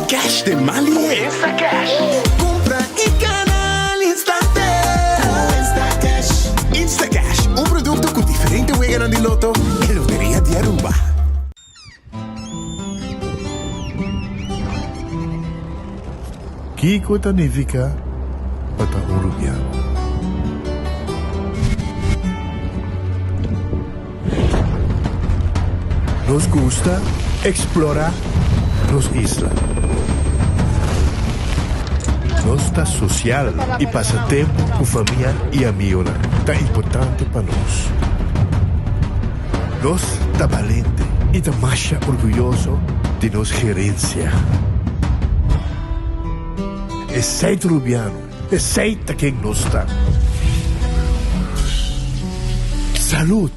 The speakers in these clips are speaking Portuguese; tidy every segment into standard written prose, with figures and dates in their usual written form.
Instacash de Mali. Instacash. Compra e canal Instacash. Instacash, um produto com diferente wega de loto e loteria de Aruba. Que significa para Uruguaiano? Nos gusta explorar las islas. Nos está social y pasatiempo con familia y amigos tan importante para nos. Nos está valiente y está más orgulloso de nos gerencia. Es ser uruguaiano, es ser quien nos está. Salud,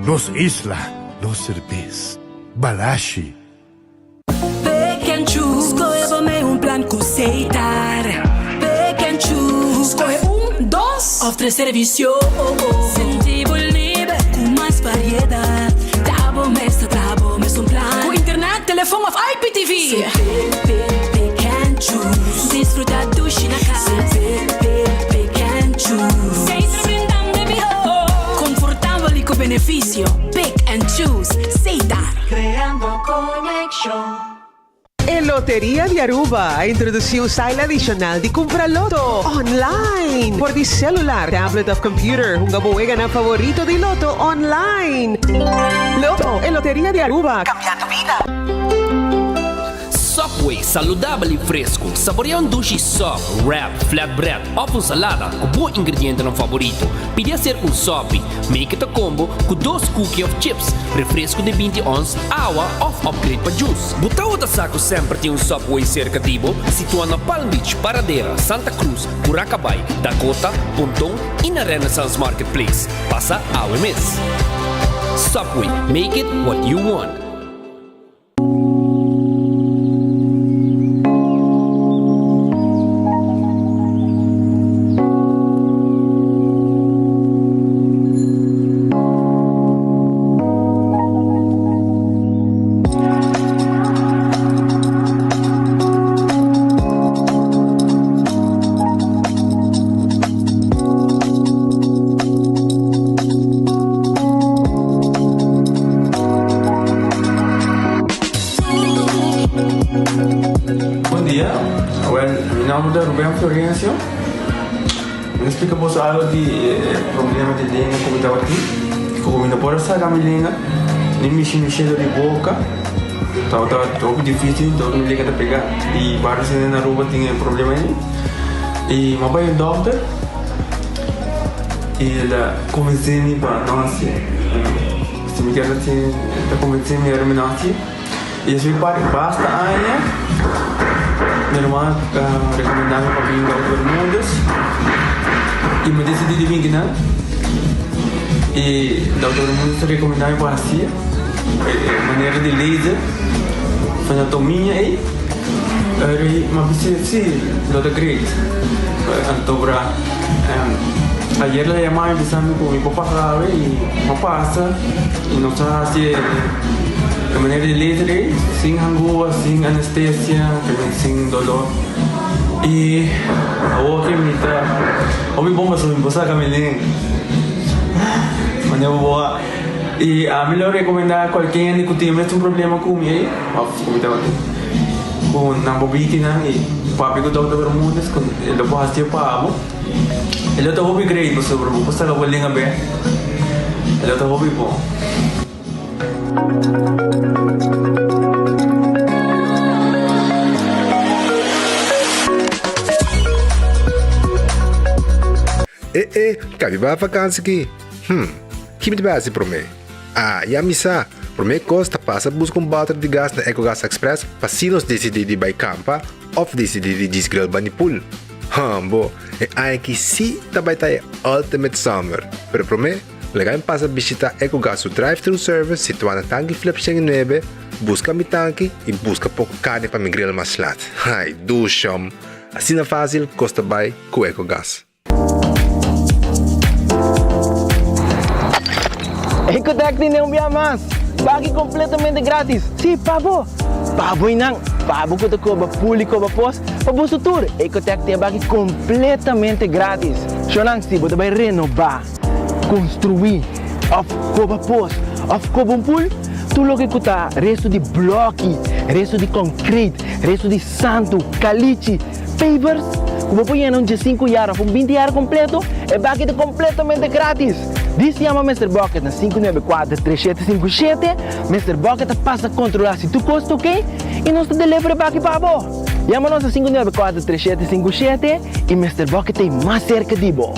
nos isla. Nos cerveza, balashi. Pick and choose, escolhe plan aceitar. Pick and choose, escolhe 1, 2 ou 3 servicios. Sentivo livre com mais variedade. Tabo mestre um plan. Com internet, telefone of IPTV. Pick and choose, desfrutar do China casa. Pick and choose, sem brindar de biho. Confortável e com benefício. Pick and choose, Seitar. Creando conexão. En Lotería de Aruba introduziu o style adicional de compra loto online por di celular, tablet of computer. Un gabuega na favorito di loto online. Loto en Lotería de Aruba. Cambiando vida. Subway, saudável e fresco. Saboreia um duche soft, wrap, flatbread ou salada com bom ingrediente no favorito. Pide a ser um sop, make it a combo com 2 cookies of chips, refresco de 20 ons, água ou upgrade para juice. Botão da saco sempre tem um Subway cerca de Ibo, situado na Palm Beach, Paradeira, Santa Cruz, Curacabay, Dakota, Pontão e na Renaissance Marketplace. Passa ao mês. Subway, make it what you want. Bom dia, meu nome é Rubén Florencio. Me explica vos algo de problema de língua que eu estava aqui. Como não pode sair a minha língua, nem me cheiro de boca. Estava muito difícil, então me liga a pegar. E vários na rua tinham problema aí. E meu pai é doutor. E ele convenceu-me para nós. Se me quer assim, ele convenceu-me para nós. E esse basta aí. Minha irmã recomendava para vir para todo mundo e me decidi de vir aqui, e todo mundo recomendava para assim, maneira de laser, fazer tominha aí, mas se não acredito, então para ayer la llamaba empezando con mi papá grave y me pasa y no sabe si de manera de letra, sin angúa, sin anestesia, sin dolor. Y ahora que me está, o mi bomba sobre mi esposa Camilín, mañana boa. Y a mí le recomendaba a cualquier que tiene un problema conmigo, con una bobitina y papi que está todo el mundo, con el doctor hacía para ele é o hobby great, você precisa lá olhar bem. Ele é o hobby bom. Cabe para vacância aqui. Que me base para mim? Já me sa. Para mim costa passa buscar balde de gás na EcoGas Express para se nós decidir de ir campa ou decidir de desgrill banipul. Bo, aqui sim também está Ultimate Summer. Pero para mim, legal passa visitar EcoGas drive-thru service situado na tanque Flip 9, busca mi tanque e busca pouco carne para mi grill mais lat. Ai, ducham. Assim é fácil, costa bem com EcoGas. EcoTaxi não via mais. Pague completamente grátis. Sim, pavo. Pavo e não. Pabo que te cobra público para pós, para você tour. Ecotec te abaki completamente grátis. Solang si você vai renovar, construir, of cobra pós, of cobra pool, tu lo que custa resto de bloque, resto de concrete, resto de santo, caliche, pavers. Como põe em 5 anos, 20 anos completo, é baki completamente grátis. Diz se chama Mr. Bucket na 594-3757. Mr. Bucket passa a controlar se tu custa ok e nós te delivery baki para bo. Chama-nos a 594-3757 e Mr. Bucket tem mais cerca de bo.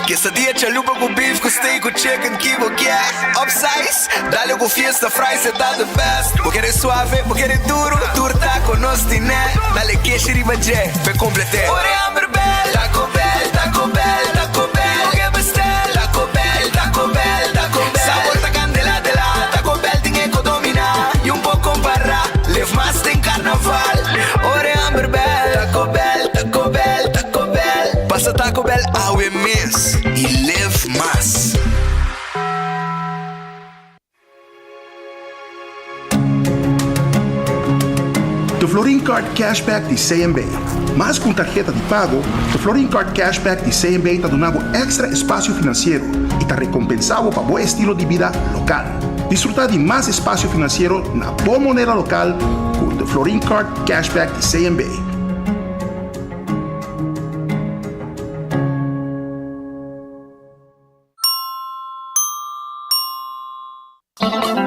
Quesadilla chalupa com beef, com steak, com chicken, que vou quer upsize, dale com fiesta, fries, é tá the best. Vou querer suave, vou querer duro, turta com nós tiné. Dale queijo e ribajé, pra completar. Ore Amber Bell, Taco Bell, Taco Bell, Taco Bell. Vou querer bestel, Taco Bell, Taco Bell, Taco Bell. Sabor ta candela de lá, Taco Bell tem que dominar. E pouco comparar, leve mais tem carnaval. Ore Amber Bell, Taco Bell, Taco Bell, Taco Bell. Passa Taco Bell, we miss e live mais. The Florin Card Cashback de CMB. Mas com tarjeta de pago, The Florin Card Cashback de CMB te donava extra espaço financeiro e te recompensava para bom estilo de vida local. Disfrutar de mais espaço financeiro na boa moneda local com The Florin Card Cashback de CMB.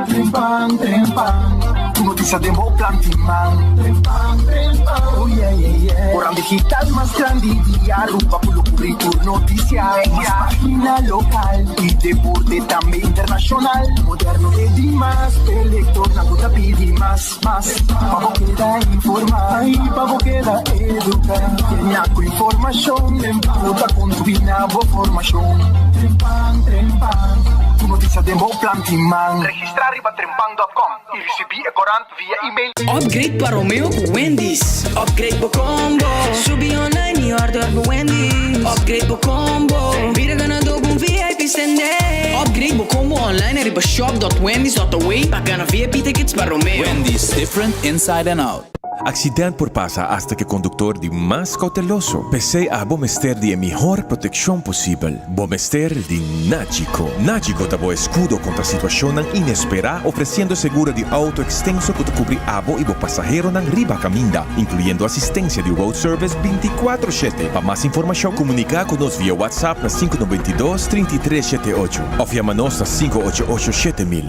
Trempang, trempang, notícia de bom plantimang. Trempang, trempang, oh yeah, yeah, yeah. Orang digital más grande de Aruba, por lo currículo noticias. Más página local y deporte también internacional. Moderno de más, elector, na puta pidi más. Pavo queda informar, y pavo queda educar. Tiene con información, puta combina bo formación. Trempang, trempang. Notícia de bom plantimang. Registrar riba trempang.com e receber corante via e-mail. Upgrade para Romeo com Wendy's. Upgrade para combo. Subi online e order para Wendy's. Upgrade para combo. Vira ganador com VIP Sunday. Upgrade para combo online riba shop.wendys.away para ganhar VIP tickets para Romeo. Wendy's, different inside and out. Accidente por pasa hasta que conductor de más cauteloso. Pese a Bomester de mejor protección posible. Bomester de Nagico. Nagico te escudo contra situación inesperada, ofreciendo seguro de auto extenso que te cubre abo y bo pasajero nan riba caminda, incluyendo asistencia de road service 24/7. Para más información, comunica con nos vía WhatsApp na 592-3378 o llamanos na 588-7000.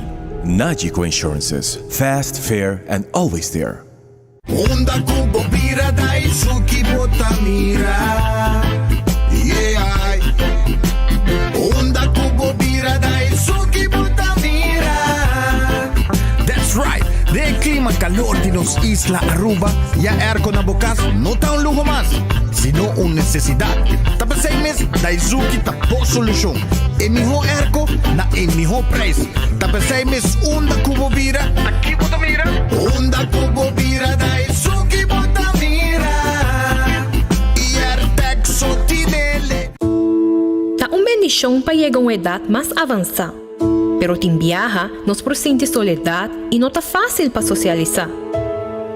Nagico Insurances. Fast, fair, and always there. Onda kubo bira dai suki botamira. Yeah. Onda kubo bira dai suki botamira. That's right. De clima calor de nos Isla Aruba, ya airco na bocas no está un lujo más, sino una necesidad. Tapa 6 meses, Daisuki tapo solución. El mejor airco na el mejor precio. Tapa 6 meses, onda kubo bira. Aquí botamira. Onda kubo bira Daisuki botamira. Y Artexo tinele. Tá bendição para chegar a uma idade mais avançada. Pero tem viaja, nos presente soledade e não tá fácil para socializar.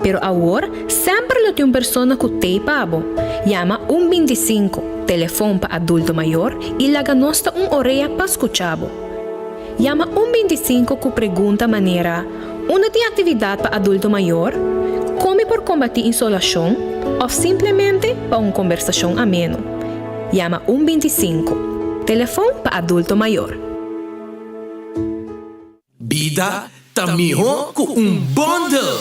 Pero agora, sempre tem uma pessoa que tem pabo. Llama 125, telefone para adulto maior e laga nosta orelha para escuchar. Llama 125 que pergunta maneira, onde tem atividade para adulto maior, como por combater insolação ou simplesmente para uma conversação ameno. Llama 125, telefone para adulto maior. Vida tá melhor com bundle.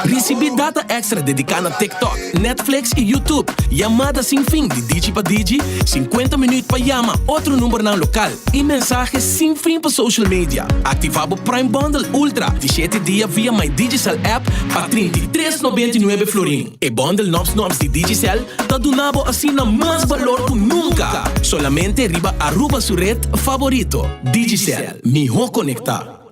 Recebi data extra dedicada a TikTok, Netflix e YouTube. Chamada sem fim de Digi para Digi, 50 minutos para chamar outro número não local e mensagens sem fim para social media. Ativava o Prime Bundle Ultra de 7 dias via My Digicel app para 33,99 florim. E bundle novos de Digicel tá donando assim na mais valor que nunca. Solamente riba arroba su red favorito. Digicel, melhor conectar.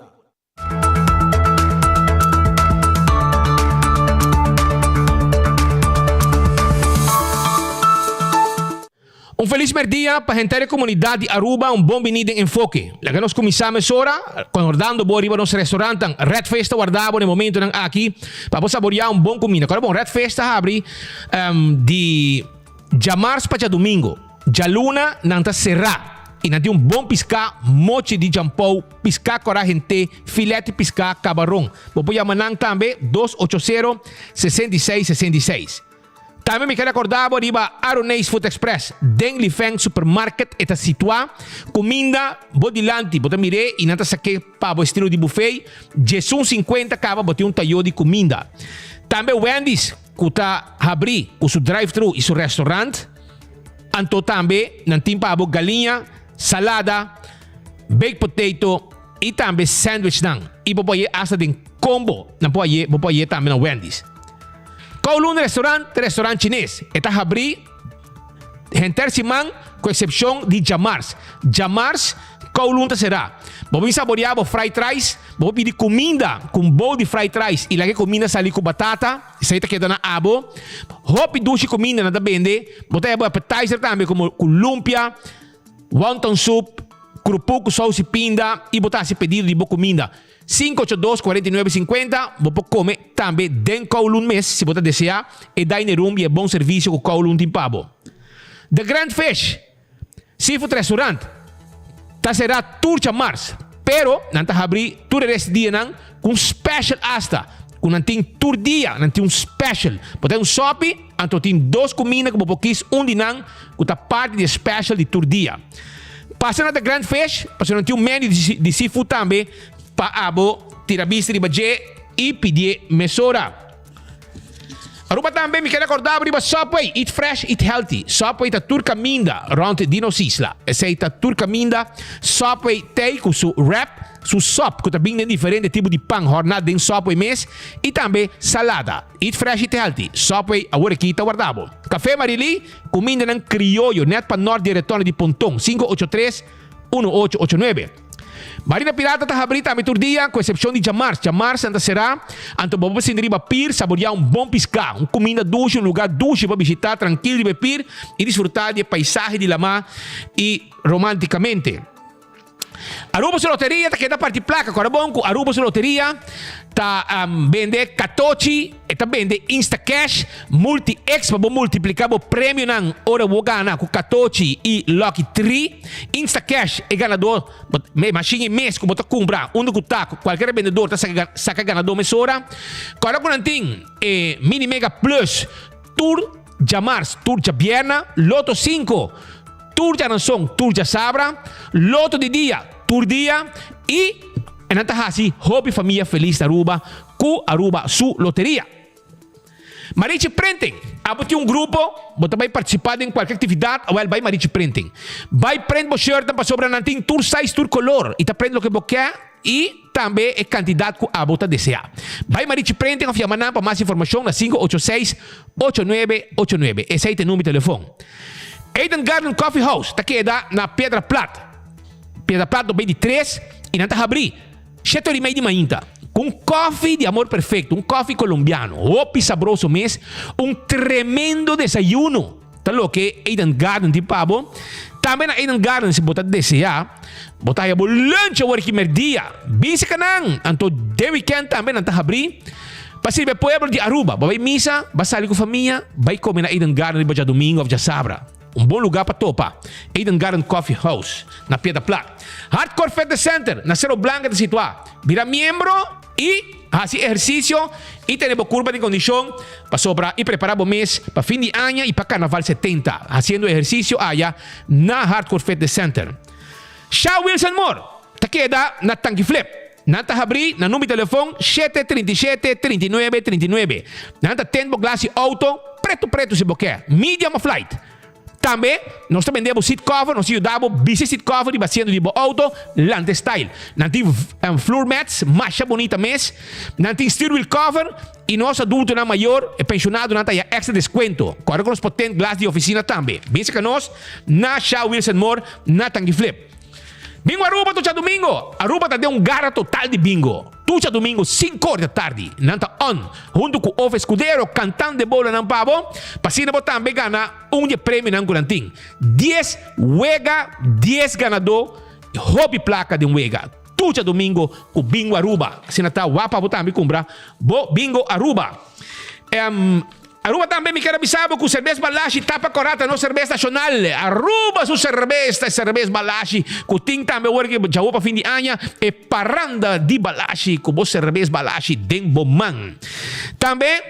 Un feliz merdia para a gente da comunidade de Aruba, um bom venido em Enfoque. Lá que nós começamos agora, concordando por arriba nosso restaurante, Red Festa guardado no momento aqui, para saborear bom comida. Agora, bom, Red Festa abre de Jamars para domingo. Jaluna nanta será. E nante bom piscar, mochi de jampou, piscar cora gente, filete piscar cabarão. Vou pôr amanhã também 280-6666. Também me quero recordar por riba Aronês Food Express, Deng Lifeng Supermarket, está situado, comida, bodilante, bota mire e nanta saque para o estilo de buffet, Jesus 50 cava botar tayo de comida. Também Wendy's, que está abri com seu drive-thru e seu restaurante, anto também nantim para galinha, salada, baked potato e também sandwich nang. E vou pôr hasta de combo, não pode também na Wendy's. Kowloon restaurante chinês. Está abri gente simang com exceção de Jamars. Jamars, Kowloon será. Vamos saborear o fried rice, vamos pedir comida com bowl de fried rice e lá que comida sali com batata, isso aí está quedando na abo. Hopi dushi comida nada vende, botar appetizer também como lumpia, wonton soup, crupu com sauce pinda e botar esse pedido de boa comida. 582-4950, vou comer também dentro Kowloon mês, se você desejar, e dining room e bom serviço com Kowloon Timpabo. The Grand Fish, Seafood Restaurant, tá será tour Jamars, pero nanta abrir tour esse dia não com special hasta, com nanting tour dia, nanting special, botar sopi, anto tem 2 comidas como pouquis de não, com a parte de special de tour dia. Passando na The Grand Fish, passando tem menu de seafood também. Paabo, tirabista de budget e pedir mesura. Aruba também me quer recordar para Subway, eat fresh, eat healthy. Subway está turca minda, around Dinos Isla. Essa está turca minda, Subway tem com seu wrap, seu sop, que também tem diferente tipo de pão, jornada em Subway mês, e também salada. Eat fresh, eat healthy. Subway, agora aqui está guardado. Café Marili, comida ng criollo, net para norte de retorno de Pontong, 583-1889. Marina Pirata está abrindo também todo dia, com exceção de Jamars. Jamars ainda será, anto vamos se deriva pir, saborear bom piscar, comida doce, lugar doce para visitar, tranquilo de beber e desfrutar de paisagem de lama e romanticamente. Aruba sua loteria está queda parte placa, agora bom, Aruba sua loteria está vende katochi, está vende Instacash, multi-X para multiplicar o prêmio na hora vou ganhar com katochi e Lucky 3. Instacash é ganador, machine mês que você compra, onde que tá, qualquer vendedor tá saca ganador mês hora. Agora quando tem Mini Mega Plus, Tour Jamars, Tour Jabierna, Loto 5, Tour Janasong, Tour Jasabra, Loto de dia, Tour dia e Enantahasi, Hobby Família Feliz da Aruba, com Aruba Su Loteria. Marichi Printing, tem grupo, você vai participar em qualquer atividade, ou vai Marichi Printing. Vai prender o shirt para sobre nanting tour size, tour color, e tá prende o que você quer e também é quantidade que a você deseja. Vai Marichi Printing, a fiamana para mais informação na 586-8989. Esse aí tem número de telefone. Eden Garden Coffee House, tá queda na Pedra Plata. Pedra Plata do B3 e não tá abrir. 7h30 de manhã. Com coffee de amor perfeito, coffee colombiano, opi sabroso mês, tremendo desayuno. Tá louco que Eden Garden de pabo. Também na Eden Garden, se você desejar, botar aí lunch ou aqui merdia. Bisa ka nang, anto de weekend também não tá abrir. Para servir pueblo de Aruba, vai misa, vai sair com a família, vai comer na Eden Garden de domingo ou de sabra. Bom lugar para topa. Eden Garden Coffee House, na Pedra Plata. Hardcore Fitness Center, na Cerro Blanco de situar. Vira membro e fazer exercício e ter uma curva de condição para sobrar e preparar o mês para fim de ano e para Carnaval 70. Fazendo exercício allá na Hardcore Fitness Center. Shaw Wilson Moore, tá queda na Tanque Flip. Nanta abrir na número de telefone 737-3939. Nanta tempo glass auto, preto se boquer. Medium flight. Também, nós também vendemos seat cover, nós ajudamos busy seat cover e baseando de auto, lante style. Nós temos floor mats, mais bonita mês. Nós temos steering wheel cover e nosso adulto na maior e pensionado nós temos extra desconto. Agora com os potentes glass de oficina também. Pensa que nós, na Shaw Wilson Moore, na Tanque Flip. Bingo Aruba, tu domingo. Aruba tá de garra total de bingo. tucha domingo 5 horas da tarde. Nanta on. Junto com o Escudero, cantando de bola ng pabo. Pasina po também gana de prêmio ng kulanting. 10 wega, 10 ganador. Hobby placa de wega. Tucha domingo com Bingo Aruba. Sinata wapa po também kumbra. Bingo Aruba. Aruba também me quer avisar que o cerveja Balashi tapa corata no cerveja nacional. Aruba su cerveja Balashi. Que tem também o que já para fim de ano e parranda de Balashi com o cerveja Balashi den Boman. Também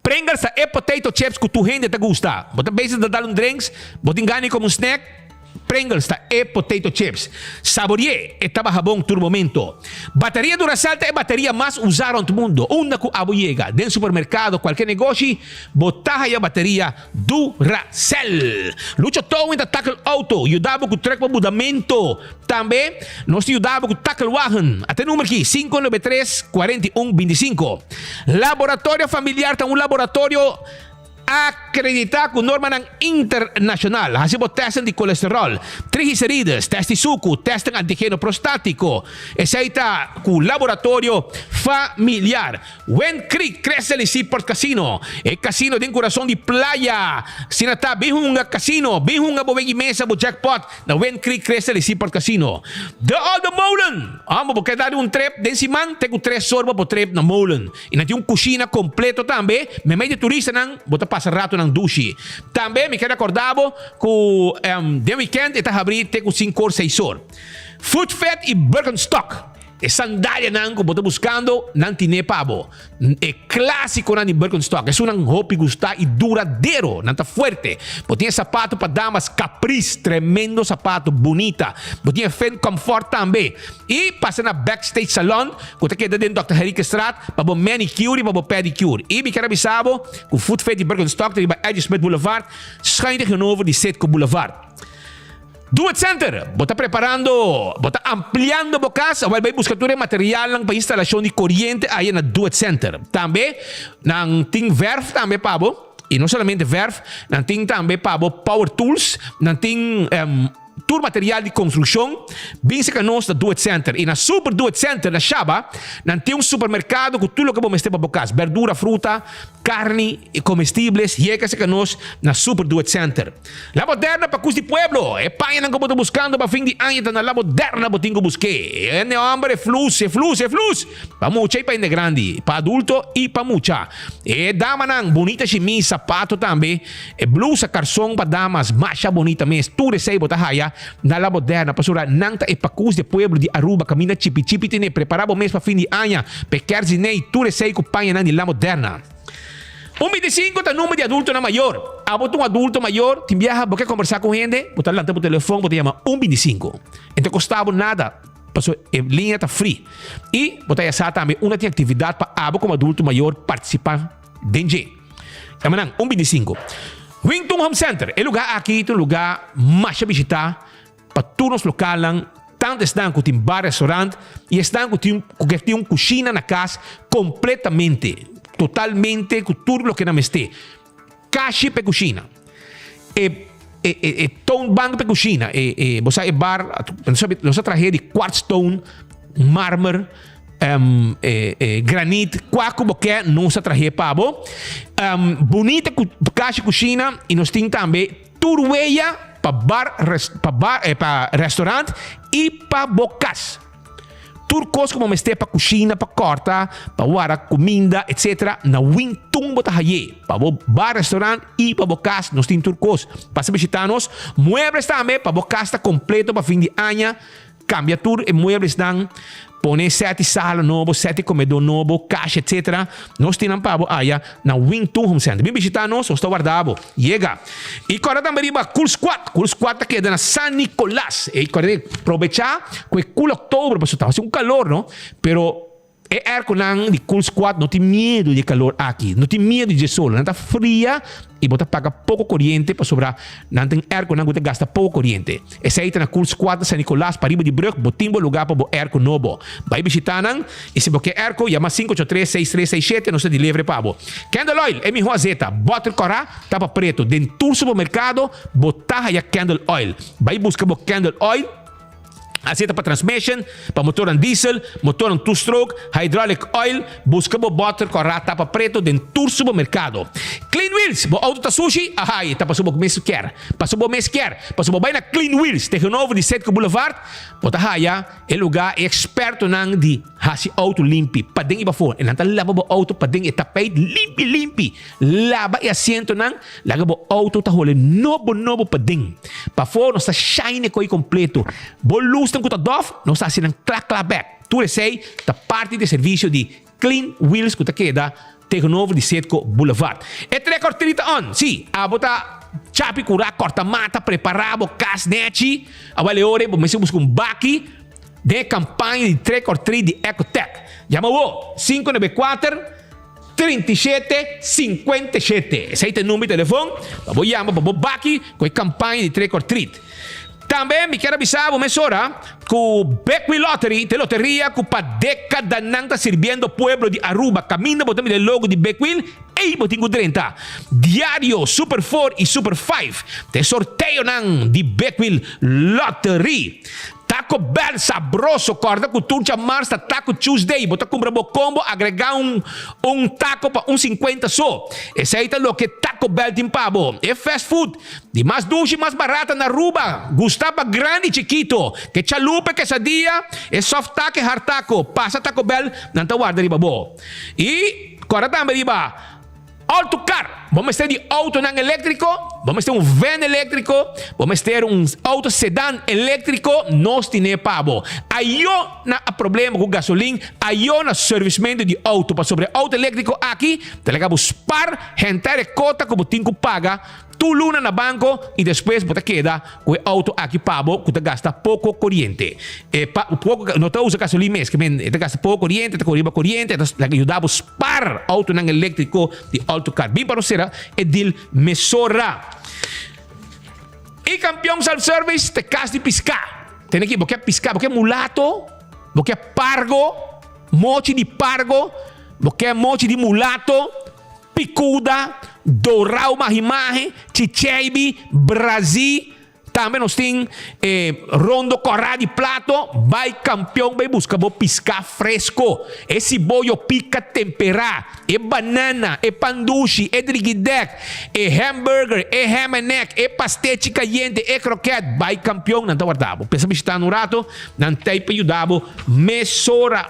Pringles e potato chips que tu rende te gusta. Bota base de dar drinks, bota engane como snack. Pringles e potato chips. Saboreé estaba jabón Turbomento. Batería Duracell é bateria mais usada no mundo. Una que aboyega. Dentro supermercado, qualquer negócio, botar a bateria Duracell. Lucho todo em tackle auto. Ajudava com o treco mudamento. Também, nós ajudava com o tackle wagon. Até número aqui, 593-4125. Laboratório familiar, tá um laboratório acreditar com norma internacional. Hacemos testes de colesterol, triglicérides, teste de suco, teste antígeno prostático. Esse aí está com laboratório familiar. Wen Creek cresce ali por casino. É casino de coração de playa. Se não está bem um casino, bem uma boa mesa, bo jackpot. Na Wen Creek cresce ali por casino. The Old Molen. Amo porque dar um trip de simang, tenho 3 sorba por trip na Molen. E na tem cozinha completo também. Me meio de turista nang bota passa rato ng dushi. Também me quero acordado que de weekend está abrir com 5 horas 6 horas. Food Fat e Birkenstock. É sandália nang que bota buscando nang tinepabo. É clássico nang Birkenstock. É um hobby gostar e duradeiro, nang tá forte. Botinha sapato para damas Caprice, tremendo sapato, bonita. Botinha Fan Comfort também. E passa na Backstage Salon, que tá queda dentro do Dr. Henrique Strat, para manicure e para pedicure. E me quero avisar que o Food Fat e Birkenstock tem para Edge Smith Boulevard, schijnt genomen de Setco Boulevard. Do It Center, bota preparando, bota ampliando bocas, vai buscar material ng instalação de corrente aí na Do It Center. Também, nang ting verf também pabo, e não somente verf, nang ting também pabo power tools, nang ting tour material de construção, bem se canos da Do It Center. E na Super Do It Center, na Shaba, não tem supermercado com tudo que vamos ter para bocas. Verdura, fruta, carne, comestíveis, e é que se canos na Super Do It Center. La Moderna para custo de pueblo. É paia não que eu buscando para fim de ano, na La Moderna eu tenho busquei. É homem, é flus. Para mucha e para ainda grande. Para adulto e para mucha. É dama não, bonita chemise, sapato também. É blusa, calção para damas, macha bonita mesmo. Tudo isso aí, botar raia. Na La Moderna, pasura, nanta e pacus de pueblo de Aruba, camina chipi tine, preparava o mês para fim de ano, pequerzi nei, tudo sei que panha na La Moderna. 1.25 tá número de adulto na maior. Aboto um adulto maior, te viaja, você conversar com gente, botar lá no telefone, você chama 1.25. Então custava nada, passou a linha tá free. E botar essa também uma atividade para abo como adulto maior participar dentro. Chama 1.25. Wington Home Center é lugar aqui, é um lugar mais a visitar para todos os locais. Tanto estão com um bar, restaurante e estão com uma cozinha na casa completamente, totalmente com tudo o que não esté. Caixa para cozinha. Stone bank para cozinha. Você é bar, nós trazer de quartz stone, mármore, granito, qualquer que não se trazer pabo. Bonita caixa cozinha e nós temos também turweia para restaurante e para bocas. Turcos como me para cozinha, para cortar, para guardar comida, etc. Na Wington Botahaye, para bar, restaurante e para bocas, nós temos turcos. Para visitar-nos, muebles também para bocas está completo para fim de ano. Cambia tour e muebles dan. Pone 7 sala novo, 7 comedor novo, caixa, etc. Nós temos para aí na Wington Home Center. Vem visitar nós, está guardado. Chega. E agora também vai Cool Squad. Cool Squad está quedando na San Nicolás. E agora aproveitar que é cool outubro, porque está fazendo calor, não? Pero é ar de Cool Squad, não tem medo de calor aqui, não tem medo de sol, não está fria e você paga pouco corrente para sobrar, não tem ar você gasta pouco corrente. Esse aí está na Cool Squad de San Nicolás, para riba de Brug, botim lugar para o ar novo. Vai visitar e se você quer chama 583-6367, não se de livre para você. Candle Oil é minha roseta, bota o corá, tapa preto, dentro do supermercado, botar aí Candle Oil. Vai buscar o Candle Oil. Aceita para transmission, para motor en diesel, motor en two-stroke, hydraulic oil, busca bo butter com rata para preto dentro do supermercado. Clean Wheels, bo auto ta sushi, ahai, ta paso bo mes quer. Paso bo mes quer, paso bo vai na Clean Wheels, tegenover di Setco Boulevard, bota haya, é lugar experto nang di hasi auto limpi, pading iba for, en antal lava bo auto pading e tapete limpi, lava e asiento nang, laga bo auto ta hole nobo pading. Pa for, no sa shine ko completo. Bo luz com a DOF, não está sendo clac back. Tu sei, da parte de serviço de Clean Wheels que queda tegenover de Setco Boulevard. E 3 on, sim, a botar chapi cura, corta mata, preparado, casnete, a vale ore, vamos buscar baki de campanha de 3x3 de Ecotech. Chama o 594 3757. Esse aí tem número de telefone. Vamos chamar para o baki com a campanha de 3x3. Também me quero avisar, mesora, que o Beckwith Lottery, de loteria, que para década não está servindo o pueblo de Aruba, camina botando o logo de Beckwith, e botinho 30. Diário Super 4 e Super 5, de sorteio não de Beckwith Lottery. Taco Bell sabroso, corda com turno chamar Taco Tuesday. Bota comprar o combo, agregar taco para 1,50 só. Esse aí é o que Taco Bell tem pavo. É fast food, de mais dulce e mais barata na Aruba. Gustava grande e chiquito. Que chalupa, quesadilla, é soft taco e hard taco. Passa Taco Bell, não está guarda riba bo. E, corda também riba. Autocar, vamos ter de auto não elétrico, vamos ter van elétrico, vamos ter auto sedã elétrico, nós temos pavo. Aí não há problema com gasolina, aí não há serviçamento de auto, para sobre auto elétrico aqui, te legamos par, rentar cota como tem que pagar, tu luna na banco e depois você queda com o auto aqui pavo, que te gasta pouco corrente. Não te usa gasolina mesmo, que te gasta pouco corrente, te corriba corrente, te ajudamos par auto não elétrico de autocar. Bem para você, é de mesora. E campeão self-service, te casa de piscar. Tem aqui, você piscar, você mulato, você pargo, mochi de pargo, você mochi de mulato, picuda, Dourau Mahimahe, Chicheibi, Brasil, também nós temos Rondo Corrá de Plato, vai campeão, vai buscar vou piscar fresco, esse bolho pica temperar, é banana, é pandushi, é driguidec, é hambúrguer, é ham and neck, é pastete caliente, é croquete, vai campeão, não está guardado. Pensa que está no rato, não tem para ajudar, mesora.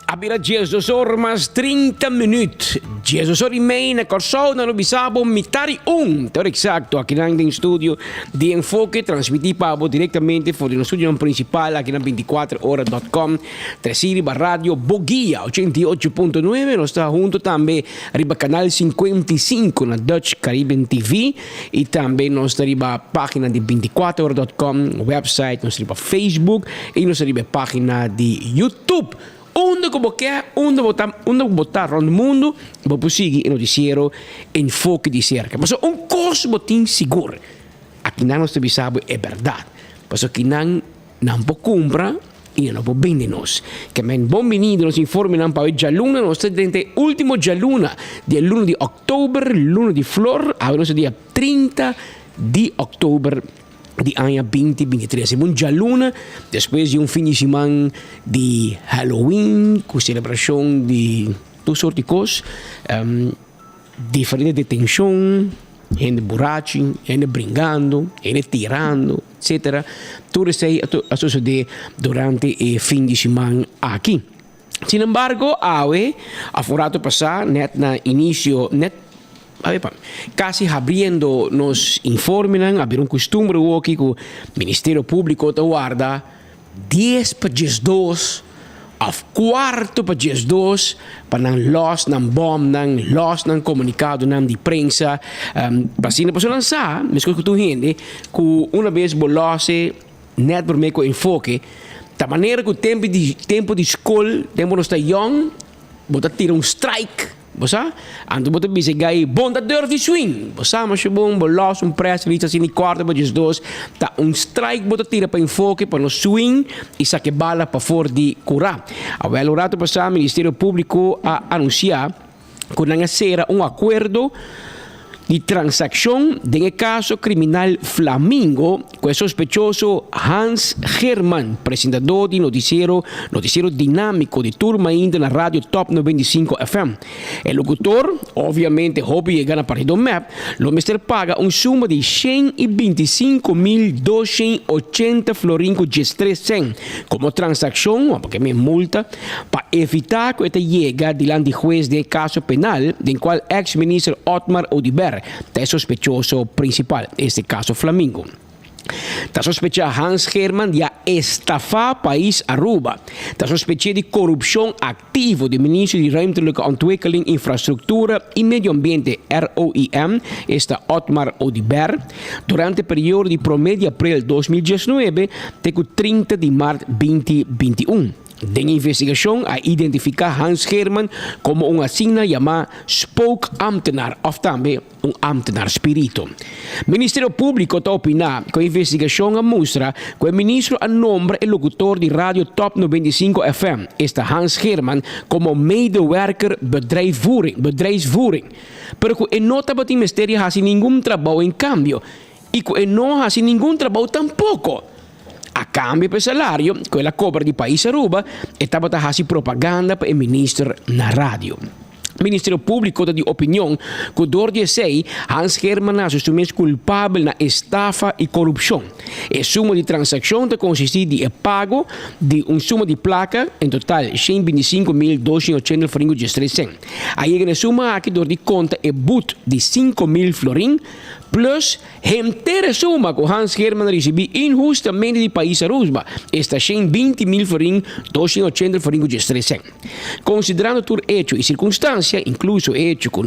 Abira 10 horas mais 30 minutos. 10 horas e meia na Corsol, na Lobisabo, metade Então, exato, aqui na estúdio de Enfoque, transmitir para diretamente do nosso estúdio principal, aqui na 24horas.com, Tresiriba Rádio Boguia, 88.9. Nós estamos juntos também, arriba canal 55 na Dutch Caribbean TV. E também nós estamos na página de 24horas.com, website, nós estamos na Facebook e nós estamos na página de YouTube. Onde botar rond o mundo, vou seguir o noticiero Enfoque de Cerca. Mas coisa botim seguro. Aqui não nós sabemos é verdade. Mas aqui não pode comprar e não pode vender nós. Que men bom menino nos informe não para o jaluna, nós temos o último jaluna, dia luna de outubro, luna de flor, a nós dia 30 de outubro de año 2023. Es una luna después de un fin de semana de Halloween con celebración de todas sortes de cosas, diferentes de tensión, gente borracho, gente brincando, gente tirando, etc. Todo eso sucede durante el fin de semana aquí. Sin embargo, a forato pasar, net na inicio, casi abriendo nos informan, haber un costumbre aquí que el Ministerio Público te guarda 10 para 2, a quarto para 2, para los nan bom, los nan comunicado nan de prensa, para si não lançar, mas que tu gente, que uma vez bolose, net por meio com enfoque, da maneira que o tempo de escola, tempo não está young, bota tira um strike, bosa, ando bota bisa gai bonda deur de swing, bosa, mas bom, bolos press, vita assim de quarto para 2, tá strike bota tira para enfoque para no swing e saque bala para fora de curar. A belo rato passar, o Ministério Público a anunciar que não será acordo de transacción del caso criminal Flamingo con el sospechoso Hans Herman, presentador de noticiero dinámico de turma en la radio Top 95 FM. El locutor, obviamente, hobby gana partido MAP, lo mister paga un suma de 125.280 florincos de 3 cent como transacción, porque me multa, para evitar que este llegue delante del juez del caso penal, del cual ex-ministro Otmar Odiber é sospechoso principal, este caso Flamingo. Está sospechado Hans Herman de estafar país Aruba. Está sospechado de corrupção activo do ministro de Ruimtelijke Ontwikkeling, Infraestrutura e Medio Ambiente, ROIM, este Otmar Odiber, durante o período de 1 de abril de 2019 até 30 de março de 2021. De investigação a identificar Hans Herman como uma assigna chamada spookambtenaar, of também ambtenaar espírito. O Ministério Público está opinando que a investigação mostra que o ministro nombra o locutor de rádio Top 95 FM, este Hans Herman, como medewerker bedrijfsvoering. Pero que não está para o Ministério faz nenhum trabalho em cambio e que não faz nenhum trabalho tampoco. A cambio per salario, quella cobra di Paese Aruba estava a fare propaganda per il ministro na radio. O Ministério Público de opinião que o 2016 Hans Herman assumiu culpável na estafa e corrupção. A suma de transação consiste de pago de suma de placa, em total 125.280 florins de 3 cent. Aí a suma aqui de conta é but de 5.000 florins, plus inteira suma que Hans Herman recebeu injustamente de País Aruba, está 120.000 florins, 280 florins de 3 cent. Considerando todo hecho e circunstância, incluso hecho que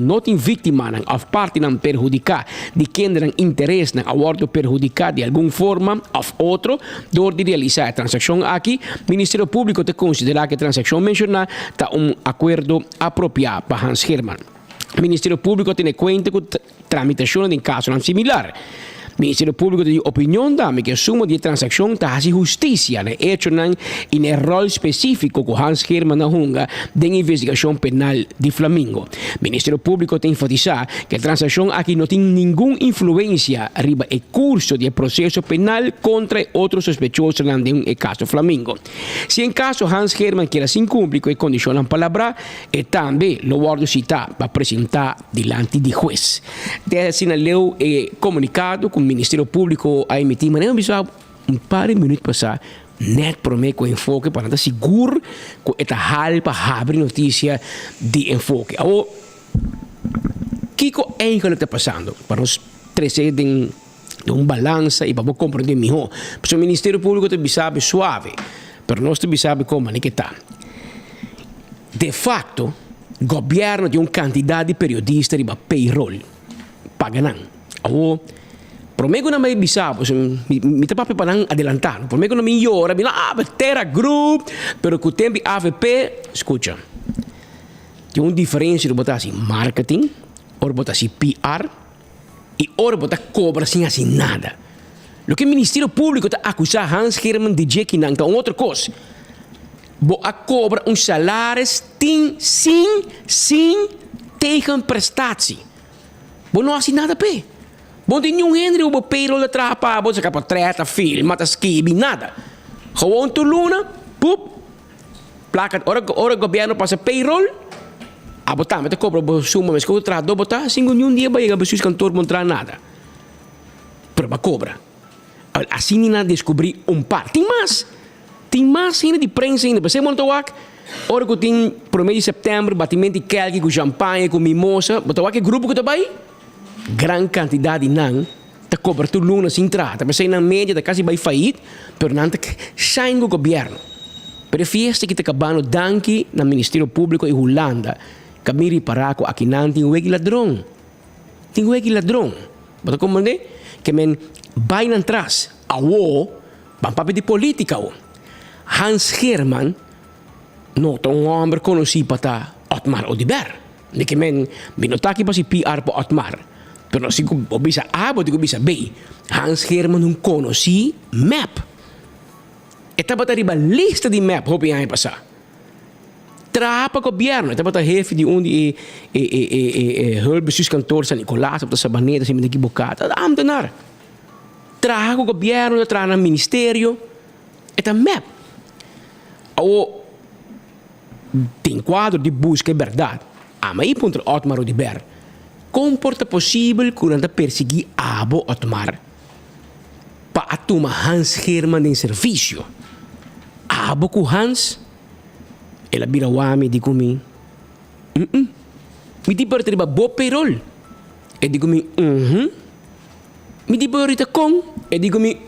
não tem vítima ou parte não perjudicar de quem tem interesse na aborto perjudicar de alguma forma ou outro, door de realizar a transação aqui, o Ministério Público te considera que a transação mencionada está acordo apropriado para Hans Herman. O Ministério Público tem conta com tramitação de caso similar. O Ministério Público de opinião também que a suma de transação está a justiça, né? Hecho em rol específico com Hans Herman na hunga de investigação penal de Flamingo. O Ministério Público tem enfatizado que a transação aqui não tem nenhuma influência arriba o curso de processo penal contra outros sospechosos no caso Flamingo. Se em caso Hans Herman quer assim cumprir com a condição na palavra, e também lo guardo citar para apresentar diante do juez. Assinalou comunicado com o Ministério Público a emitir, mas não par de minutos passar, net para mim com enfoque, para estar seguro que esta hal para abrir notícia de enfoque. O que é está passando? Para nós trazer de balança e para compreender melhor. Porque o Ministério Público também sabe suave, mas nós também sabe como é que está. De fato, o governo tem uma quantidade de periodistas para payroll, pagam. Por mim, não me bisabo, me está preparando adelantado. Por mim, não me llora, me terá grupo, pero que o tempo AVP, escuta, tem uma diferença de botar assim marketing, ou botar assim PR, e ou botar cobra sem assim nada. O que o Ministério Público está acusando Hans Herman de Jackie não é outra coisa. A cobra salário sem tegen prestatie. Não assim nada, pé. Want die New Henry op payroll de trapa, want ze kan portretten, film, maar skibi, nada. Gewoon te luna, poep. Plak het ora governo passa payroll. Abota, met de cobra suma, mas que tra dobota, 5 milhões dia ba besus kantor montra nada. Pero ba cobra. Assim nina descobrir par. Tem mais ainda de prensa ainda. Você montawak, ora que tem pro mês de setembro, batimento de kelgi com champanhe, com mimosa, montawak que grupo que tá aí? Gran quantidade não. Tá cobertura luna sem trata. Mas aí na média tá quase vai falir, pero não tá sai no governo. Pero fiesta que tá acabando danke na Ministério Público em Holanda. Kami riparaco aqui não tem wegi ladrão. Tem wegi ladrão. Bota como né? Que men vai nan tras. Awo, papi de política o. Hans Herman, não um homem conhecido para Otmar Odiber. De que men binotaki pa si PR para Otmar. Pero si ko bisa A, bote ko bisa B. Hans Herman não conheci map. Eta bata riba lista de map hopi ai passar. Trapa governo, eta bata jefe de onde hulpbestuurskantoor San Nicolaas op de Sabaneta, se me equivocado. Ambtenaar. Traga o governo, traga o ministério. Eta map. O tem quadro de busca e verdade. Mas aí ponto Otmar Odiber. Comporta possível quando perseguir abo Otmar. Para tomar Hans Herman em serviço. Abo com Hans. Ela vira o homem e digo me. Me diz para ter bo payroll. E digo me. Me diz para ter com. E digo me.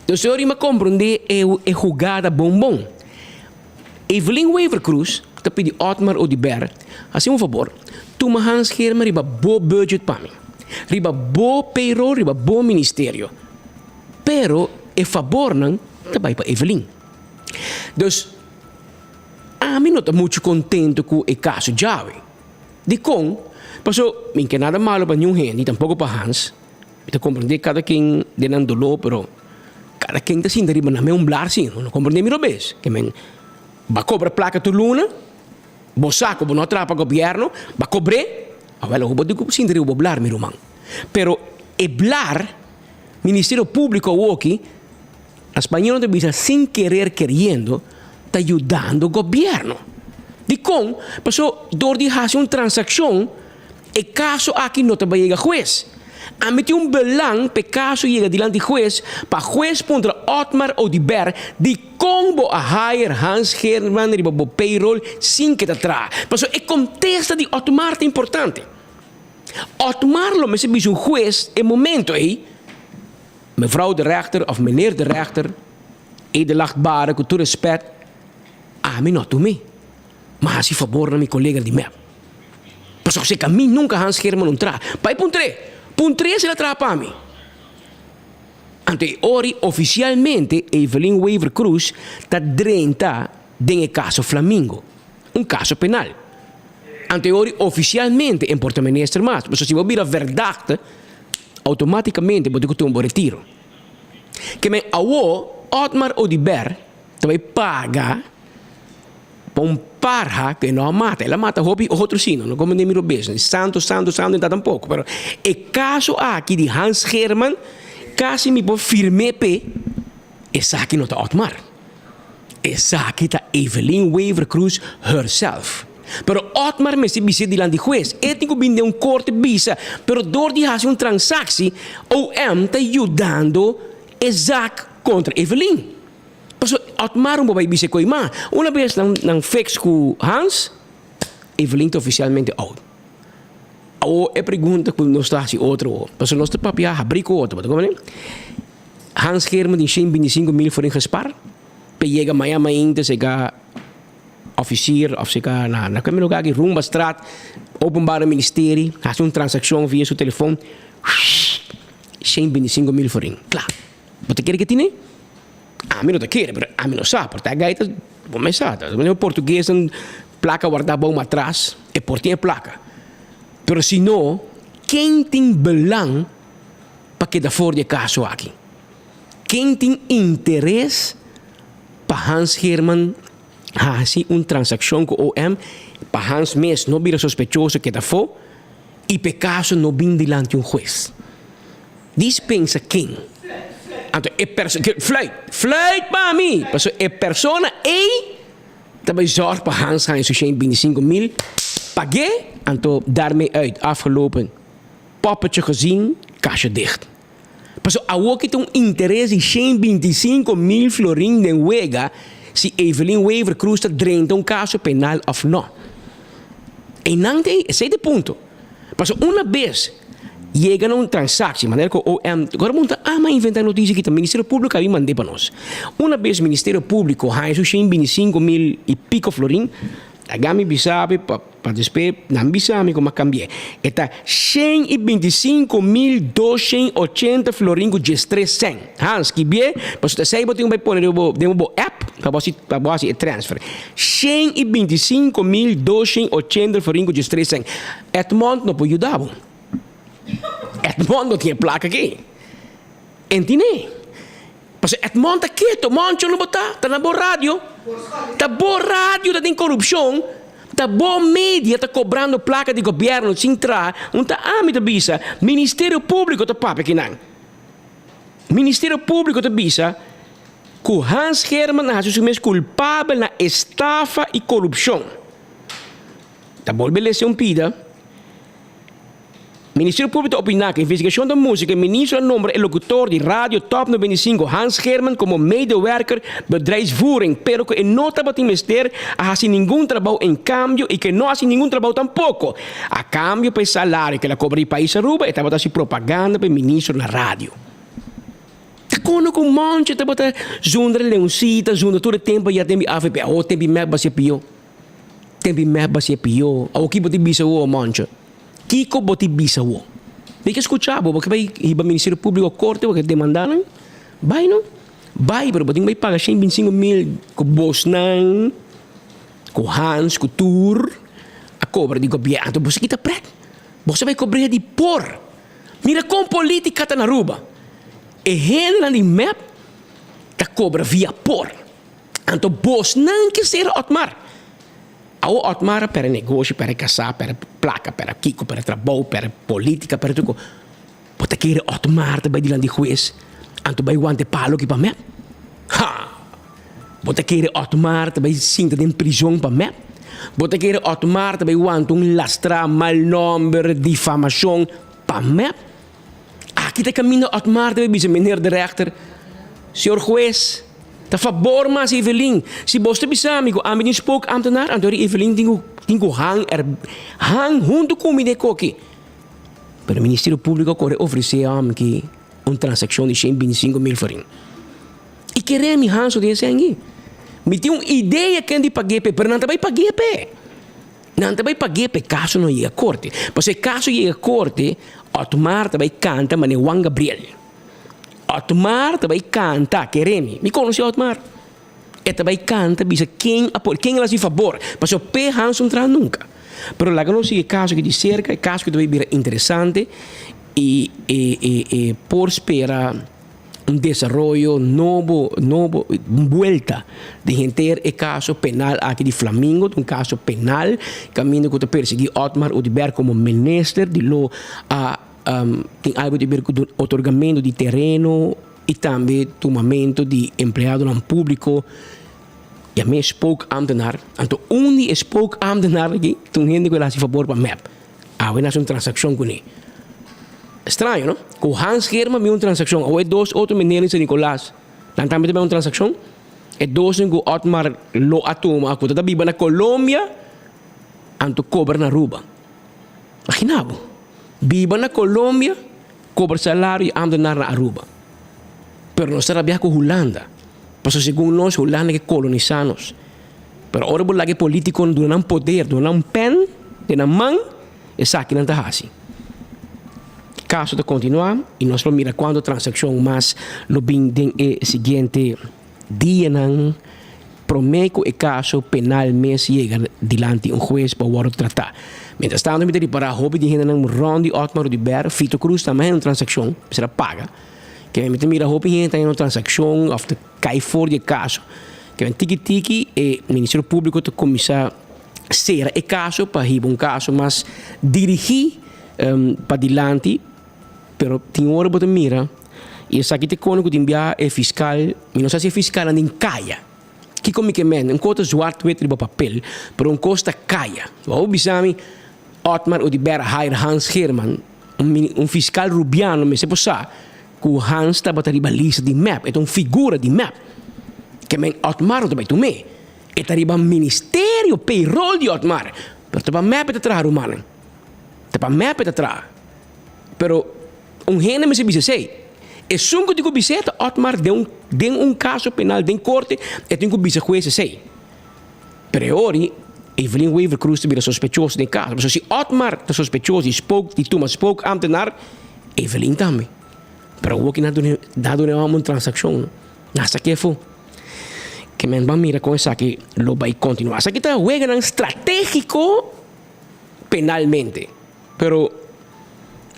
Então se eu me compreender é jogada bombom. Evelyn Wever Cruz te pedi Otmar Odiber. Assim um favor. Toma Hans Herman riba bo budget para mim. Riba bo payroll, riba bo ministério. Pero e favor não também para Evelyn. Dus a mim não estou muito contente com o caso Javi. De com, passou, não tem nada malo para nenhum gente, tampouco para Hans. Eu compreender cada quem denando dolor, pero cada quem está assim, deriva na minha blar, sim, não compreender meu vez. Que men, vai cobrar placa tu luna, bo saco, bo não atrapa governo, vai cobrar, agora eu vou dizer sim, deriva blar, meu irmão. Pero e blar, Ministério Público aqui, a espanhol não bisa sem querer querendo, está ajudando o governo. De com, passou, door die hace uma transação, e caso aqui não vai chegar juez. A meter belang, pe caso chega diante do juez, para juez contra Otmar Odiber, de combo a hire Hans Herman, riba bo payroll, sem que te tra. Passou, e contesta de Otmar é importante. Otmar lo me se um juez, em momento aí, mevrouw de rechter of meneer de rechter, edelachtbare, com todo respeito, a mim não tomei. Mas se favor na minha colega de mim. Mas eu sei que a mim nunca Hans Herman não traz. Pai, pontre se ela traz para mim. Ante ori, oficialmente, Evelyn Wever Cruz está drenta de caso Flamingo. Caso penal. Ante ori, oficialmente, em porta-ministro mais. Mas se eu vir a verdade, automaticamente vou ter que ter retiro. Que me awo Otmar Odiber também paga para parha que não mata. Ela mata hobby outro sino, não como nem miro bem. Santo, ainda tampouco. Pero o caso aqui de Hans Herman, quase me pode firme pe, essa aqui não está Otmar. Essa aqui está Evelyn Wever Cruz herself. Pero Otmar me se bise diante do juez. Ético binde corte bisa, pero door die hace transação, OM está ajudando Isaac contra Evelyn. Paso Otmar vai bise com irmã. Uma vez não fix com Hans, Evelyn está oficialmente out. Ou é pergunta que nós está se outro. Paso nós está papia abrir com outro, como Hans Herman tem 125 mil voor ingespar. Pe chega amanhã ainda chega officier of zeker na kunnen we ook Rumba straat, openbare ministerie, gaat zo'n transactie via zijn telefoon, 125 mil voor in. Klaar. Wat te keren tine? A mim não te quer, mas a mim não sabe, porque a gaita, bom me sabe, o português tem placa guardada bom atrás, e portinha placa. Pero se não, quem tem belang para que da fora de caso aqui? Quem tem interesse para Hans Herman hace una transacción con OM para Hans Mes no vira sospechoso que da fo e per caso não vem diante um juez. Dispensa quem? Então, fluit para mim. É persona e também zorg para Hans Heinz 25.000. Paguei, então daarmee uit, afgelopen. Poppetje gezien, kastje dicht. Pas ook het een interesse in 25.000 florin den wega se Evelyn Wever Cruz drenta um caso penal of não. E não tem, esse é o ponto. Mas uma vez chega numa transação, maneira que agora monta, mas inventar notícia que o Ministério Público aí mandei para nós. Uma vez o Ministério Público há 25.000 e pico florin, a gami bisabe para despedir, não bisabe como cambiar. Eta 125.280 florin com 13 Hans, que bem, mas você sabe que tem pôr um app para você transfer. 125.280 florin com 13 Edmond não pode ajudar. Edmond não tinha placa aqui. Entende? Mas Edmond está quieto, Moncho não botar, está na boa rádio. Está boa rádio, tem corrupção. Está boa mídia, está cobrando placa de governo sem entrar. Não está me bisa. Ministério Público está papo aqui não. Ministério Público está bisa. Que Hans Herman é o culpável na estafa e corrupção. Está boa beleza um pida. Ministério Público opina que a investigação da música, ministro nombra o locutor de rádio Top 95 Hans Herman como medewerker bedrijfsvoering, pero que não estava a ministério a fazer nenhum trabalho em cambio e que não faz nenhum trabalho tampouco. A cambio para o salário que ela cobra em país Aruba, estava a fazer propaganda para o ministro na rádio. Quando com um monte, estava a zonder leoncita, zonder todo o tempo, já tem AVP, ou tem mais para ser pior. Tem mais para ser pior. Ou que pode bisa o monte. Kiko boti bisa wo. Tem que escutar, porque vai ir para o Ministério Público corte, porque demandaram. Vai não? Vai, pero tem que pagar 125.000 com Bosnan, com Hans, com Tour, a cobra de governo. Então você está preto. Você vai cobrar de por. Mira com política está na Aruba. E general de map, está cobra via por. Então Bosnan que ser Otmar. Ao Otmar para negócio, para casar, para placa, para Kiko, para trabalho, para política, para tudo. Você quer Otmar também diante do juiz, anto vai guante palo que para mim. Ha! Você quer Otmar também sinta em prisão para mim. Você quer Otmar também guante lastra, mal nome, difamação para mim. Aqui está caminho Otmar também bisa meneer de rechter, senhor juiz. Tá favor mas Evelyn, se você bisa amigo, amigo spook ambtenaar, andori Evelyn tingo hang junto com me de coque. Pero o Ministério Público corre oferecer a que uma transação de 125.000 florin. E querer me hanso de sangue. Me tem uma ideia que ande paguei pe, pero não também paguei pe. Não também paguei pe caso não ia a corte. Mas se caso ia a corte, Otmar também canta mas Juan Gabriel. Otmar também canta, queremi. Me conhece Otmar. E também canta, bisa quem ela se favor. Mas o P. Hanson traz nunca. Pero lá que não se caso que de cerca, caso que também vira interessante e por esperar desenvolvimento novo, vuelta de gente e caso penal aqui de Flamengo, caso penal, caminho que te perseguir Otmar Udberg como ministro de lo tem algo a ver com o otorgamento de terreno e também tomamento de empregado no público. E a mim spoke ambtenaar. Então, onde spoke ambtenaar aqui, tem gente que faz favor para map. Ah, vai nascer uma transação com ele. Estranho, não? Com Hans Herman, uma transação. Ou é dois outros meninos de Nicolás. Não também uma transação. É dois com Otmar lo atoma. A conta da Biba na Colômbia, anto cobra na Aruba. Imaginava. Viva na Colômbia, cobra salário e ambtenaar na Aruba. Pero nós trabalhamos com Holanda. Porque segundo nós, Holanda é colonizamos. Pero ora por lá que político não dá poder, não dá pen, não dá mão, e sabe não está assim. Caso de continuar, e nós vamos mirar quando a transação mais lo bem é seguinte dia não prometo e caso penal mês chega diante um juiz para o tratar. Mientras tanto, me para a hobby de gente não Rondi Otmar de Ber, Fito Cruz também é uma transação, será paga. Que me mira a hobby gente é uma transação, of de cai fora de caso. Que vem tiki e o Ministério Público te começar a ser e caso para ir caso, mas dirigir para dilante, pero tem hora para mira, e sa que te kono que enviar é fiscal, não sei se é fiscal andem caia. Que como que men, costa zwart-wit riba papel, pero costa caia. Ou bisami Otmar o di Bera hire Hans Herman, fiscal rubiano, me se possa, que Hans estava riba lista di map, é figura di map. Que men Otmar também tu me. É riba ministério payroll di Otmar. Pero tapa map é atrás rumana. Tapa map é atrás. Pero gene me se bisa sei. E sungo di biseta Otmar den caso penal den corte e tem bisa juez sei. Pero ori Evelyn Weaver Cruz te bira sospechoso den caso. Mas se Otmar te sospechoso e spoke di tuma spoke ambtenaar Evelyn também. Pero o que dado uma transação. Nasa que foi. Que men van mira com essa que lo vai continuar. Essa que está jugando estratégico penalmente. Pero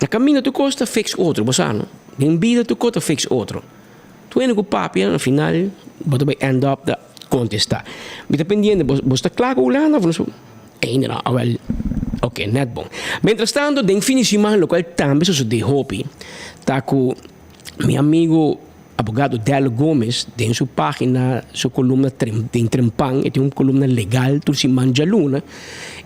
na caminho tu costa fix outro, bosano. In vida tu costa fix outro. Tu ene com papi, no final, você vai end up da contestar. Me dependendo, você está claro com o lado, você ainda não, well, ok, net bom. Mientras-tanto, den finissimano, lo qual também sou de hobby, tá com meu amigo abogado Delo Gomes, tem sua página, sua coluna tem Trempang, tem uma coluna legal, tu se manja luna,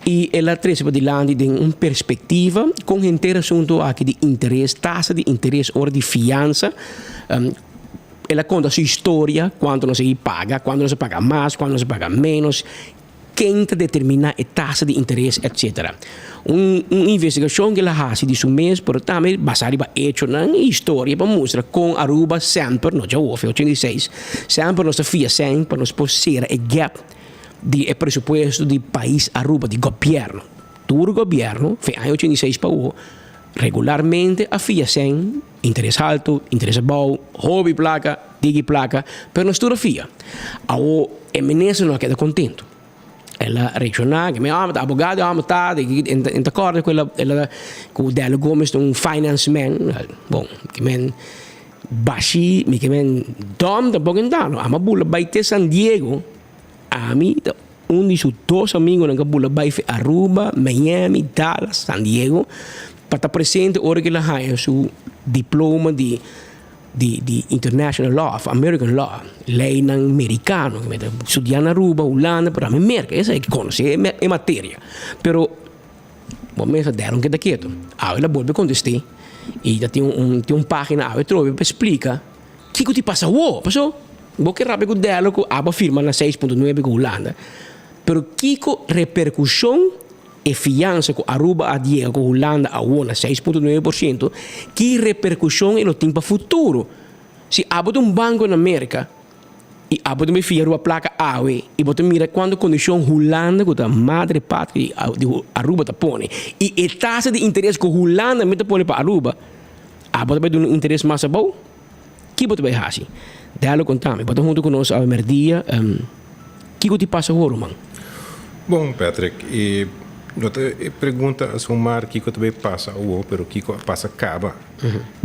e ela traz para dilante de uma perspectiva com inteiro assunto aqui de interesse, taxa de interesse, hora de fiança, ela conta a sua história, quanto não se paga, quando não se paga mais, quando não se paga menos, quem determina a taxa de interesse, etc. Uma investigação que ela faz de seu mês, por também baseada em hecho na história para mostrar com Aruba sempre, não já houve 86, sempre nós fia sem para nós poder a gap de presupuesto do país Aruba, de governo. Todo governo, foi em 86 para o regularmente a fia sem interesse alto, interesse bom, hobby placa, digi placa, pero nós tudo fia. Ao eminência não queda contento. Ela reaccionava, que abogado está em acordo com o Delo Gomes, um finance man, bom, que men baixi, que men dom da bogandano, ama bula baite San Diego, a mim um de seus dois amigos na bula baite Aruba, Miami, Dallas, San Diego, para estar presente hora que ela ganha seu diploma de international law, of American law, lei americano, que studiar na Aruba, Holanda, para mim merca, essa é que conhece, é matéria. Pero, bom, me deram que daquilo. Ela volta a contestar, e tem uma página, ela trova para explicar, o que te passa? Passou? Vou que rápido dela, ela firma na 6.9 com Holanda. Pero, que repercussão e fiança com Aruba a Diego, com Holanda a 6.9%, que repercussão ele tem para o futuro. Se abre um banco na América e abre uma filha a placa AWE e você mira quando a condição Holanda com a madre pátria de Aruba está põe e a taxa de interesse que Holanda me está põe para Aruba, você vai dar um interesse mais bom? Que você vai fazer? Dá-lo contame, você junto conosco a merdia, que te passa agora, mano? Bom, Patrick, pergunta a Sumar que também passa o pero que passa acaba.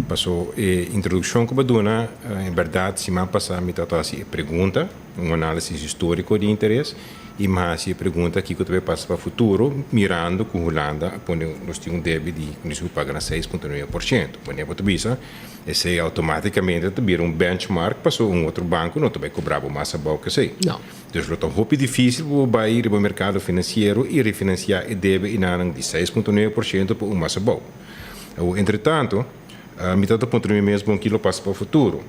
Passou introdução que baduna, em verdade, se man passa me trata assim pergunta, análise histórico de interesse e mais se pergunta que também passa para o futuro, mirando com Holanda, quando nós temos débito de nós pagamos 6.9%. Quando é para visa, esse automaticamente também um benchmark passou outro banco não também cobrava mais a boa que sei. Não. Então, é muito difícil para ir para o mercado financeiro e refinanciar e deve inanang de 6.9% para mais bom. Entretanto, a metade do ponto mesmo que passa para o futuro.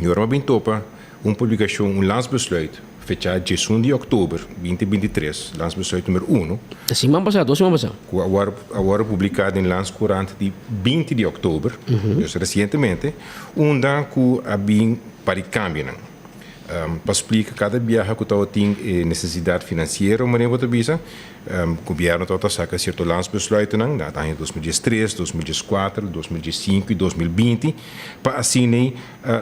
E agora bem topa uma publicação, landsbesluit, fechado dia 1 de outubro 2023, landsbesluit número 1. Semana passada, 2 semanas passada. Agora publicado em Landscourant de 20 de outubro, recentemente, onde há bem para câmbio. Para explicar cada viagem que tem necessidade financeira, mas outra visa, o governo está sacando certo landsbesluit em 2013, 2014, 2005 e 2020, para assim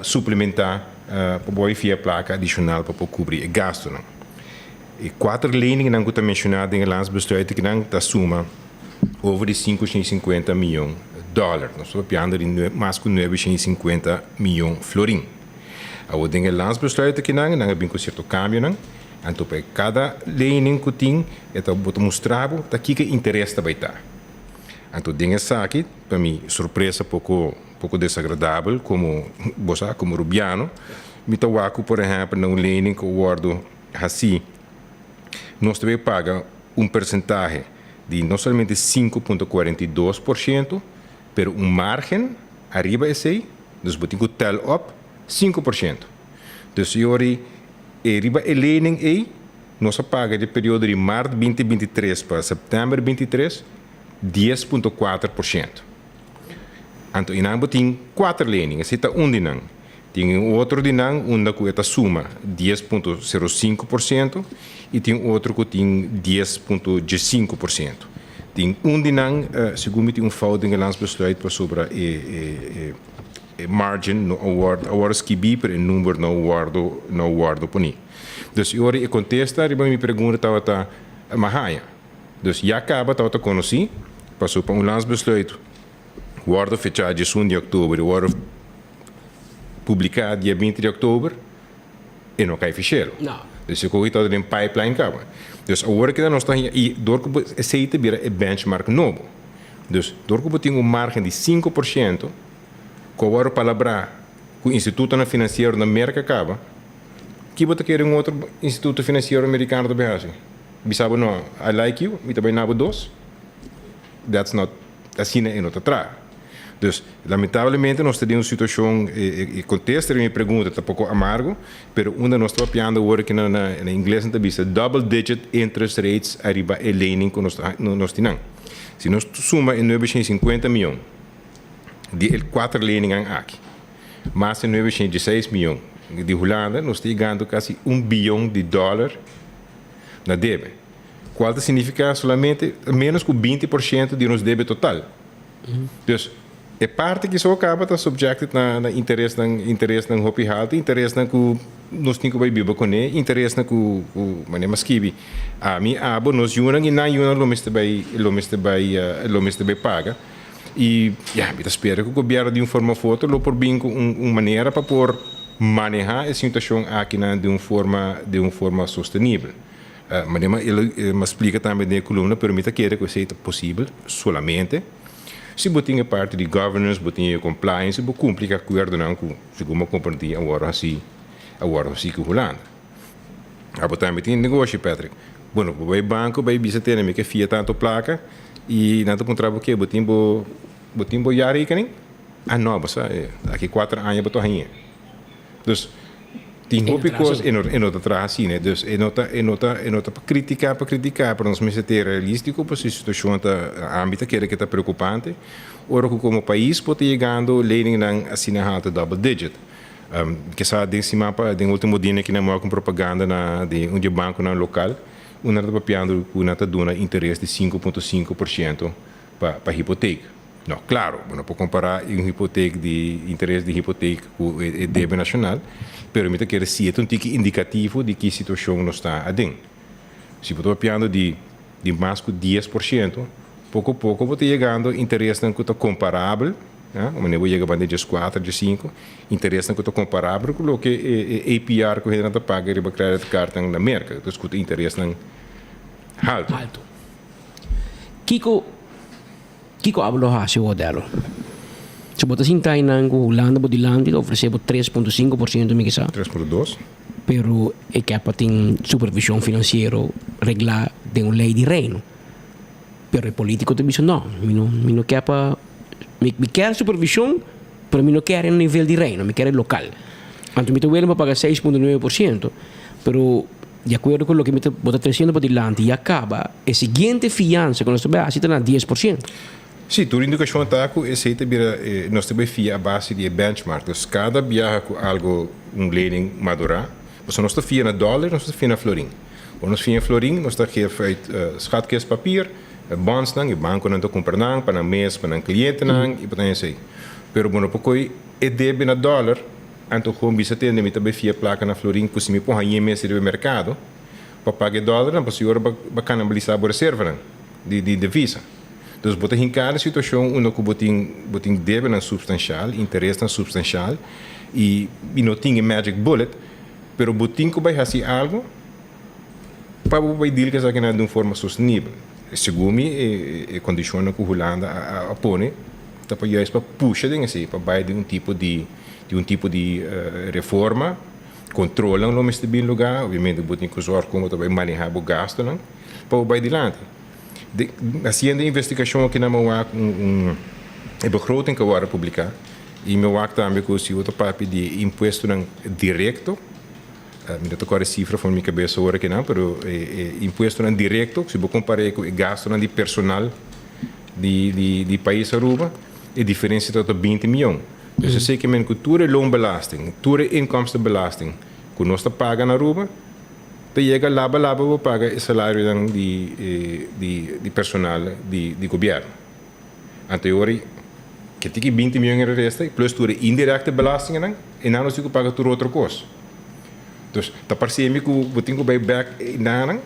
suplementar para boa fia placa adicional para cobrir o gasto. E 4 leningen que está mencionado em landsbesluit que está suma over de 550 milhões de dólares. Nós estamos falando de mais de 950 milhões de florins. O dinge landsbesluit que não bem com certo câmbio então para cada lening que tem é para mostrar que interesse vai estar. Então, dinheiro aqui, para mim, surpresa pouco desagradável, como rubiano. Me tawaku, por exemplo, na lening que o guardo assim, nós também paga percentagem de não somente 5,42%, pero margem arriba esse, nós botamos tel up 5%. Então, senhores, arriba a lening aí, nós paga de período de março 2023 para setembro 2023, 10,4%. Então, nós botamos 4 leningen, esse está dinang. Tem outro dinang, onde que suma 10,05% e tem outro que tem 10,5%. Tem dinang, segundo tem fout in landsbesluit para sobre margin no award skibi per número no guardo poni. Dus ora e contesta, riba mi pergunta tawata mahaya. Dus já acaba tawata conheci, passou para landsbesluit. Guardo fechado de 1 de outubro, guardo publicado dia 20 de outubro e não cai ficheiro. Não. Dus je koopt dat in een pipeline komen. Dus agora que nós estamos e door que aceita vira é benchmark novo. Dus door que tem margem de 5%, que agora palavra que o Instituto Financeiro na América acaba, que você quer outro Instituto Financeiro Americano do Brasil. Bisabo não, I like you, me também nabo dos. That's not assim é not atrás. Dus, lamentavelmente, nós temos uma situação, e contexto da minha pergunta está um pouco amargo, mas onde nós estamos piando agora que na inglês não está double-digit interest rates arriba a lening que nós temos. Se nós suma em 950 milhões de 4 leningen aqui, mais de 916 milhões de Holanda, nós estamos ganhando quase $1 bilhão na débito. Qual significa solamente menos que 20% de nosso débito total. Então, é parte que só acaba está subject na interesse na hopi halt, interesse na que nós temos que viver com ele, interesse na que mas que a mim abo nós junam e na junam lo meste vai paga e me espera que o governo de forma foto lo por bem uma maneira para por manejar a situação aqui de uma forma sustentável. Mas ele me explica também na coluna permite que seja possível solamente se botinha parte de governance, botinha compliance, bo cumprir o acordo não com segundo compreender agora assim que Holanda. Abo também tem negócio, Patrick. Bueno, vai banco, vai bisa ter que fia tanto placa e não te contrabo que botimbo já rekening. Ah não, basta aqui 4 anos botou aí. Dus tem hoop coisas en nota atrás assim, né? Dus en nota para criticar, para nós mesmos ter realístico, para a situação tá âmbito que está preocupante. Ora que como país pode chegando lening nang assim alta double digit. Que sabe desse mapa, de último dia que nós com propaganda de banco na local, uma está papiando uma tá dando interesse de 5,5% para hipoteca. Não, claro, não pode comparar hipoteca de interesse de hipoteca com o débito nacional, mas me quer ser um tique indicativo de que situação não está adentro. Se você está de mais que 10%, pouco a pouco você chegando interesse que está comparável, uma nem vou chegar a de 4, de 5, interesse que está comparável com o que APR que a gente paga e crédito card na América, então escuta interesse alto. Kiko hablo hace modelo. Se botas em Tainan, Holanda, Bodilândia, oferecemos 3,5% me quizá. 3,2%. Pero é que tem supervisão financeira reglar de uma lei de reino. Pero o político te diz não, não quer para me quer supervisão, pero me não quer em nível de reino, me quer local. Então me estou para pagar 6,9%, pero de acordo com o que me bota 300 para adelante e acaba, a seguinte fiança que nós temos está na 10%. Sim, tudo indicação está com esse nós temos fia a base de benchmark. Então, cada viaja com algo lening madurar, nós não estamos fia na dólar, nós estamos fia na florim. Quando nós fia na florim, nós estamos feito schatkes papier, bonds nang, e banco não está comprando para um mês, para um cliente nang, e para isso aí. Pero bueno, porque é débito na dólar, então como bisa ter nem também fia placa na florim, que se me põe aí mês de mercado, para pagar dólar, não posso ir para canalizar a reserva de divisa. Dus botem em cada situação onde o botem débito substancial, interesse substancial e não tem magic bullet, pero botem que vai fazer algo para vai dir que de uma forma sustentável. segundo a condição que a Holanda põe, para juist para puxar para baixo de um tipo de reforma, controlam o mesmo bem lugar, obviamente botem que usar como também manejar o gasto, não, para o baixo adiante. Assim a investigação que na minha begroting que eu publicar, e meu acto também que o outro papel de imposto direto. Me não tocar a cifra from minha cabeça agora que não, pero imposto não direto, se eu comparar com o gasto de personal de país Aruba, é diferença de 20 milhões. Então, eu sei que a cultura é loonbelasting, cultura é inkomstenbelasting, que nós paga na Aruba, te chega lá para pagar o salário de personal de governo. Anterior, que tem 20 milhões de resta, plus tudo indirecta belasting, e não nós paga tudo outra coisa. Dus dat parceer que o tenho bij back na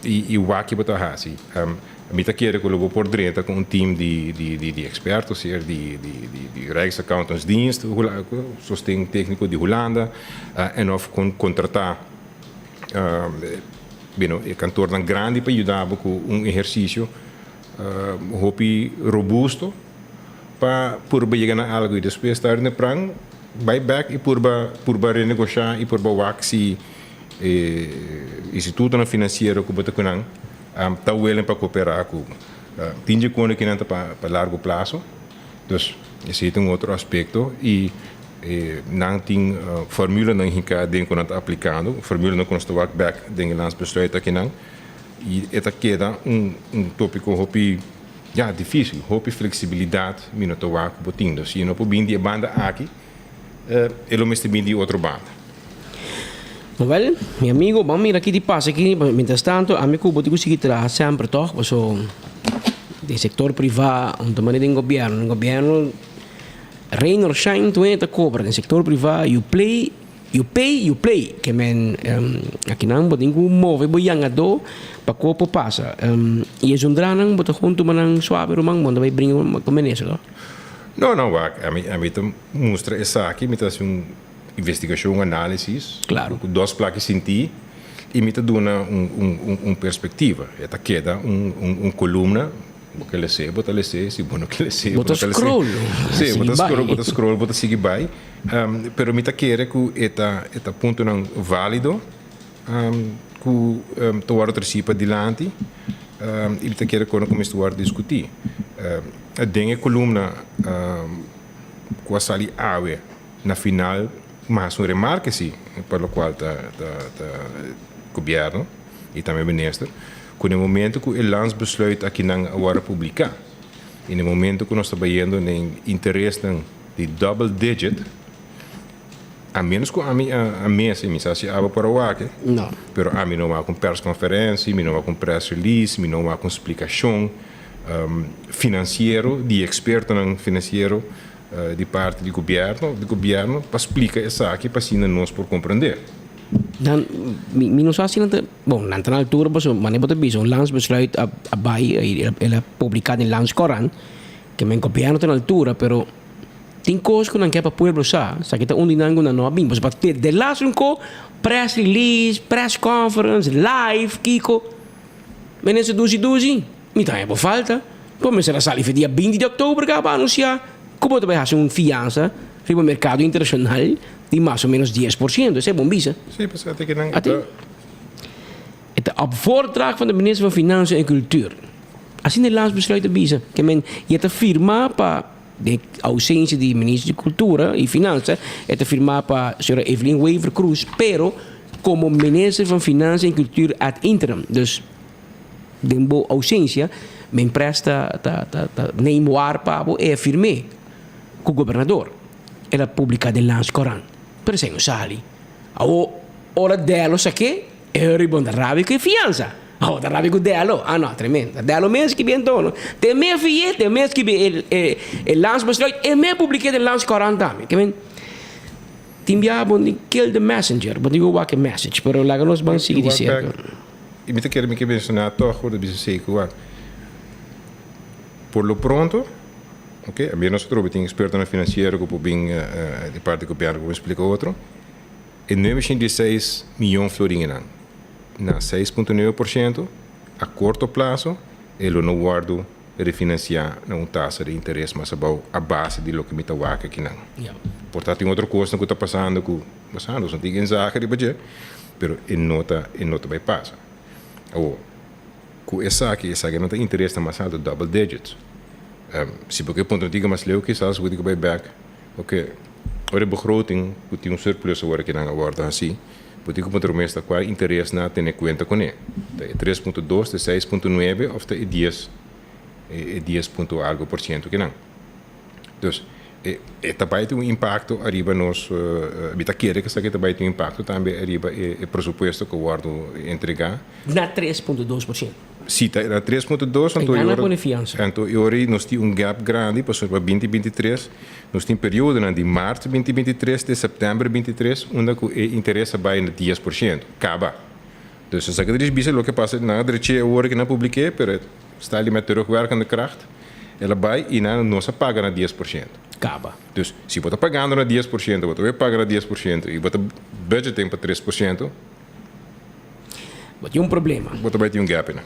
e o aqui botar assim. A mim tá querendo que eu vou por dentro com team de expertos hier de Rijksaccountantsdienst, sostém técnico de Holanda en of contratar o cantor dan grande para ajudar com exercício robusto para por chegar a algo e depois estar na prang buyback e por renegociar e por waxi instituto financeiro que bota kunang tá willing para cooperar com tinha quando que não para largo prazo. Dus esse é outro aspecto e não tem formula não hinka den quando tá aplicando formula não consta back den landsbesluit aqui não e esta queda tópico hopi difícil hopi flexibilidade minuto wak botindo se não por de banda aqui lo mesmo bem de outro banda. Well, meu amigo, vamos mirar aqui de passo aqui, mientras tanto, a mim cubo de conseguir trabalhar sempre, toch? Porque do setor privado, onde maneira do governo, o governo reino shine tu é cobra, no setor privado, you play, que men aqui não pode ninguém move, boianga do, para corpo passa, e é drano, pode junto manang suave, romang, onde vai brincar uma combinação, não? Não, a mim mostra essa aqui, me traz investigação, análise, claro, com duas placas em ti, e me dá perspectiva. Esta queda coluna, porque ele sei, bota ele sei, se bom que ele sei, bota scroll, sim, bota scroll, bota seguir by, pero me quer que esta ponto não válido, que tomar outra cipa adiante, e me quer que começar a discutir. A dengue coluna com a sali ave na final mas uma remarca sim para o qual tá governo e também ministro que no momento que o landsbesluit aqui não agora publicar e no momento que nós estamos vendo em interesse de double digit a menos que a mesa se abre para o aqui não pero a mim não há com persconferência me não há com press release me não há com explicação financeiro de experto financeiro de parte do governo para explicar isso aqui para assim nós por compreender. Dan minus assim bom na altura você maneira de visão landsbesluit a Bahia ela publicado em Landscoran que men governo na altura pero tem coisas que não quer para pueblo sa que tá onde não não bem você para ter de lá com press release press conference live kiko menese duzi me tá por falta começar a sair dia 20 de outubro que vai anunciar como tu vai fazer fiança para o mercado internacional de mais ou menos 10%. Isso é bom visa. Sim, mas até que não. Het op voordracht van de minister van Financiën en Cultuur. Als in het landsbesluit visa, que men je te firma para de ausência de ministro de Cultura e Finanças, é te firma para a senhora Evelyn Wever Cruz, pero como minister van Financiën en Cultuur ad interim. Dus de boa ausência, men presta neem waar para e firme com o governador. Ela publica de Landscoran. Per esempio, sali. Ora delo sa che e ribonda rabi che fianza. Da rabi con delo. No, tremendo. Delo mesmo que bem dono. Te me fie, te mesmo que el Landsbesluit e me publiquei de Landscoran também. Que men timbiabo ni kill the messenger, but you walk a message, pero la nos van seguir dizendo. E me te quero me que mencionar toch, de bisa seco. Por lo pronto, ok, a menos que tem experto no financeiro que bem de parte do governo como explica outro, e 916 milhões florinhos na 6,9%, a corto prazo e lo não guardo refinanciar uma taxa de interesse mais a base de lo que me está aqui não. Portanto, tem outra coisa que está passando não tem em zaga de budget, pero nota vai passar. Ou com essa aqui não tem interesse mais alto double digits. Se porque ponto diga mais leuk is als we bij back. Oké. De begroting moet een surplus worden que não worden assim. Porque o ponto meesta qual interesse na ter em conta com ele. De 3.2, de 6.9 ou de 10 algo por cento que não. Dus também tem impacto arriba nos bita querer que está que também tem impacto também arriba o presupuesto que o guardo entregar na 3.2%. Sim, na 3.2 então agora nós temos gap grande para 2023, nós temos período de março 2023 de setembro 2023 onde o interesse vai na 10%, acaba. Então se você quer dizer o que passa na direita agora que não publiquei, pero está ali met terugwerkende kracht, ela vai e não se paga na 10%. Acaba. Dus se você está pagando na 10%, você vai pagar na 10% e você budgeting para 3%, vai ter problema. Você vai ter gap, né?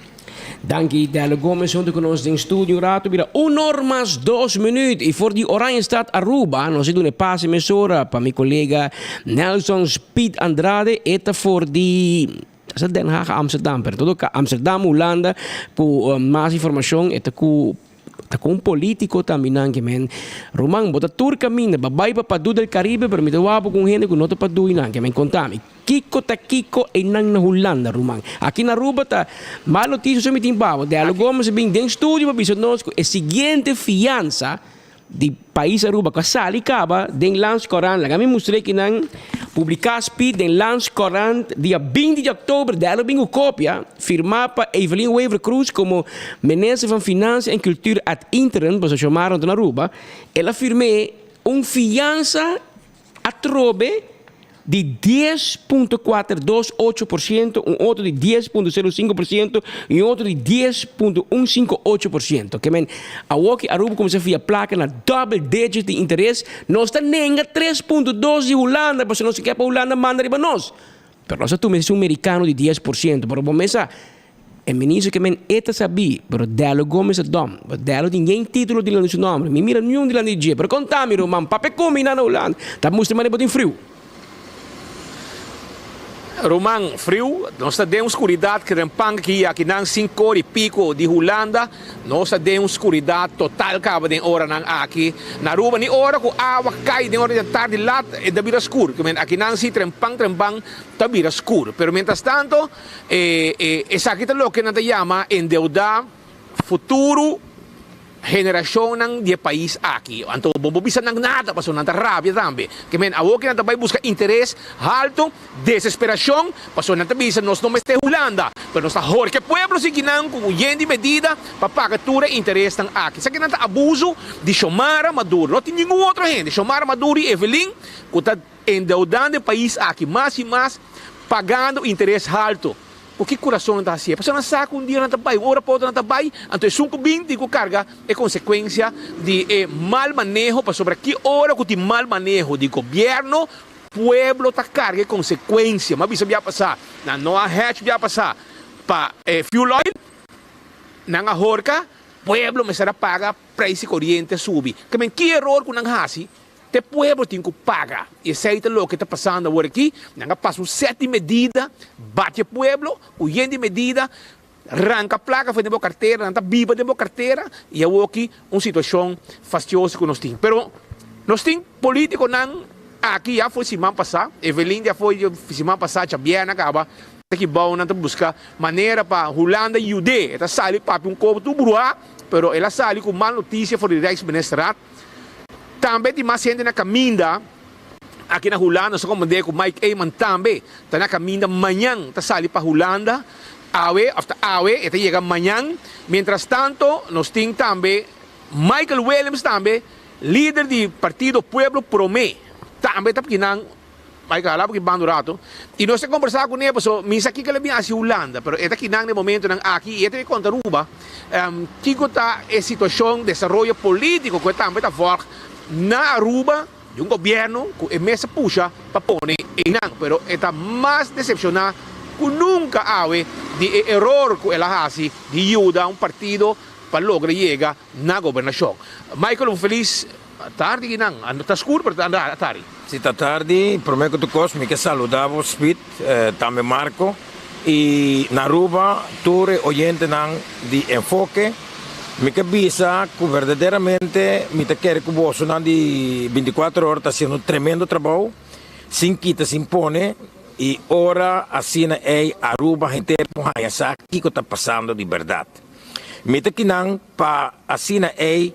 Dank Delle Gomes, junto conosco in studio rato vira 1 hora mais 2 minutos. E voor die Oranje Stad Aruba, nós doen een passe mesora para meu colega Nelson Speed Andrade, eta voor die Den Haag Amsterdam, per todo Amsterdam, Holanda, com mais informação, eta com um político também que men Romang bota tur caminho babai para do del Caribe per mito wapo com gente com nota para do inan que men contami Kiko e nang na Holanda Romang aqui na Aruba tá mal notícia so mitim babo de Gomes bem den estúdio para biso nós é seguinte fiança de país Aruba que sali caba den lance coran la kami mostrei que nang publicar speed den lance coran dia 20 de outubro dela bem o cópia firmar para Evelyn Weaver Cruz como ministra van Financiën en Cultuur ad interim para chamar na Aruba ela firmou fiança a trobe de 10.428%, outro de 10.05% e outro de 10.158%. Que men, a Woki Aruba como se fia placa na double digit de interesse, nós está nem 3.2 de Holanda, porque nós quer para Holanda manda para nós. Pero nós temos um americano de 10%, pero bomesa é ministro que men eta sabi, pero Delo Gomes é dom, Delo tem nem título de lá no seu nome, me mira nenhum de lá no dia, pero contami Roman, pape come na Holanda, tá mostrando botem frio. Romang, frio, nós temos escuridade que rempang aqui nang 5 horas e pico de Holanda, nós temos escuridade total caba de hora nang aqui na Aruba ni hora ko awa cai de hora de tarde lá e da vira escuro, que men aqui nang si trempang tá vira escuro, pero mientras tanto essa aqui lo que nata llama endeudar futuro generação ng de país aqui. Anto bobobisan ng nada paso nanta rabia também. Que men awo que nanta vai buscar interesse alto, desesperação, paso nanta bisa nós não este Holanda, pero nós hor que pueblo si ginang com yendi medida para pagatura interesse ng aqui. Sa nanta abuso de Xiomara Maduro. Não tem nenhum outro gente. Xiomara Maduro e Evelyn que tá endeudando o país aqui mais e mais pagando interesse alto. O que coração está assim? Porque não sabe dia não está bem, hora para outra não está bem, então 5-20 que carga é consequência de mal manejo, para sobre que hora que tem mal manejo de governo, pueblo está carga é consequência, mas isso vai passar, na Noah Hatch vai passar para fuel oil, na horca, pueblo me será paga preço corriente subir. Que error que não hasi? O povo tem que pagar. E aceita o que está passando agora aqui. Não passa 7 medidas, bate o povo, o de medida, arranca a placa, faz de boa carteira, não está viva de boa carteira, e é aqui uma situação fastidiosa que nós temos. Mas nós temos políticos aqui, já foi semana passada, Evelyn já foi semana passada, já bem acaba, aqui bom, não buscar maneira para Holanda e Jude, ela sai para um copo do Bruá, mas ela sai com má notícia para o Rijksministraat. Também tem mais gente na caminha aqui na Holanda, só como com Mike Eyman também, está na caminha amanhã, está saindo para Holanda, está chegando amanhã. Mientras tanto, nós temos também Michael Williams também, líder do Partido Pueblo Promé, também está aqui na Michael lá porque bandurato. E nós temos conversado com ele, porque misa aqui que ele vem a Holanda, mas está aqui no momento aqui e ele conta Aruba, que está a situação de desenvolvimento político que também está fora na Aruba, de governo que mesa puxa para pôr em nang, pero está mais decepcionado que nunca awe de error que ela hasi de ajuda um partido para lograr chegar na governação. Michael, feliz tarde que não, está escuro para andar tarde. Se está tarde, prometo que tu me que saludar o Speed, também Marco, e na Aruba, tu oyente de enfoque, me que visa que verdadeiramente me te quer que você de 24 horas está sendo um tremendo trabalho, sem quita, sem impone, e ora assim é Aruba inteira com essa que está passando de verdade. Me te que não para assim é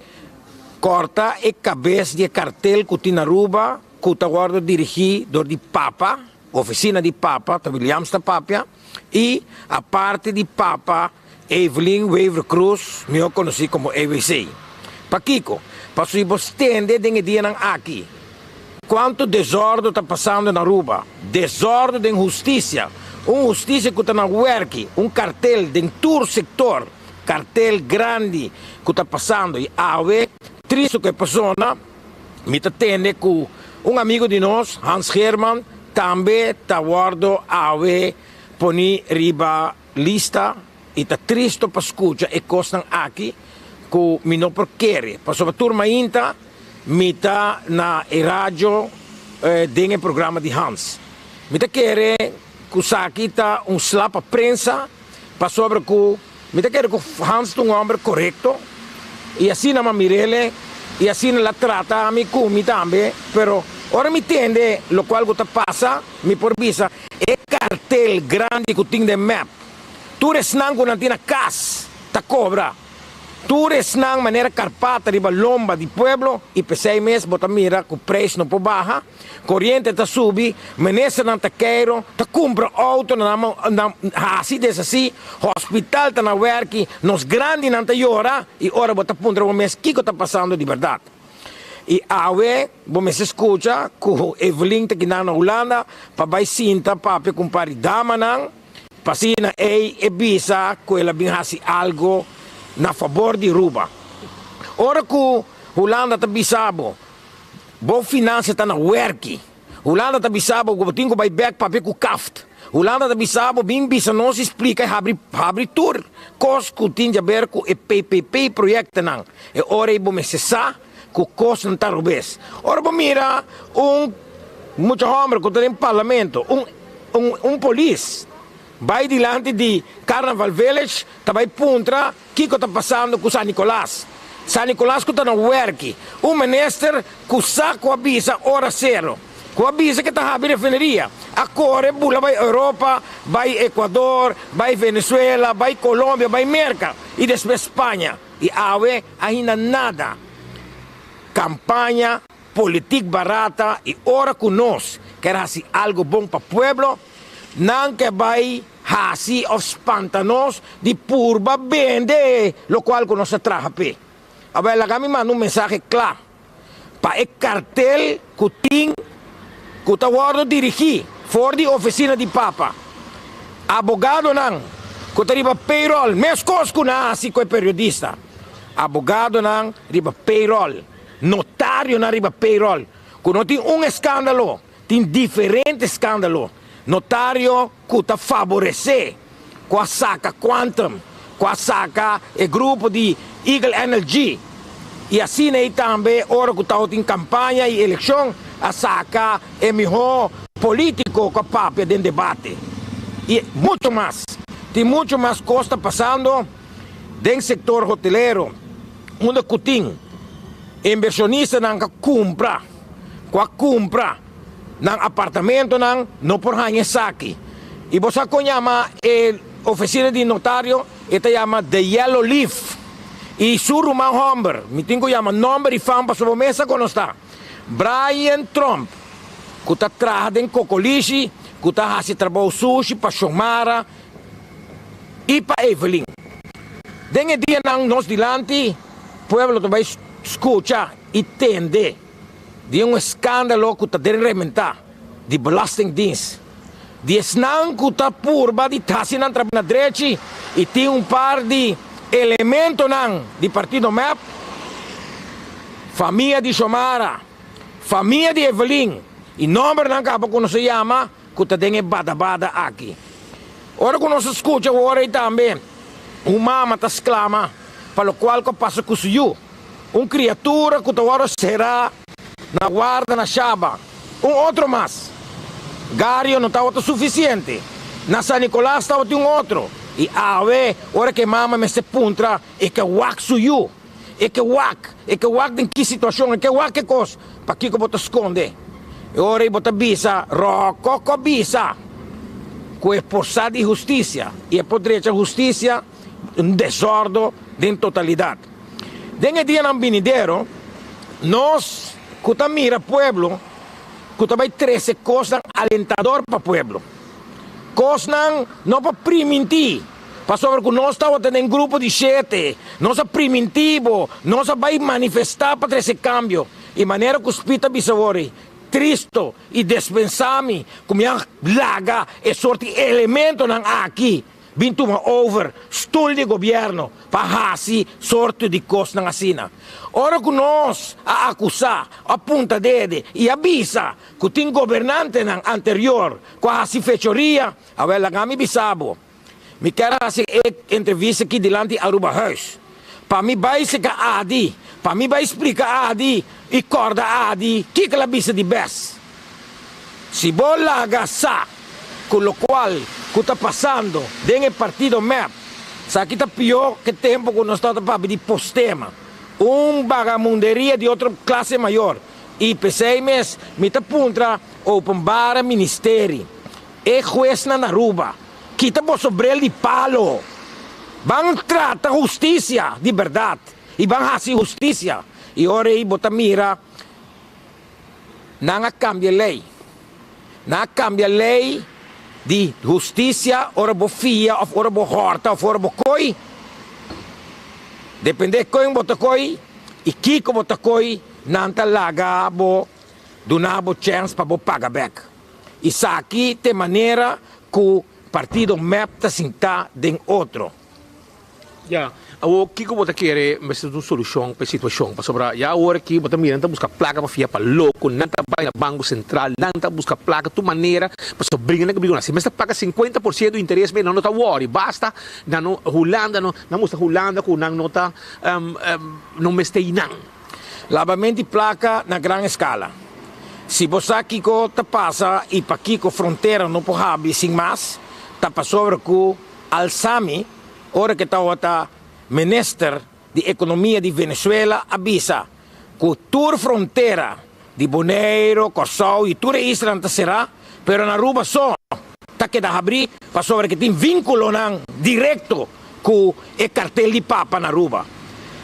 corta e cabeça de cartel que tem na Aruba, que está guarda dirigido de Papa, oficina de Papa, Williams da Papa, e a parte de Papa, Evelyn Weaver Cruz, eu conheci como EWC. Para Kiko, para se você entender de dia aqui, quanto desordem está passando na Aruba, desordem de injustiça, justiça que está na work, cartel de todo setor, cartel grande que está passando, e ave, triste que a pessoa me atende com amigo de nós, Hans Hermann, também está guardando ave, poni riba lista, e está triste para escutar e costam aqui, que me não quer. Para a turma ainda, me está na rádio, dentro do programa de Hans. Me está quer que aqui está slap a prensa, para sobre que me quer que Hans é homem correto, e assim na Mirele, e assim la trata a mim como também, pero ora me entende lo qual que passa, me por visa, é cartel grande que tem de map. Tu resnang ko nanti na kas, ta cobra. Tu resnang maneira carpata, riba lomba di pueblo, e per 6 meses bota mira que o preço não pode baixar, corrente ta subi, menesa não ta queiro, ta compra auto, assim desse assim, hospital ta na werki, nos grande não ta llora, e ora bota punta o mês, que tá passando de verdade. E awe, bom se escuta, que Evelyn ta na Holanda, pa vai sinta, papi, compare dama nang, pasina e bisa, que ela bem hasi algo, na favor de Aruba. Ora que Holanda está bisabo, boa finança está na werki. Holanda está bisabo, que tinha que back papel com kaft. Holanda está bisabo, bem bisa não se explica abre tour. Cos que tinha a ver com o PPP projeto não. E ora ibo me cessar, que cos não está rubes. Ora bom mira muito homem que tem no parlamento, polícia. Vai dilante de Carnaval Village, vai puntra, que está passando com San Nicolás. San Nicolás que está no work. Ministro que saco avisa hora zero. Que avisa que está a refineria. A corre, bula vai Europa, vai Equador, vai Venezuela, vai Colômbia, vai Merca. E depois Espanha. E ainda nada. Campanha, política barata e hora com nós. Quer assim algo bom para o pueblo. Não que vai hasi os pantanos de purba vende, lo qual que nós traja pe. Agora, kami manda mensagem claro para o cartel que tem que está guardado dirigir for de oficina de Papa. Abogado não, que está riba payroll, mesmo coisa que não assim que é periodista. Abogado não, riba payroll. Notário não riba payroll. Que não tem escândalo, tem diferentes escândalos. Notário que está favorecer com a saca Quantum, com a saca o grupo de Eagle Energy. E assim aí também, hora que está em campanha e eleição, a saca é melhor político com a papia de debate. E muito mais. Tem muito mais coisa passando dentro do setor hoteleiro, onde que tem inversionista não compra, com a compra ng apartamento não por hanya saki. E você conhece a oficina de notário, esta chama The Yellow Leaf. E suruma homem, me tenho que chamar nome e fama para sua mesa quando está. Brian Trump, que está atrás em Cocolishi, que está fazendo trabalho sushi para Xomara e para Evelyn. Dengue dia nós dilante, o povo vai escutar e entender de escândalo que está dentro rementar, de belastingdienst. De snang que está purba de tasin ang na direita e tem par de elementos de partido MEP, família de Xomara, família de Evelyn, e nome não acaba como se chama, que está dentro bada-bada aqui. Ora que nós escuta ora também, uma mata exclama, para o qual que passa com o criatura que agora será na guarda na chaba. Outro mais. Gario não estava suficiente. Na San Nicolás estava um outro. E ave, ora que mama me se puntra, e que wak suyu. E que wak em que situação, e que wak que coisa. Para que você esconde. E ora você bisa, roco bisa. Com a força de justiça. E a poderia justiça, desordem em totalidade. Dengue dia não vinidero, nós, que mira pueblo, que vai 13 coisas alentador para pueblo. Coisas não para primitir. Para sobre que nós estamos tendo um grupo de 7, nós é primitivo, nós vai manifestar para esse cambio. E maneira que os pita bisavori, tristo e dispensami, como yang laga e sorte elemento nang aqui. Bintuma over stoel de governo para hasi sorte de coisa na asina. Ora que nós a acusar, apunta dede e avisa que tem governante nang anterior com a hasi fechoria, avela kami bisabo. Me quero hasi entrevista aqui delante Aruba House. Para mim vai se ka adi, para mim vai explicar adi e corda adi, que la bisa di best. Si bola agasa, con lo qual que está passando dentro do partido MEP, sabe que está pior que tempo que nós estamos para pedir postema. Vagamunderia de outra classe maior. E pensei mesmo, me está puntra open bar ministério. E juez na Aruba, que está por sobre ele de palo. Vão tratar justiça de verdade. E vão fazer justiça. E ora aí, bota mira, não cambia lei. Não cambia lei di justiça, ora bo fia, ora bo horta, ora bo coi. Depende coi bota coi, e kiko bota coi, nanta laga bo, donabo chance pa bo paga back. E sa aqui tem maneira que o partido MEP ta sinta den outro. Ja, o que você quer, mas uma solução para a situação, para sobrar. Já agora que você mira, não busca placa para fiar para louco, não está vai na banco central, não está busca placa de maneira para sobrinha na comigo assim, mas está paga 50% do interesse, mas não está worry, basta na Holanda, não está Holanda com não está não me está inang. Lavamento de placa na grande escala. Se você aqui está passa e para aqui com fronteira não pode abrir sem mais, está para sobre com Alsami. Ora que está o ministro de Economia de Venezuela avisa que toda fronteira de Bonaire, Corsão e toda Israel será, pero na Aruba só está que dá abrir para sobre que tem vínculo direto com o cartel de Papa na Aruba.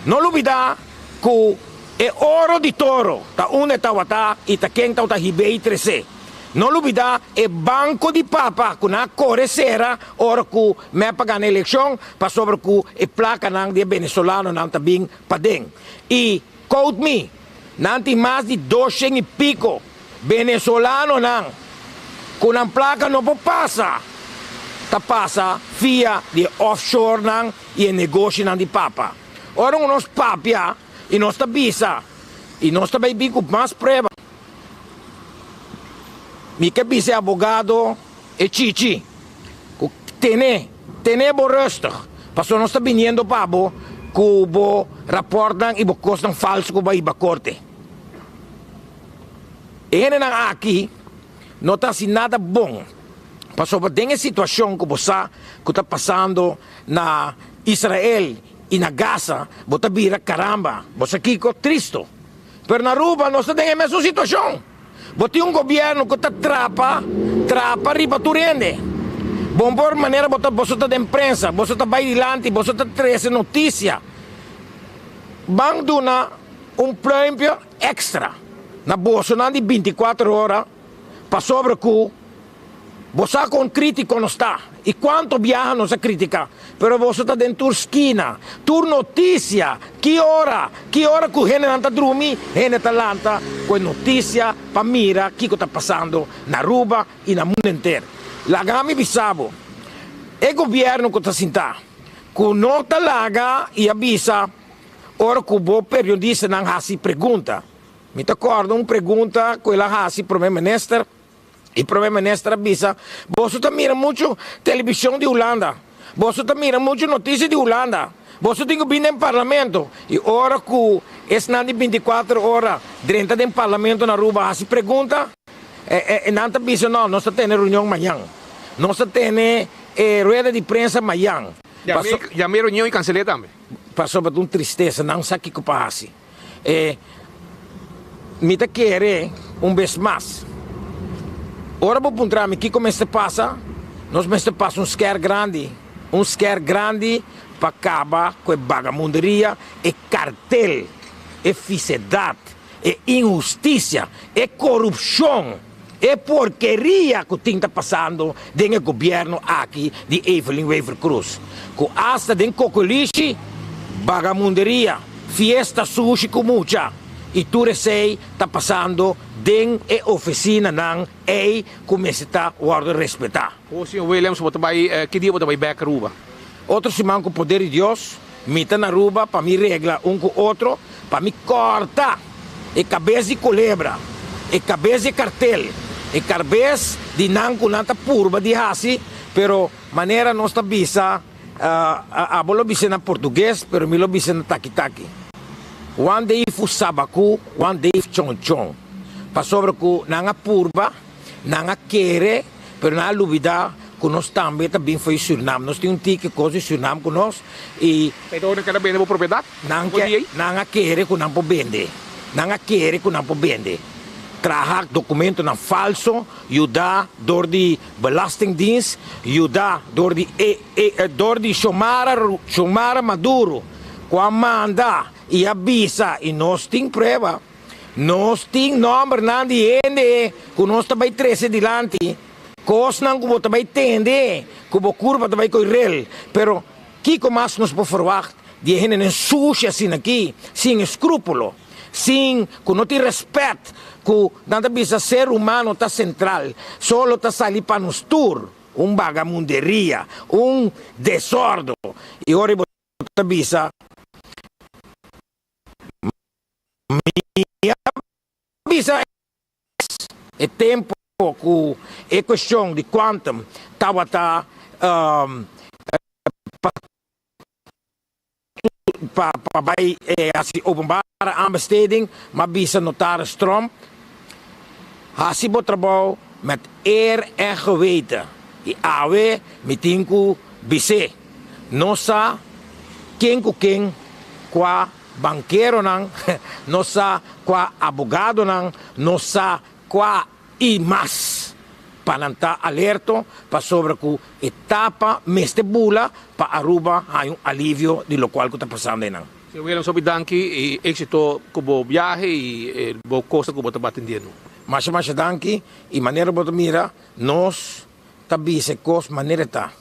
Não olvidar que é ouro de toro, tá onde está o e está quem está o Ribei 13. Não olvidar é banco de papa que na correcera ora que me paga na eleição para sobre que é placa nang de venezolano nang tabing padeng. E quote me, nanti mais de 200 e pico venezolano nang que na placa não passa. Ta passa via de offshore nang e negócio nang de papa. Ora nós papia e nós tabisa e nós também com mais prova. Mi capisce abogado e Cici. Tene bo rustig. Paso non sta venendo pabo, kubo rapportan ibo costan falso kuba iba corte. E nang aqui, não está assim nada bom. Paso pa dengue situação que você está passando na Israel e na Gaza, você vira caramba, você kiko tristo. Per na Aruba não está dengue a mesma situação. Boti un governo che ti trappa riba tu rende. Buon por maniera bota bosota de imprensa, bosota vai dilanti, bosota trese notizia. Bang duna un prêmio extra. Na bolsa di 24 ore, pa sobre cu, bosa con critico non sta. E quanto viaja non sa critica. Però bosota dentro schina, tur notizia, chi ora cu hene nanta drumi, hene talanta, con notizia, pa mira, chi sta passando na Aruba e na mondo intero. La gami bisabo, e governo che sta sinta, cu nota laga e avisa, ora cu bo periodista non hasi pergunta. Mi t'accordo, un pergunta, quella hasi, prime ministro, O problema nesta bisa, você tá mira muito televisão de Holanda. Você tá mira muito notícia de Holanda. Você tem que vir no parlamento. E hora que esse não de 24 horas dentro do parlamento na Aruba, se pergunta, não tá bisa não, nós temos reunião amanhã. Nós temos rueda de prensa amanhã. Já me reunião e cancelei também. Passou por uma tristeza, não sabe o que passa. Me tá querer vez mais. Ora vou encontrar-me que começa a passar, nós começamos a passar um scare grande para acabar com a vagabunderia, e cartel, e fisedade, e injustiça, e corrupção, e porqueria que está passando dentro do governo aqui de Evelyn Weaver Cruz. Com hasta dentro do cocoliche, vagabunderia, fiesta sushi com muita. E tu sei está passando dentro da oficina não e começa a respeitar. O senhor Williams, que dia você vai back Aruba? Outro semana com o poder de Deus, mita na Aruba para me regla com o outro, para me cortar a cabeça de culebra, a cabeça de cartel, a cabeça de não com nada purba de hasi, pero maneira nossa bisa, a bola bisa na português, pero me lo bisa na taki-taki. One day fu sabaku, one day chon-chon. Pa sobre ku nanga purba, nanga kere, pero na lubida, que nós também foi Suriname. Nós temos um tique coisa Suriname com nós. E... Então não quer vender a propriedade? Não quer que não pode vender. Não quer que não pode vender. Trabalhar documento não falso, ajudar door de belastingdienst, ajudar door de Xiomara Maduro, quando manda e avisa, e nós temos prova. Nós temos nome de gente que nós também trazemos adiante. Coisas não que você vai entender, que você curva vai correr, pero que mais nós podemos falar de gente não suja assim aqui, sem escrúpulo, sem que não tem respeito, que não precisa ser humano está central, só está sair para nos tour, vagabunderia, desordem. E agora você precisa é tempo que é questão de quantum estava para assim openbare aanbesteding, maar bisa notaris Trump. Assim vou trabalhar met eer en geweten. E awe mitinku bise. Nossa quem qua banqueiro não, nossa qua abogado não, nossa qua e mais para não estar alerta para sobre a etapa meste bula para Aruba há alívio de lo qual que está passando aí não. Senhor William, sob danke e êxito com o viagem e boa coisa que você está atendendo. Mas danke e maneira que mira nós também se cos maneira tá.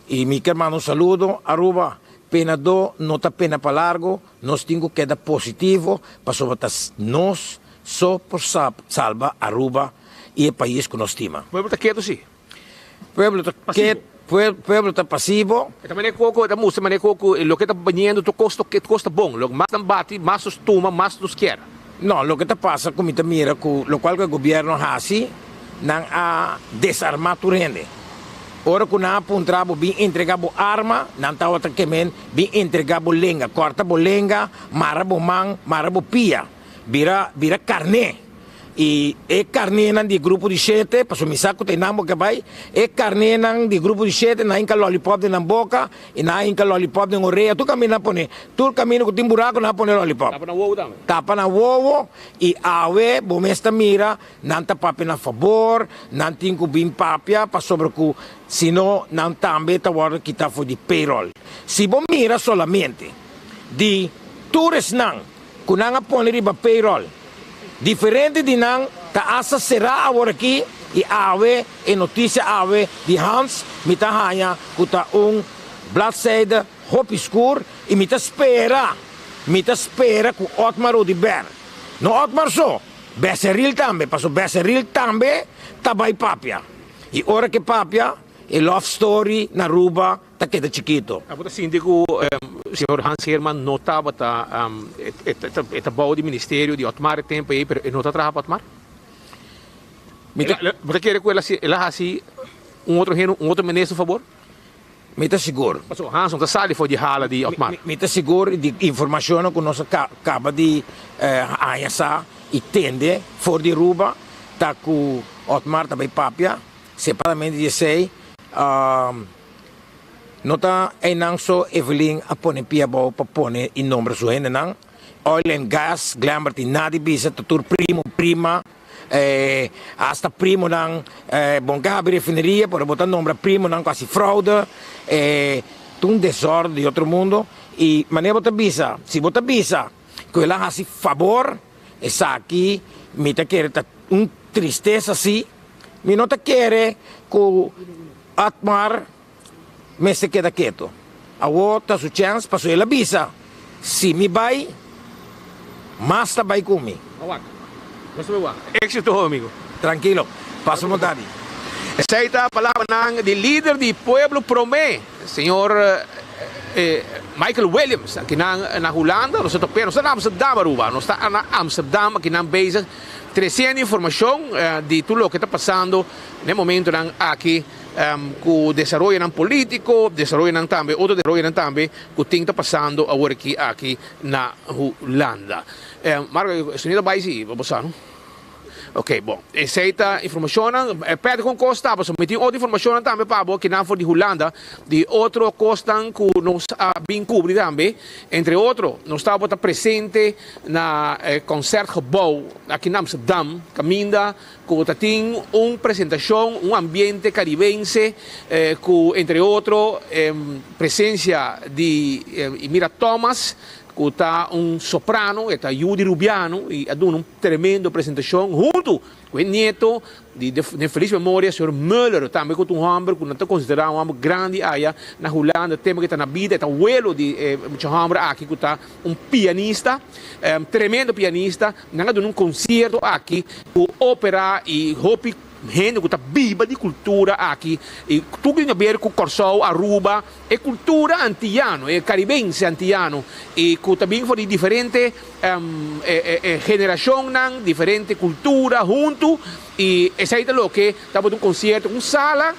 E me quer mandar saludo Aruba. Pena do, não está pena para largo, nós temos que dar positivo para sobre nós só por salva Aruba e o país que nós temos. O povo está quieto, sim? O povo está quieto, o povo está passivo. Também é pouco, o que está banhando, custa bom, o mais não bate, mais nos toma, mais nos quer. Não, o que está passando, como está mira, o qual o governo faz, não a desarmar o rende. Ora que não apontava bem entregava arma, não estava também bem entregava lenga, corta lenga, marabo man, marabo pia, vira carne. E carne não de grupo de 7, para o saco tem namo que vai, carne não de grupo de 7, não inca lollipop na boca, e não inca lollipop na orelha, tu caminha pone, tu caminha com tem buraco não pone lollipop. Tapa na ovo também. Tapa na ovo e awe, bomesta mira, não tá papi na favor, não tem que bem papia, para sobre que senão não também tá hora que tá for de payroll. Se bom mira solamente de tourist não, que não pone riba payroll. Diferente de não, tá asa será agora aqui e ave e notícia ave de Hans mita hanya kuta bladzijde hop escuro e mita espera com Otmar Odiber. No Otmar só, Becerril também, passou Becerril também tá vai papia. E hora que papia, e love story na Aruba tá queda chiquito. Abuta síndico, senhor Hans Herman notava tá bom de ministério de Otmar tempo aí, pero não tá trabalhando para Otmar? Você quer que ela assim um outro ministro, por favor? Me está seguro. Mas o Hanson sali foi de hala de Otmar. Me está seguro de informação que nós acaba de anhasar e tende fora de Ruba, tá com Otmar também papia, separadamente de sei, não tá não só Evelyn a pôr pia boa para pôr em nome do gente não, oil and gas, glamour de nada bisa, tutur prima, hasta primo não, bom carro refineria, por botar nome primo não quase fraude, um desordem de outro mundo e maneira botar bisa, se botar bisa, que ela faz favor, essa aqui, me tá querendo tristeza assim, me não tá querendo que Otmar me se queda quieto. A outra sua chance para sua visa. Se me vai, mas tá vai comigo. Éxito, amigo. Tranquilo, passa vontade. Aceita a palavra de líder do Pueblo Promé, senhor Michael Williams, aqui na Holanda, nós estamos na Amsterdam, Aruba, nós estamos na Amsterdam, aqui na bezig, trazendo informação de tudo o que está passando no momento aqui, com o desenvolvimento político, desenvolvimento também, outro desenvolvimento também, que está passando agora aqui na Holanda. Marco, o senhor vai se passar, não? Ok, bom, aceita informação, pede com Costa, mas meti outra informação também para que não for de Holanda, de outro Costa que nos bem cobre também, entre outros, nós estamos presente na concertgebouw aqui na Amsterdam, caminda, que tem uma apresentação, um ambiente caribense, que entre outros, presença de Emira Thomas, que está soprano, está Judy Rubiano, e ha dado uma tremenda apresentação, junto com o neto de feliz memória, o Sr. Müller, também com um homem que não está considerado um homem grande aí na Holanda, tema que está na vida, está o abuelo de um homem aqui que está pianista, tremendo pianista, não ha dado um concerto aqui, com ópera e hopi, gente que está viva de cultura aqui, e tudo tem a ver com Corsol, Aruba, é cultura antiano, é caribense antiano, e que também foi de diferente geração, diferente cultura, junto, e essa é o que estava um concerto, uma sala,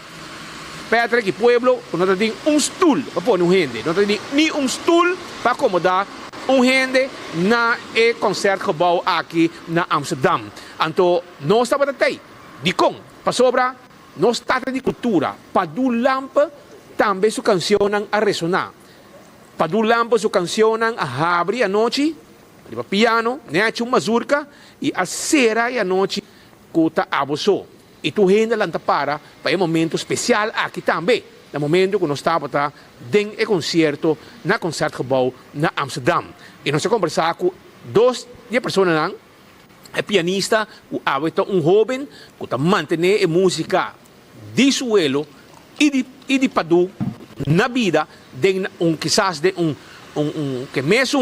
Petra que pueblo, não tem stool para pôr gente, não tem nem stool para acomodar gente na concertgebouw aqui na Amsterdam. Então, nós estamos aí. De com, para sobra, nós estamos de cultura. Para do lampa, também su cancionam a ressonar. Para do lampa, su cancionam a abrir a noite, para piano, né, uma mazurca, e a cera e a noite, que está abuso. E tu rende lá para um momento especial aqui também. No momento que nós estamos dentro do concerto, na concertgebouw, na Amsterdam. E nós conversamos com duas pessoas, é pianista, o hábito um jovem que está mantendo a música de suelo e de padu na vida de quizás de que mesmo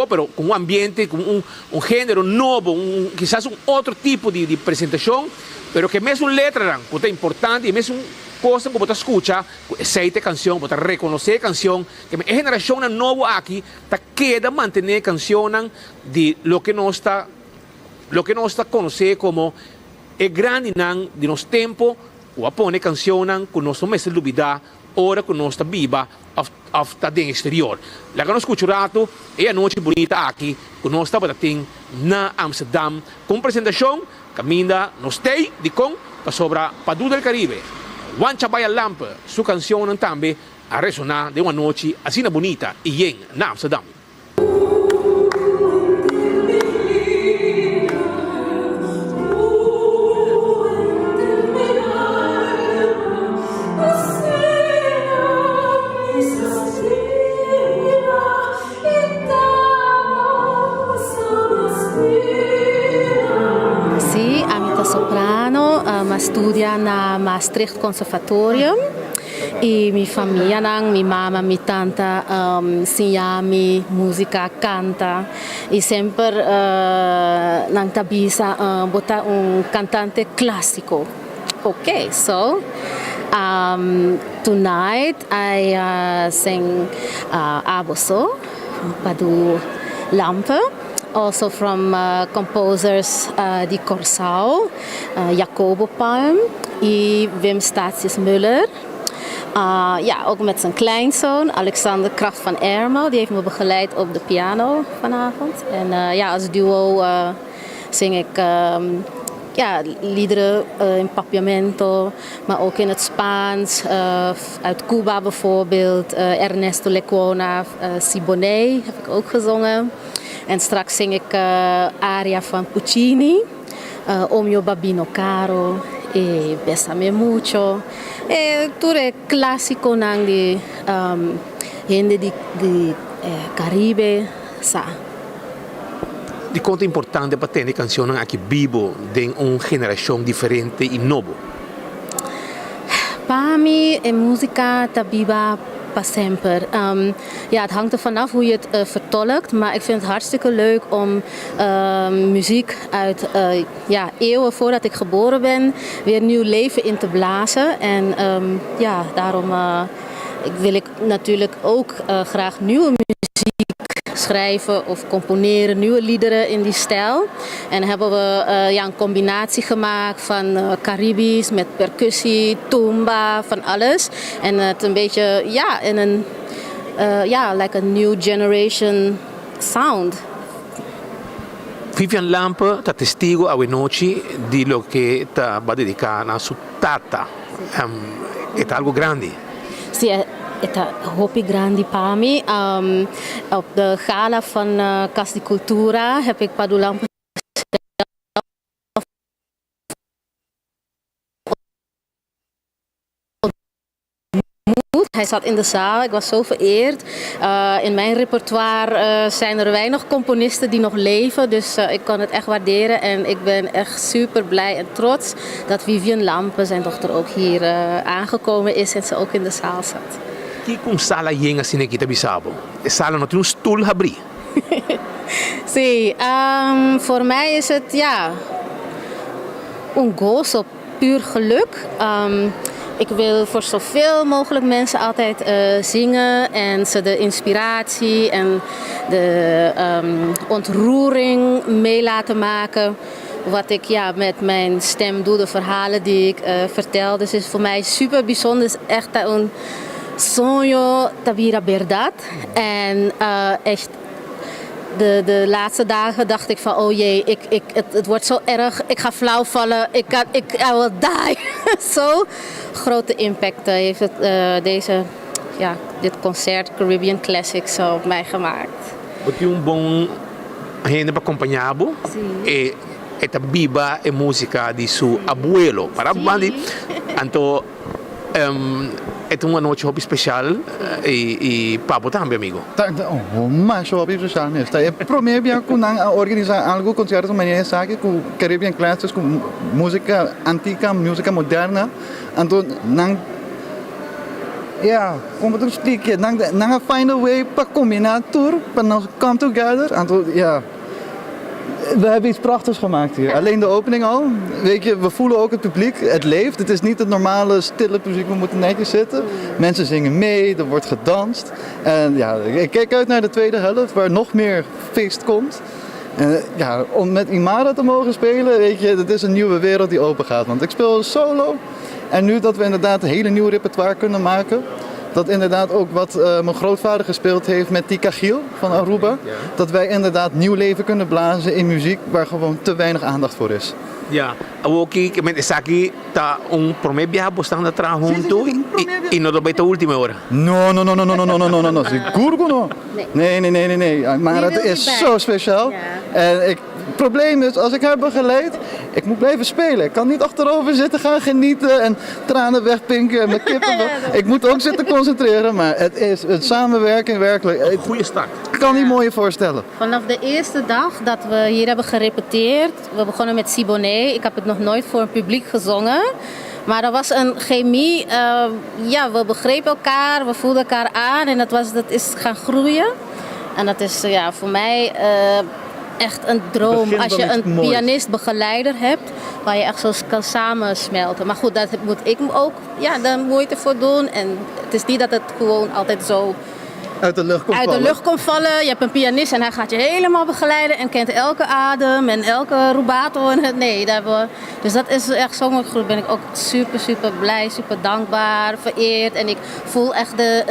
pero com um ambiente, com um gênero novo, quizás outro tipo de apresentação, pero que mesmo letra que é importante e mesmo coisa que você escuta, aceita a canção, você reconhece a canção, que a geração nova aqui queda manter a canção de lo que nós está conhecendo como grande de nosso tempo, o apone canção que nós não se duvida, ora que nós está viva, está dentro do exterior. Lá que nós escutamos é a noite bonita aqui, que nós estamos na Amsterdam, com apresentação, caminda, nós temos de com, para sobra Padu del Caribe, Juan Chabaya Lampa, sua canção também a ressonar de uma noite assim bonita e em na Amsterdam. Studia na Maastricht Conservatorium e minha família, minha mama, minha tanta insegna música, canta e sempre nang tabisa botar cantante clássico. Okay, so tonight I sing Aboso, Padu Lampe. also from composers die Corsau, Jacobo Palm en Wim Statius Muller. Ja, ook met zijn kleinzoon Alexander Kraft van Ermel. Die heeft me begeleid op de piano vanavond. En ja, als duo zing ik ja, liederen in Papiamento, maar ook in het Spaans. Uit Cuba bijvoorbeeld. Ernesto Lecuona, Siboney heb ik ook gezongen. En straks zing ik aria van Puccini. O mio babino caro. E Bésame mucho. Tutte classico nang di gente di Caribe sa. Di quanto è importante per te le canzoni anche vivo di una generazione differente in nuovo? Para me è musica ta viva pa sempre. Ja, het hangt er vanaf hoe je het vertolkt, maar ik vind het hartstikke leuk om muziek uit ja, eeuwen voordat ik geboren ben weer nieuw leven in te blazen. En ja, daarom wil ik natuurlijk ook graag nieuwe muziek schrijven of componeren, nieuwe liederen in die stijl. En hebben we ja, een combinatie gemaakt van Caribisch met percussie, tumba, van alles. En het een beetje ja, in een ja, like a new generation sound. Vivian Lampe ta testigo a noche di lo che ta va dedicata a su tata. È algo grande. Sì, het hopi grandi pami. Op de gala van Casa di Cultura heb ik Padulampo ontmoet. Hij zat in de zaal, ik was zo vereerd. In mijn repertoire zijn er weinig componisten die nog leven, dus ik kan het echt waarderen. En ik ben echt super blij en trots dat Vivian Lampe, zijn dochter, ook hier aangekomen is en ze ook in de zaal zat. Chi con sala yenga sine kita bisabo. E sala no un stoel habri. Sí, voor mij is het ja, een gozo, puur geluk. Ik wil voor zoveel mogelijk mensen altijd zingen en ze de inspiratie en de ontroering mee laten maken. Wat ik ja, met mijn stem doe, de verhalen die ik vertel. Dus het is voor mij super bijzonder. Het is echt een sonho tabira verdad. En echt de laatste dagen dacht ik van oh jee, het wordt zo erg, ik ga flauw vallen, I will die. Zo grote impact heeft het, dit concert Caribbean Classics op mij gemaakt. Wat je een bon gente para acompanhar-bo e esta viva e música de su abuelo. Para bandi, anto é uma noite hobby especial e papo também, amigo. Mas hobby especial mesmo. Pro mim é que organizar algo concerto manhã sabe com Caribbean Classics com música antiga, música moderna. Então não ja, como eu explico, não find a way para combinar tudo, para nós come together. Então ja. We hebben iets prachtigs gemaakt hier. Alleen de opening al. Weet je, we voelen ook het publiek. Het leeft. Het is niet het normale stille publiek. We moeten netjes zitten. Mensen zingen mee. Er wordt gedanst. En ja, ik kijk uit naar de tweede helft waar nog meer feest komt. En ja, om met Imara te mogen spelen, weet je, dat is een nieuwe wereld die open gaat. Want ik speel solo. En nu dat we inderdaad een hele nieuwe repertoire kunnen maken. Dat inderdaad ook wat mijn grootvader gespeeld heeft met Tika Giel van Aruba. Ja. Dat wij inderdaad nieuw leven kunnen blazen in muziek waar gewoon te weinig aandacht voor is. Ja, ook ik met Isaki ta un primer viaje postando atrás junto y no de última hora. No, seguro no. Nee. Maar het is zo speciaal. En het probleem is, als ik haar begeleid, ik moet blijven spelen. Ik kan niet achterover zitten gaan genieten en tranen wegpinken en mijn kippen. Ik moet ook zitten concentreren, maar het is een samenwerking werkelijk. Een goede start. Ik kan niet mooier voorstellen. Vanaf de eerste dag dat we hier hebben gerepeteerd, we begonnen met Siboney. Ik heb het nog nooit voor een publiek gezongen. Maar er was een chemie, ja, we begrepen elkaar, we voelden elkaar aan en dat is gaan groeien. En dat is ja, voor mij echt een droom als je een pianist-begeleider hebt waar je echt zo kan samensmelten. Maar goed, daar moet ik ook ja, de moeite voor doen. En het is niet dat het gewoon altijd zo uit de lucht komt uit vallen. de lucht komt vallen. Je hebt een pianist en hij gaat je helemaal begeleiden en kent elke adem en elke rubato. Nee, dus dat is echt zo'n groep. Ben ik ook super, super blij, super dankbaar, vereerd. En ik voel echt de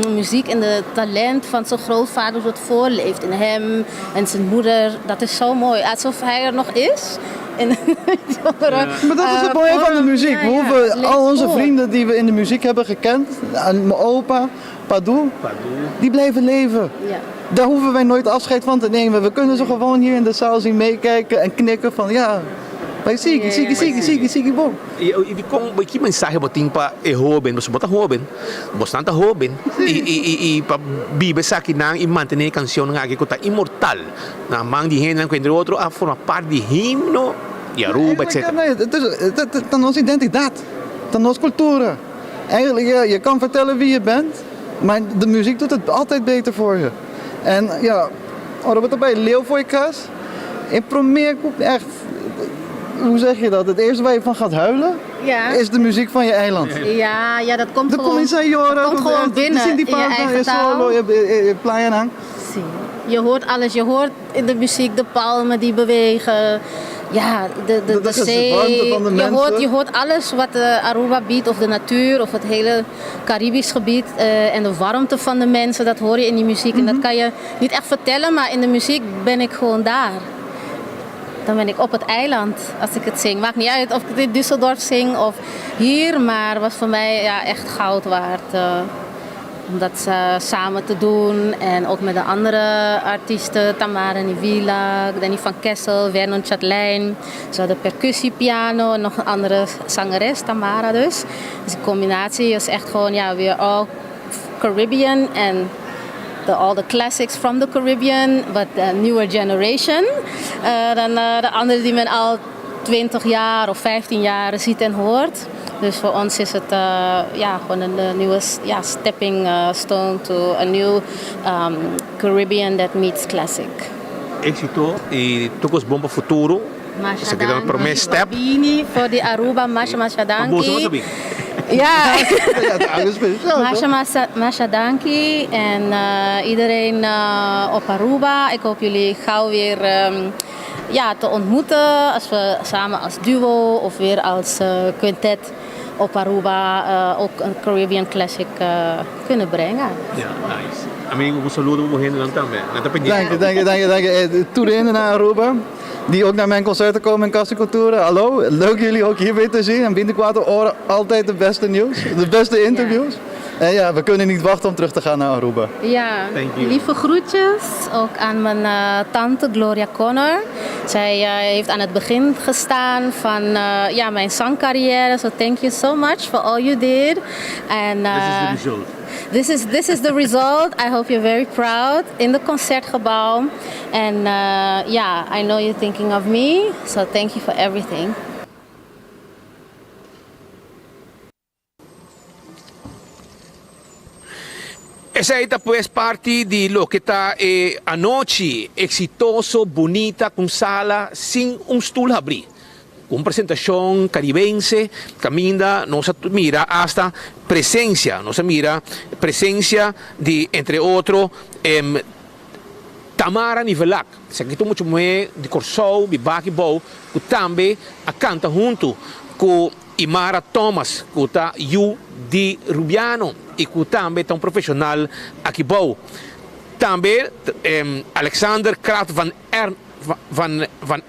muziek en de talent van zijn grootvader dat voorleeft in hem en zijn moeder. Dat is zo mooi. Alsof hij er nog is. Maar dat is het mooie van de muziek. We hoeven al onze vrienden die we in de muziek hebben gekend, mijn opa, Padou, die blijven leven. Ja. Daar hoeven wij nooit afscheid van te nemen. We kunnen ze gewoon hier in de zaal zien meekijken en knikken van ja, wij Sigi, bom. E com que mensagem botin pa jovem, você bota jovem, bastante jovem. E pa bibe saki nang e mantener canção nga que tá imortal. Na mang die heen en entre outro a forma parte di himno e Aruba etc. Nee, het is onze identiteit, onze cultuur. Eigenlijk, ja, je kan vertellen wie je bent, maar de muziek doet het altijd beter voor je. En ja, wat erbij, leeuw voor je kas. Ik probeer echt, hoe zeg je dat? Het eerste waar je van gaat huilen, is de muziek van je eiland. Ja, dat komt gewoon, dat komt gewoon binnen in je eigen taal. Je hoort alles, je hoort in de muziek de palmen die bewegen. Ja, de zee. Je hoort alles wat Aruba biedt, of de natuur, of het hele Caribisch gebied. En de warmte van de mensen, dat hoor je in die muziek. En dat kan je niet echt vertellen, maar in de muziek ben ik gewoon daar. Dan ben ik op het eiland als ik het zing. Maakt niet uit of ik het in Düsseldorf zing of hier, maar was voor mij echt goud waard. Om dat samen te doen en ook met de andere artiesten, Tamara Nivila, Danny van Kessel, Vernon Chatelain. Ze hadden percussiepiano en nog een andere zangeres, Tamara dus. Dus de combinatie is echt gewoon weer all Caribbean en all the classics from the Caribbean, but the newer generation. Dan de andere die men al 20 jaar of 15 jaar ziet en hoort. Dus voor ons is het gewoon een nieuwe stepping stone to a new Caribbean that meets classic. Éxito e tocos bom para futuro. Isso aqui é um primeiro step. Voor die Aruba, Masha Danki. Ja, Masha Danki en iedereen op Aruba. Ik hoop jullie gauw weer te ontmoeten. Als we samen als duo of weer als quintet op Aruba ook een Caribbean classic kunnen brengen. Ja, nice. Amigo, un saludo voor hen dan também. Dank je. Toerenden naar Aruba. Die ook naar mijn concerten komen in Casa Cultura. Hallo, leuk jullie ook hier weer te zien. En Binnenkwater horen altijd de beste nieuws, de beste interviews. En ja, we kunnen niet wachten om terug te gaan naar Aruba. Ja, lieve groetjes ook aan mijn tante Gloria Connor. Zij heeft aan het begin gestaan van mijn zangcarrière. So thank you so much for all you did. And this is the result. I hope you're very proud in the concertgebouw. And I know you're thinking of me. So thank you for everything. Esa es pues parte de lo que está anoche exitoso, bonita, con sala, sin un stool abrir. Con presentación caribense, camina, nos mira hasta presencia, de, entre otros, Tamara Nivelak, se aqui muito mais de Corsou, de Bakibou, que também canta junto com Imara Thomas, que está de Rubiano, e que também é um profissional aqui bom. Também Alexander Kraft van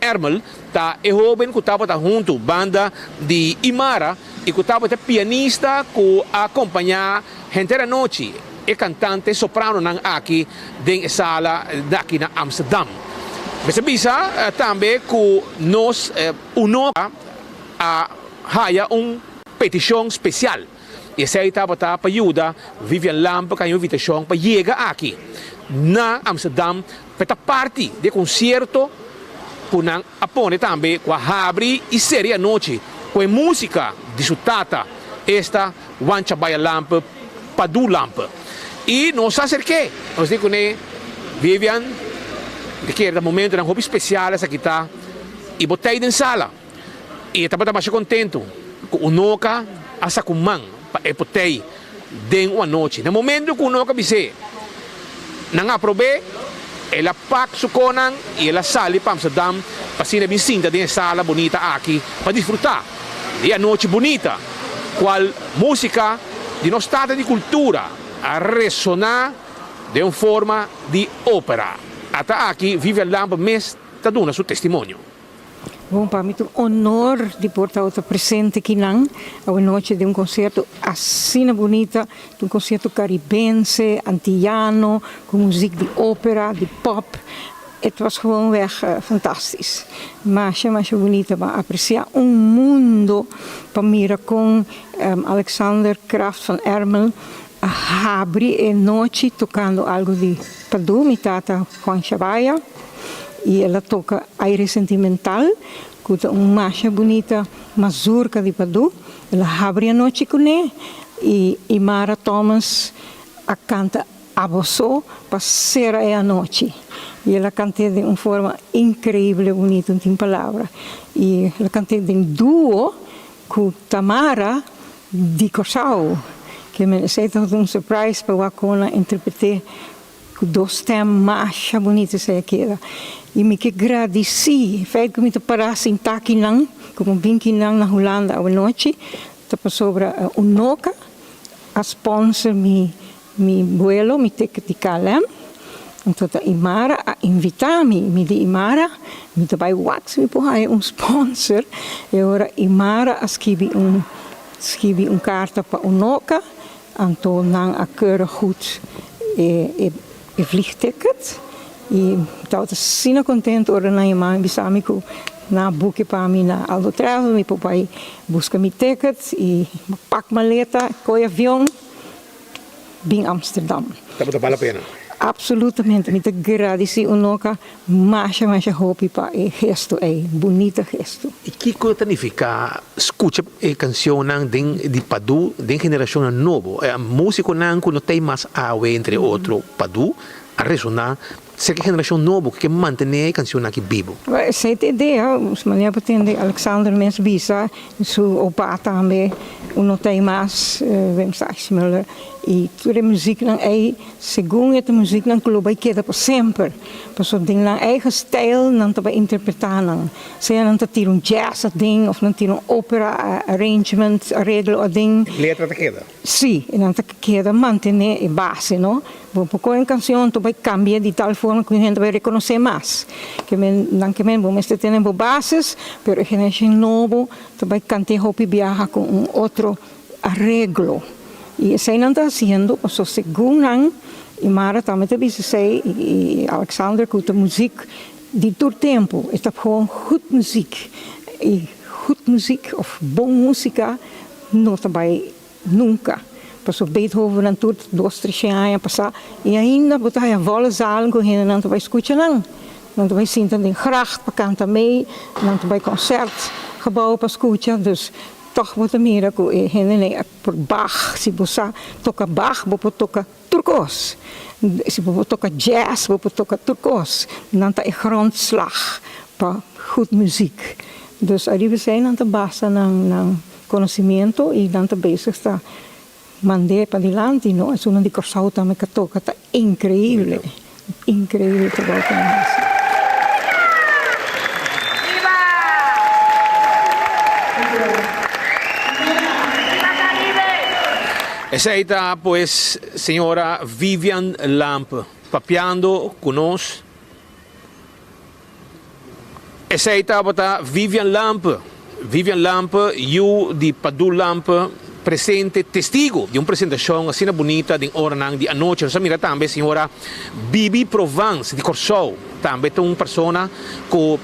Ermel, tá é jovem que estava junto banda de Imara e que estava pianista que acompanha gente da noite e cantante soprano nang aqui dentro sala daqui na Amsterdam. Bisa também que nós unoca a haya petição especial. E essa estava para ajudar Vivian Lampa com a invitação para chegar aqui na Amsterdam para parte de concerto que nang apone também com a abre e série a noite com música disfrutada esta Wanchabaya Lampa Padu Lampa. E nós acerquei, nós digo né Vivian que era momento um hobby especial essa aqui tá e botei em sala e estava mais contento com o noca asa kumang pa epotei den uma noite no momento que o noca bise nang aprobé, ela pak sukonan e ela sali para Amsterdam para sina bisinta de sala bonita aqui para desfrutar de a noite bonita, qual música de nosso estado de cultura a ressonar de uma forma de ópera. Até aqui vive a lampa mes tá dando seu testemunho. Bom, para mim é um honor de portar outra presente aqui não, a noite de concerto assim bonita, de concerto caribense, antillano, com música de ópera, de pop. Het was gewoon weg fantastisch. Maar bonita, maar apreciar mundo para mira com Alexander Kraft van Ermel, abrir a noite tocando algo de Padu, mi tata Juan Chabaya. E ela toca aire sentimental, com uma marcha bonita, mazurca de Padu. Ela abre a noite com ele e Mara Thomas a canta Abossou para ser a noite. E ela canta de uma forma incrível, bonita, não tem palavra. E ela canta de duo com Tamara de Corsau, que me sei um surprise para o Acona interpretar com dois temas mais bonitos que queda. E me que agradeci, feito que me parasse em Taquinan, como vim aqui na Holanda à noite, estava sobre Unoca, a sponsor mi vuelo, mi ticket de KLM. Então a Imara a invitar-me, me de Imara, me daarbij wat, me porra sponsor. E agora Imara a escrevi carta para Unoca, então não a keurig goed vliegticket. E estava assim contente ora na irmã bisami que na book para mim na Aldo Travel me papai busca mi ticket e pak maleta coi avião bem Amsterdam. Tá vale a pena. Absolutamente, me agradeci unoca mais hopi para e gesto bonita gesto. E que coisa significa escuta a canção de Padu de geração nova, a música não tem mais awe entre outro Padu a ressonar. Se que geração nova que mantém a canção aqui vivo. Essa é a ideia, os maneira para entender Alexander Mensbisa, seu opa também, não tem mais, vamos dizer, e toda a música não é, segundo a música não clube queda para sempre, porque tem na eigen stijl não está para interpretar não, se não está tiro jazz ding of não tiro opera arrangement arreglo ding. Letra queda. Sim, não está queda manter a base, não? Porque a canção tu vai cambiar de tal forma que a gente vai reconhecer mais. Que não que vamos ter bases, mas a geração nova tu vai cantar hopi viaja com outro arreglo. E isso não está fazendo, só segundo e Mara também te disse e Alexander com a música de todo tempo, está gewoon goed muziek. E goed muziek of boa música não está vai nunca. Passou Beethoven na tour 2-3 anos passar e ainda botar a volle zaal que a gente não vai escutar não vai sentar em gracht para cantar mee, não vai concertgebouw para escutar, dus toch moet mira que a gente por Bach, se você toca Bach, você toca turcos, se você toca jazz, você toca turcos, não tá grondslag para goed muziek. Dus aí você não tá basta não conhecimento e não tá bezig está mandar para adiante, não? É uma de Corsau também que toca, tá incrível, incrível trabalho com isso. Essa está, pues, senhora Vivian Lamp, papeando conosco. Essa está, Vivian Lamp. Vivian Lamp, eu de Padu Lamp, presente testigo de uma apresentação assim bonita de Ornang de anoche. Nós mira também senhora Bibi Provence de Corsau, também é uma pessoa que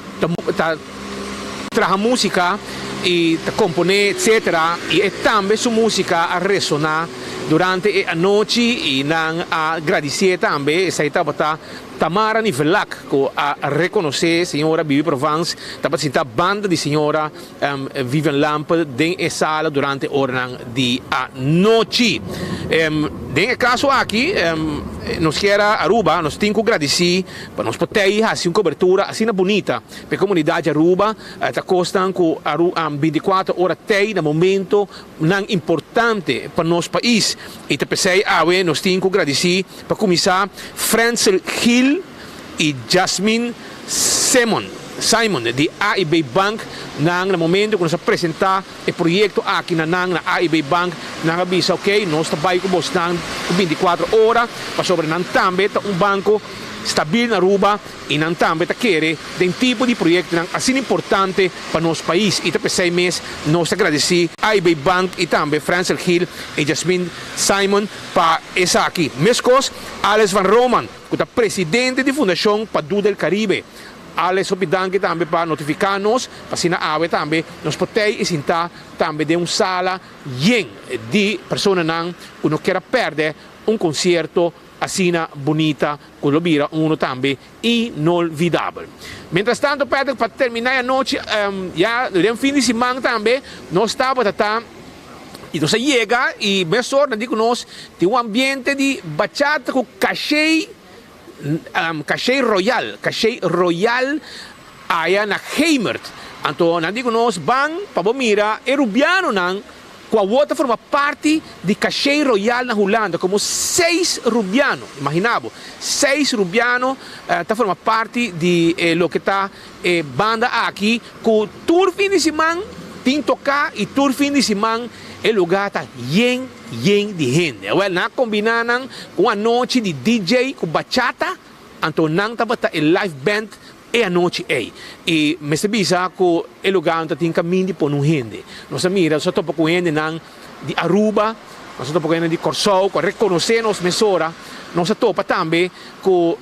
traga música e compõe, etc. E também sua música a ressonar durante a noite e não a agradecer também. Essa estava Tamara Nivelak, que a reconhecer senhora Bibi Provence, estava a banda de senhora Vivian Lamp em sala durante a hora de a noite. Nesse caso aqui, nós queremos Aruba, nós temos que agradecer para nós poder fazer uma cobertura assim bonita para a comunidade Aruba, está custando com 24 horas no momento não importante para nosso país. e te pensei awe nós temos que agradecer para começar Francel Hill e Jasmine Simon de AIB Bank no momento que nós apresentar o projeto aqui na AIB Bank nós avisa ok nós trabalhamos com você 24 horas para sobre nós também um banco stabil na Aruba e nós também queremos um tipo de projeto assim importante para nosso país e por 6 meses nós agradecemos AIB Bank e também Francel Hill e Jasmine Simon para essa aqui mescos Alex Van Roman que é presidente da Fundação Padu del Caribe Alex Opidanque também para notificar-nos para se na ave também nós podemos sentar também de uma sala de pessoas que não querem perder concerto assim bonita que lo vira uno também inolvidável. Mientras tanto, Pedro, para terminar a noite, já no fim de semana também, nós estávamos e nós chega e mesmo digo nós tem ambiente de bachata com cachê royal aí na Heimert. Então, nós digo nós van para mira erubiano com a outra forma parte de cachê royal na Holanda, como 6 rubianos, imaginavo, 6 rubianos forma parte de lo que está banda aqui, com tour fim de semana, tem tocar e tour fim de semana, o lugar está de gente. Na combinaram com a noite de DJ com bachata, então não estava a live band e a noite e me sabia que o lugar tem caminho por um gente. Nós mira, só estou com gente de Aruba, nós estou com gente de Corsou, que reconhecer nos mesora, nós estou também com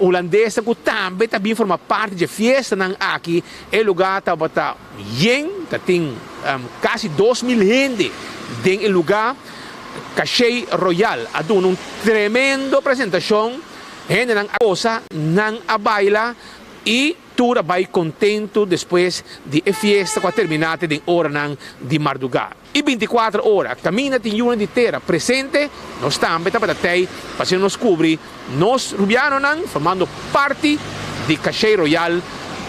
holandês que também forma parte de festa aqui, o lugar estava tem quase 2.000 gente dentro do lugar, cachê royal, a dar uma tremenda apresentação. Gente não cosa, não a baila e tudo vai contento depois de festa que terminate de hora de madrugada. E 24 horas, cammina in una intera presente, nós também para nos cobrir, nós rubiano formando parte de Cachê Royal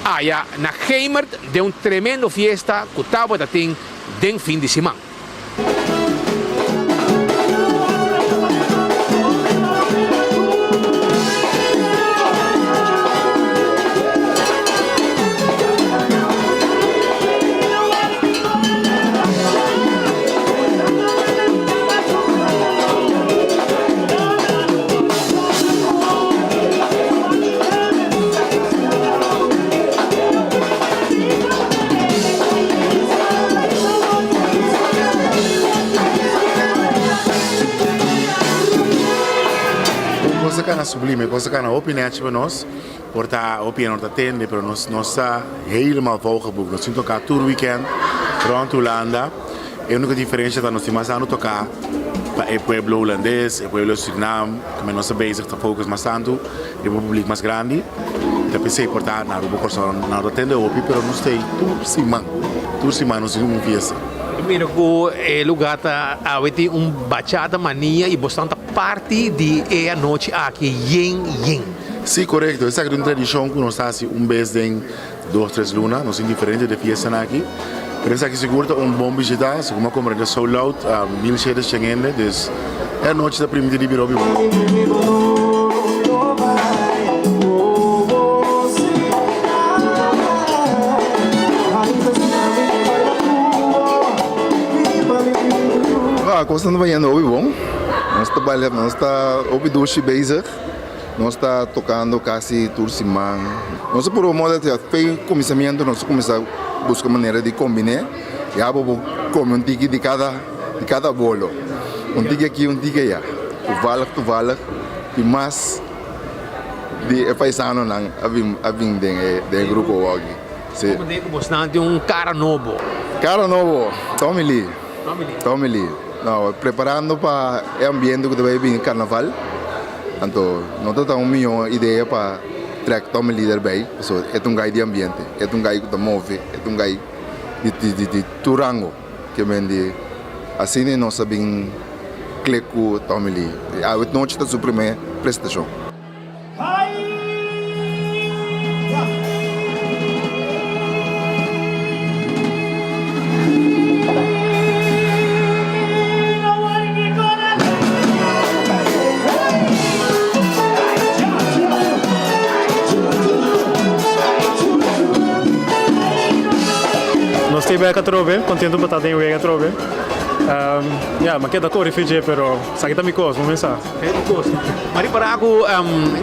allá na Heimert de uma tremenda fiesta que estava de fim de semana. Sublime, coisa que na opinião para nós, porque a opinião está tendo, para nós está helemaal volgeboekt. Nós temos tocar todo weekend, rond Holanda. A única diferença é que nós temos a tocar para o pueblo holandês, o pueblo Suriname, que nós bezig te focus mais tanto, o público mais grande. Então pensei portar na Aruba Corsão, na tenda opi, mas nós temos tudo semana nós temos uma fiesta. Mira que o lugar está bachata mania e bastante parte de a noite aqui, yen. Sim, correto. Essa é uma tradição que nós fazemos vez em 2, 3 lunas, nós temos diferentes de fiesta aqui. Mas aqui seguro bom visitar, se como comprar so loud, 1000 chedes chegando, dus é a noite da primeira de Birobi. A coisa não vai indo bom. Nós trabalhamos, nós está obidushi bezig. Nós está tocando quase toda semana. Nós por um modo de começamento, nós começamos a buscar maneira de combinar. E aí vamos comer um tique de cada bolo. Um tique aqui, um tique lá. Toevallig. E mais de paisano não, a vir do grupo aqui. Como digo, bastante cara novo. Cara novo, Tommy Lee. Não, preparando para o ambiente que vai vir carnaval. Então, nós temos uma ideia para trazer Tommy Lee daí. É um guy de ambiente, é um guy que move, é um guy de turango. Que vende assim nós sabemos clicar com Tommy Lee. A noite da sua primeira prestação. Gostei bem a trove, contento por estar bem a trove. Ma che da corri fece però, sai che da mi cosa, non sa. Mari para ako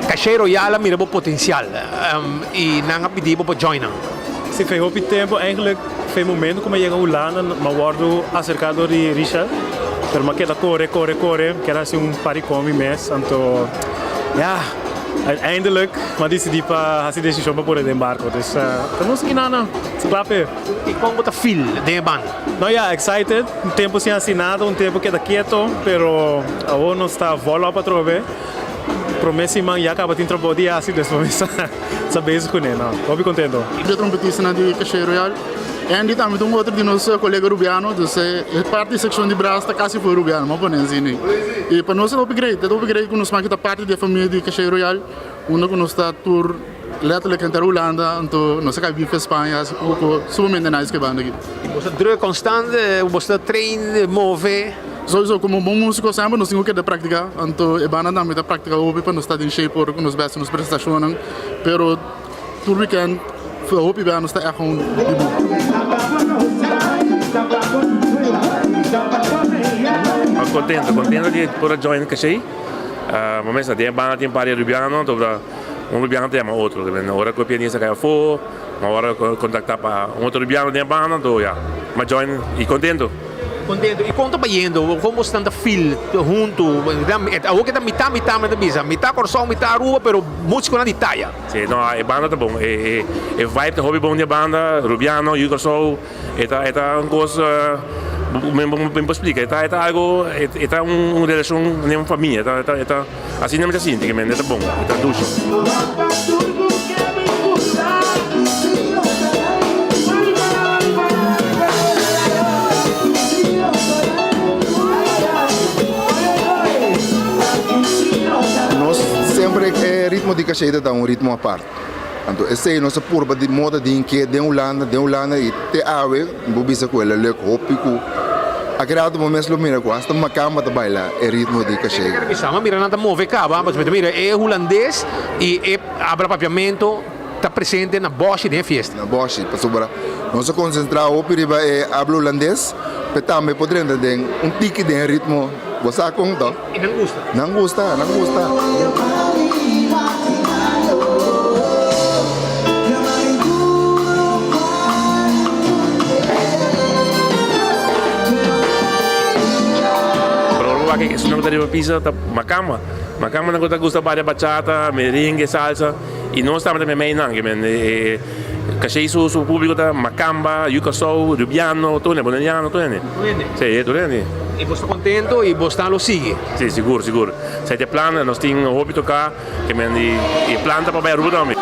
Cachei Royal mira bo potensial e nanga pedido para joinar. Se fez o tempo, eigenlijk foi momento como chega a Holanda, mas guardo acercado de Richard. Pero ma che da corre, que era assim pari come mês, então uiteindelijk, maar decidi para essa decisão para poder embarcar. Dus estamos aqui na clape. E como tá feel de ban? Não, excited. Tempo sem assinado, tempo que está quieto, pero agora não está vola para trover. Promessa man já acaba de trabalhar de assim, depois saber isso com ele. Estou contento. Eu trompetista de Cachei Royal. E dit também um outro de nosso colega Rubiano, dus parte da secção de Brás está quase foi Rubiano, mas por assim. E para nós é upgrade que nós marca parte da família de Cachei Royal, onde nós está tour letterlijk in Holanda, então nós acabamos de Espanha, assim pouco sumamente nice que banda aqui. E você druk constante, você treina, move. Sowieso, como bom músico sempre nós temos que praticar, então é banda também da prática hoje para nós estar em shape por nós best nos prestações, pero tour weekend hoop bij ons echt gewoon contento de poder join Cachei. Mas tem banda tem pari Rubiano, então Rubiano tem outro, agora que o pianista caiu fora, agora contactar para outro Rubiano tem banda, então mas join e contento. Contento. E quanto vai indo? Como está a feel junto? Agora que está metade da bisa, metade Corsão, metade Aruba, pero música na Itália. Sim, não, a banda tá bom. É vibe da hobby bom da banda, Rubiano, Corsão, é uma coisa, me explica, é algo, é uma relação, uma família, é assim não me sinto, que é bom, é ducho. Sempre é ritmo de Cachei dá ritmo à parte. Então, essa é a nossa curva de moda de que de Holanda e te ave, bobisa com ela, leco, hopico. Agrado momento lo mira quase, uma cama de bailar é ritmo de Cachei. Mas mira nada move cava, mas mira é holandês e é abra papiamento, está presente na Bosch de festa. Na Bosch, para sobrar. Nós concentrar o periba é hablo holandês, mas também podemos ter tique de ritmo. Você conta? E não gusta? Não gusta, não gusta. Que isso não daria pizza, macama não gosta de bachata, merengue, salsa e nós estamos também não, que Cachei su público da macamba, Yucasou, Rubiano, tudo Bonaniano, tudo né? Sim, tudo né? E você está contento e você lo sigue? Sim, seguro. Se tem plano, nós temos hobby tocar, que e planta para Aruba também.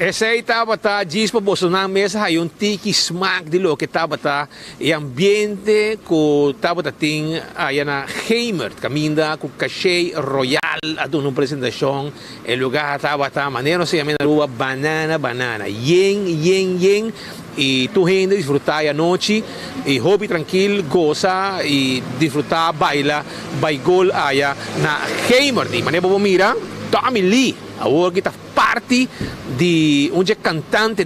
Essa aí estava diz para você na mesa aí tiki smaak de lo que estava e ambiente que estava tem aí na Heimer caminda com Cachei Royal a uma apresentação o lugar estava maneiro se chama rua banana yen e tu gente disfrutar a noite e hobby tranquilo goza e disfrutar baigol aí na Heimer de maneira para mira Tommy Lee agora que está parte di un cantante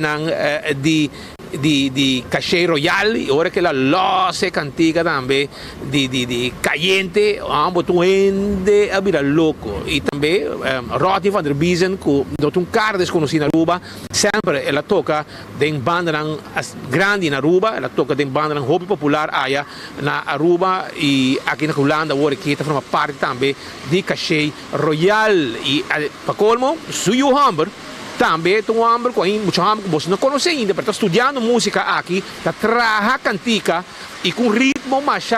di Cachei Royal e ora che la losse cantica também di Caliente ambos tuende a vira louco e também Rodney van der Biesen que dot un cara desconhecido na Aruba sempre ela toca den banda grande na Aruba ela toca den banda hobby popular aí na Aruba e aqui na Holanda ora que está forma parte também di Cachei Royal e para colmo su Hamburg também tem um hambre com muitos hambre que você não conhece ainda, porque está estudando música aqui, está trabalhando cantica e com ritmo mais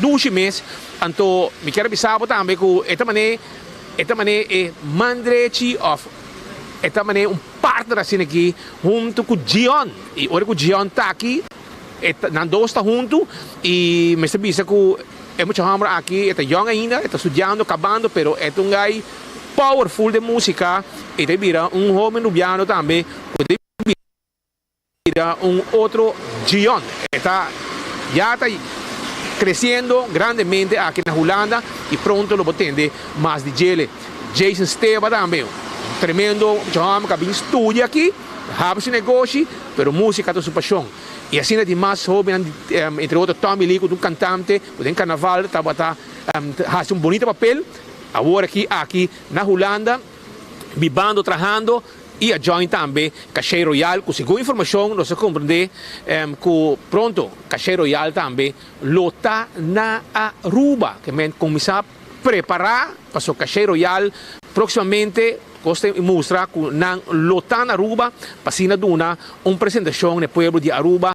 doce mês. Então, me quero avisar também que esta maneira é mandrete of esta maneira partner assim aqui junto com o Gion. E agora que o Gion está aqui, nós dois estamos juntos e me avisa que é muito hambre aqui, está young ainda, está estudando, acabando, pero é um guy powerful de música e ele vira um homem nubiano também, ele vira um outro Gion. Já está crescendo grandemente aqui na Holanda e pronto lo potende mais de ele. Jason Steva também, tremendo homem que vem estudar aqui, have seu negócio, pero música é sua paixão. E assim é de mais jovem, entre outros Tommy Lee, um cantante, um carnaval, faz um bonito papel. Agora aqui na Holanda, vivendo, trabalhando, e a Join também, Cachê Royal, com segundo informação, nós compreendemos que pronto, Cachê Royal também, lota na Aruba, que começar a preparar para o Cachê Royal, proximamente, gosto de mostrar que na lota na Aruba, para se dar uma apresentação no povo de Aruba,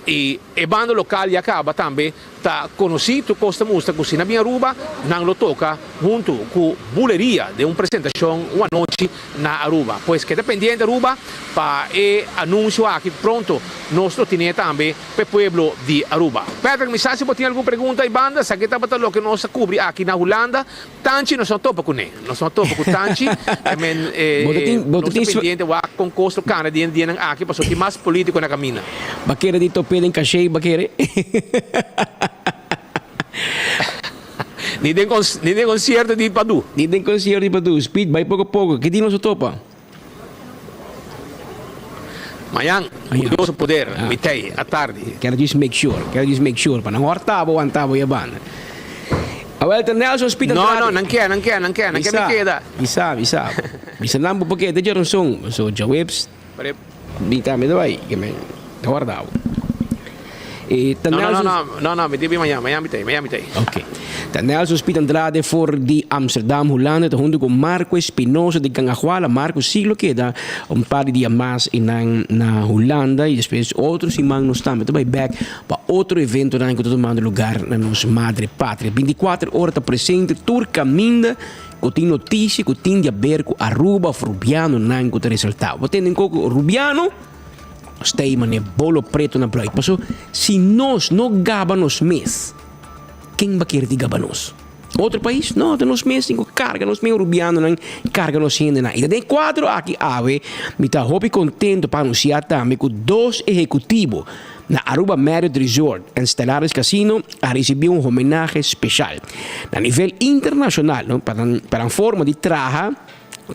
e a banda local já acaba também, está conhecido, costa mostra que se na minha Aruba, não lo toca junto com a buleria de uma apresentação uma noite na Aruba. Pois que dependendo da Aruba, para o anúncio aqui pronto, nós temos também para o povo de Aruba. Pedro, me sabe se você tem alguma pergunta e banda, se aqui está para o que nós cobre aqui na Holanda, Tanchi nós não topa com ele, nós não topa com Tanchi, nós dependendo com custo canadiano aqui, para o mais político na caminha. Baqueira de topé em cachê, baqueira. Nem tem concerto de Padu. Nem tem concerto de Padu. Speed, vai pouco a pouco. Que dia nós topa? Amanhã, o nosso poder, mitei, à tarde. Quero just make sure. Para não hortabo, antabo e a banda. Awel, Nelson Speed. Não quer, me queda. Bisa. Bisa lambo porque de jaron song. So, jawebs. Bita me dawai. Que me hortabo. Não, me dibi amanhã mitei. Ok. Nelson Speed Andrade voor die Amsterdam, Holanda, te junto con Marco Espinosa de Cangajuala. Marco siglo queda un par de días más na Holanda y después otros imán nos están metiendo back para otro evento que está tomando lugar en nuestra madre patria. 24 horas está presente, tour caminda, con noticia, con tin de ver con Aruba, Rubiano, nango te resultado. Você tem coco Rubiano, stay mane bolo preto na praia. Paso, se nós não gabanos mes, quem vai querer gabanos? Outro país? Não, de nós mesmos, carga nós mesmos Rubiano, não carga nós ainda não. E tem 4 aqui, me está muito contento para anunciar também que 2 executivos na Aruba Marriott Resort en Stellaris Casino a receber homenagem especial. A nível internacional, ¿no? para forma de traje,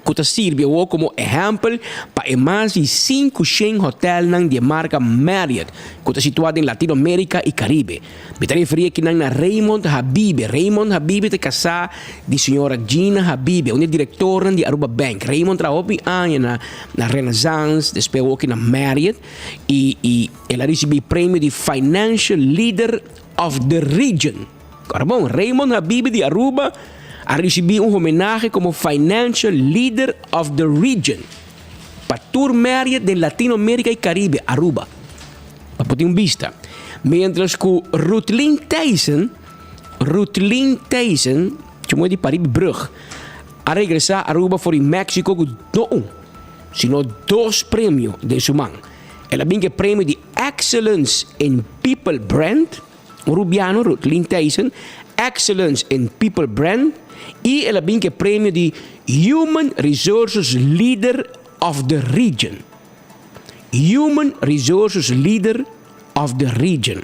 que sirve como exemplo para mais de 5 hotéis de marca Marriott, que está situado em Latinoamérica e Caribe. Me está referindo aqui na Raymond Habib. Raymond Habib é casado de senhora Gina Habib, uma diretora de Aruba Bank. Raymond trabalhou na Renaissance, depois aqui na Marriott, e ela recebeu o prêmio de Financial Leader of the Region. Agora, bom, Raymond Habib de Aruba a receber homenagem como Financial Leader of the Region para Tour Marriott de Latinoamérica e Caribe, Aruba. Para ter vista. Mientras que Rutlin Tyson, chamo de Paris Brug, a regressar a Aruba para México com não sino 2 prêmios de sua mão. Ela tem o prêmio de Excellence in People Brand, Rubiano, Rutlin Tyson, Excellence in People Brand, e ela tem o prêmio de Human Resources Leader of the Region. Human Resources Leader of the Region.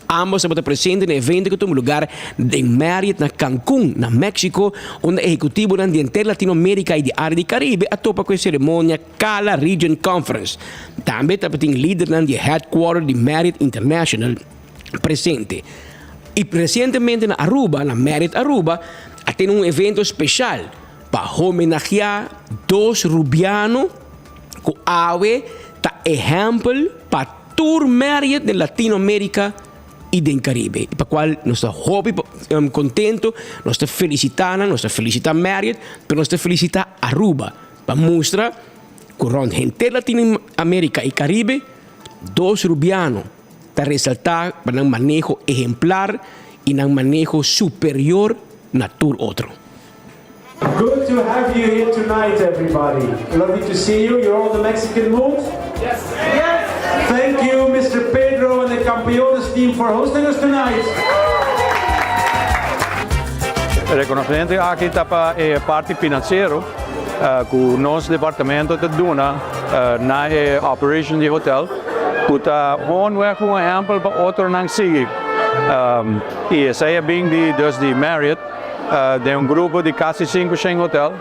Ambos estão presentes no evento que toma lugar em Marriott, na Cancún, na México, onde o executivo de inteira Latinoamérica e de área de Caribe atopa com a cerimônia Cala Region Conference. Também tem líder de headquarter de Marriott International presente. E recentemente na Aruba, na Marriott Aruba, tem um evento especial para homenagear 2 rubianos que ave tá exemplo para Tour Marriott de Latinoamérica e do Caribe. Para qual nós estamos contentos, nós estamos felicitando Marriott, mas nós estamos felicitando Aruba para mostrar que rond gente Latinoamérica y Caribe, dos rubianos, para resaltar para un manejo ejemplar y un manejo superior na tur otro. Good to have you here tonight, everybody. Lovely to see you. You're all the Mexican mood? Yes. Yes. Thank you, Mr. Pedro and the Campeones team for hosting us tonight. El reconocimiento aquí está para parte financiero, con nuestro departamento de Duna, na operation de hotel, que está un ejemplo para otro nang sige. Y saya bing de Marriott, de un grupo de casi 500 hotel,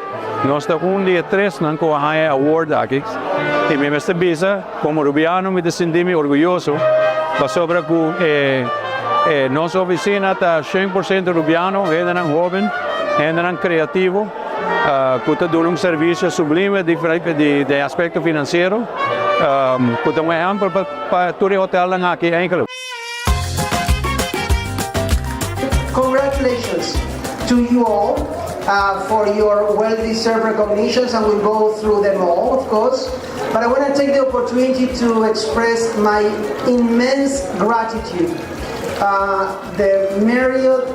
nós está dia 3 nang ko haya award aqui. E me mesta bisa, como rubiano me senti orgulhoso, para sobre que nossa oficina está 100% rubiano, ainda não jovem, ainda não criativo, que está dando serviço sublime de aspecto financeiro, que está exemplo para todo hotel aqui em Congratulations to you all for your well-deserved recognitions, and we'll go through them all, of course. But I want to take the opportunity to express my immense gratitude. The Marriott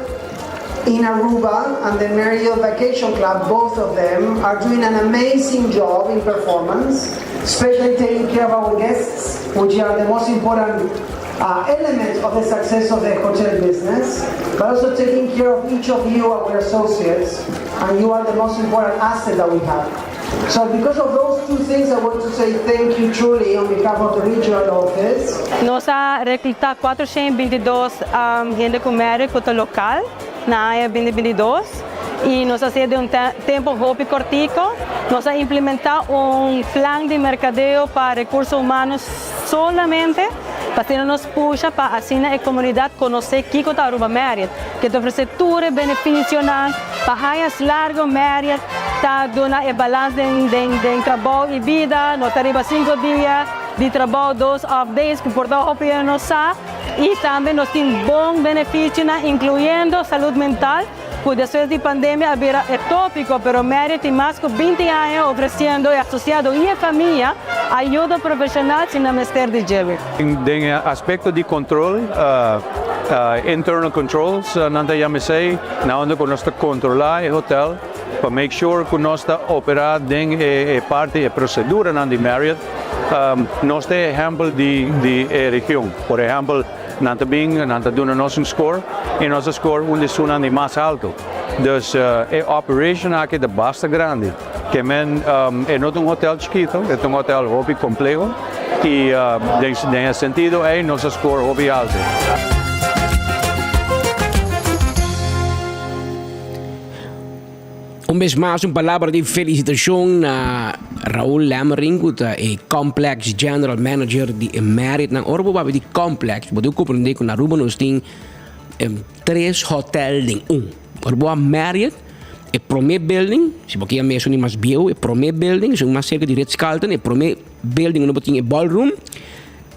in Aruba and the Marriott Vacation Club, both of them, are doing an amazing job in performance, especially taking care of our guests, which are the most important element of the success of the hotel business, but also taking care of each of you, our associates, and you are the most important asset that we have. So because of those two things, I want to say thank you truly on behalf of the regional office. Nós reclutamos 422 gente com mérito local na área 2022 e nós fazemos tempo rápido cortico. Nós implementamos plano de mercadeo para recursos humanos solamente para nos puxa para assim a comunidade conhecer que está Aruba Marriott, que oferece tudo benefício para as largo Marriott, está dando a balança de trabalho e vida, nós temos 5 dias de trabalho, 2 off days, que por todo o nos sabe, e também nós temos bom benefício, incluindo saúde mental. Después de pandemia era tópico, pero Marriott tem mais de 20 anos oferecendo associado e a família ajuda profissional sem a mestre de jeber. Em aspecto de controle, internal controls, nanta sei, na onde que nós controlar o hotel, para make sure que nós operar dentro parte da procedura na Marriott, nós temos exemplo de região, por exemplo. Nanta doen een score en onze score is de mais alto. Dus a operation aqui de basta grande. Que men é não um hotel chiquito, é um hotel hobby completo e nesse sentido é nosso score hobby alto. Vez mais palavra de felicitação a Raul Lammering, que é Complex General Manager de Marriott. Na Orbo vai de Complex, pode compreender que na Aruba nós temos 3 hotéis em Orbo Marriott é o primeiro building, se você quer mesmo mais bio, é o primeiro building, são mais cerca de Ritz-Carlton, é o primeiro building onde tem ballroom,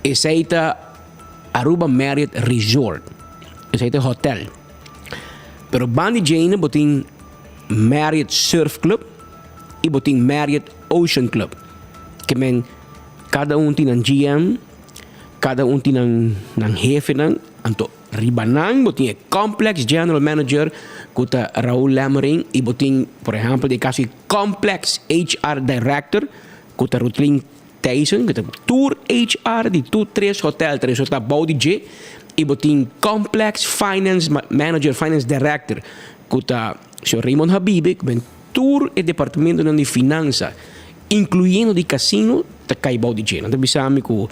esse aí está Aruba Marriott Resort, esse aí está hotel. Pero bandi Jane botin Marriott Surf Club e botin Marriott Ocean Club. Que men cada tem um GM, cada tem um jefe nang, anto ribanang botin Complex General Manager kuta Raul Lammering e botin, por exemplo, de kasi Complex HR Director kuta Rutlin Tyson, kuta Tour HR di Tour 3 Hotel Baudi J e botin Complex Finance Manager, Finance Director kuta Sr. Raymond Habibi, que tour e departamento de finança, incluindo de casino, tá cai Baudi J. Nós sabemos que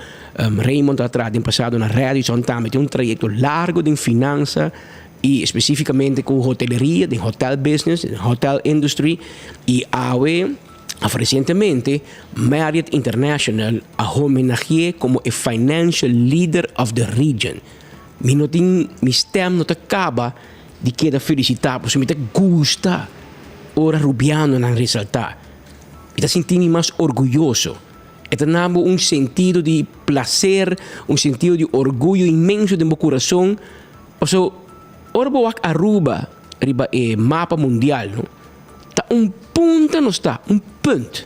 Raymond atrás tem passado na rede, tem um trajeto largo de finança e especificamente com hoteleria, de hotel business, hotel industry e AWE. Recentemente, Marriott International a homenageou como a financial leader of the region. Mi stem não acaba de queda felicitar, porque me gusta ora rubiano não ressaltar. Me sentindo mais orgulhoso. Tenho sentido de prazer, sentido de orgulho imenso de meu coração. Porque ora boa Aruba, riba mapa mundial, no? Tá ponto não está, ponto.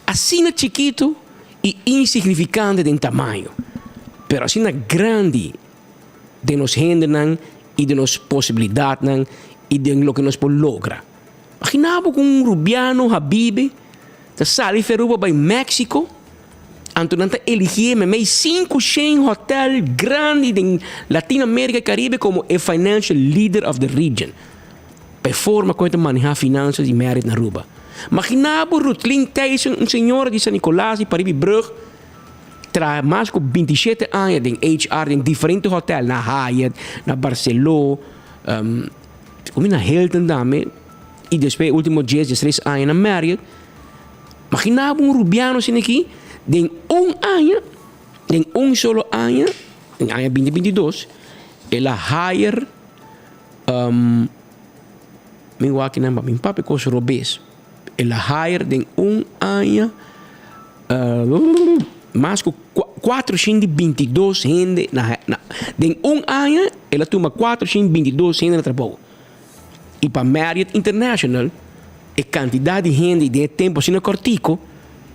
Assim chiquito e insignificante de tamanho, pero assim grande de nos händerna e de nos possibilidades e de lo que nos pode lograr. Imaginava com rubiano Habibi, da sali feruba by México, Antonanta eligiu me 5 hotel grande em Latinoamérica e Caribe como a financial leader of the region. Para forma como manejar finanças e mérito na Aruba. Imaginava Rutlin Tyson, senhora de San Nicolás e Paribi Brug, traz mais de 27 anos em HR em diferentes hotéis, na Hyatt, na Barcelona, na Hilton também, e depois, último 13 anos na Marriott. Imaginava rubiano assim aqui, em solo ano, em ano 2022, ela hire, meu papi coisa robês, ela hire em ano, mais que 422 gente em ano, ela toma 422 gente na trabalho. E para Marriott International, a quantidade de gente de tempo assim cortico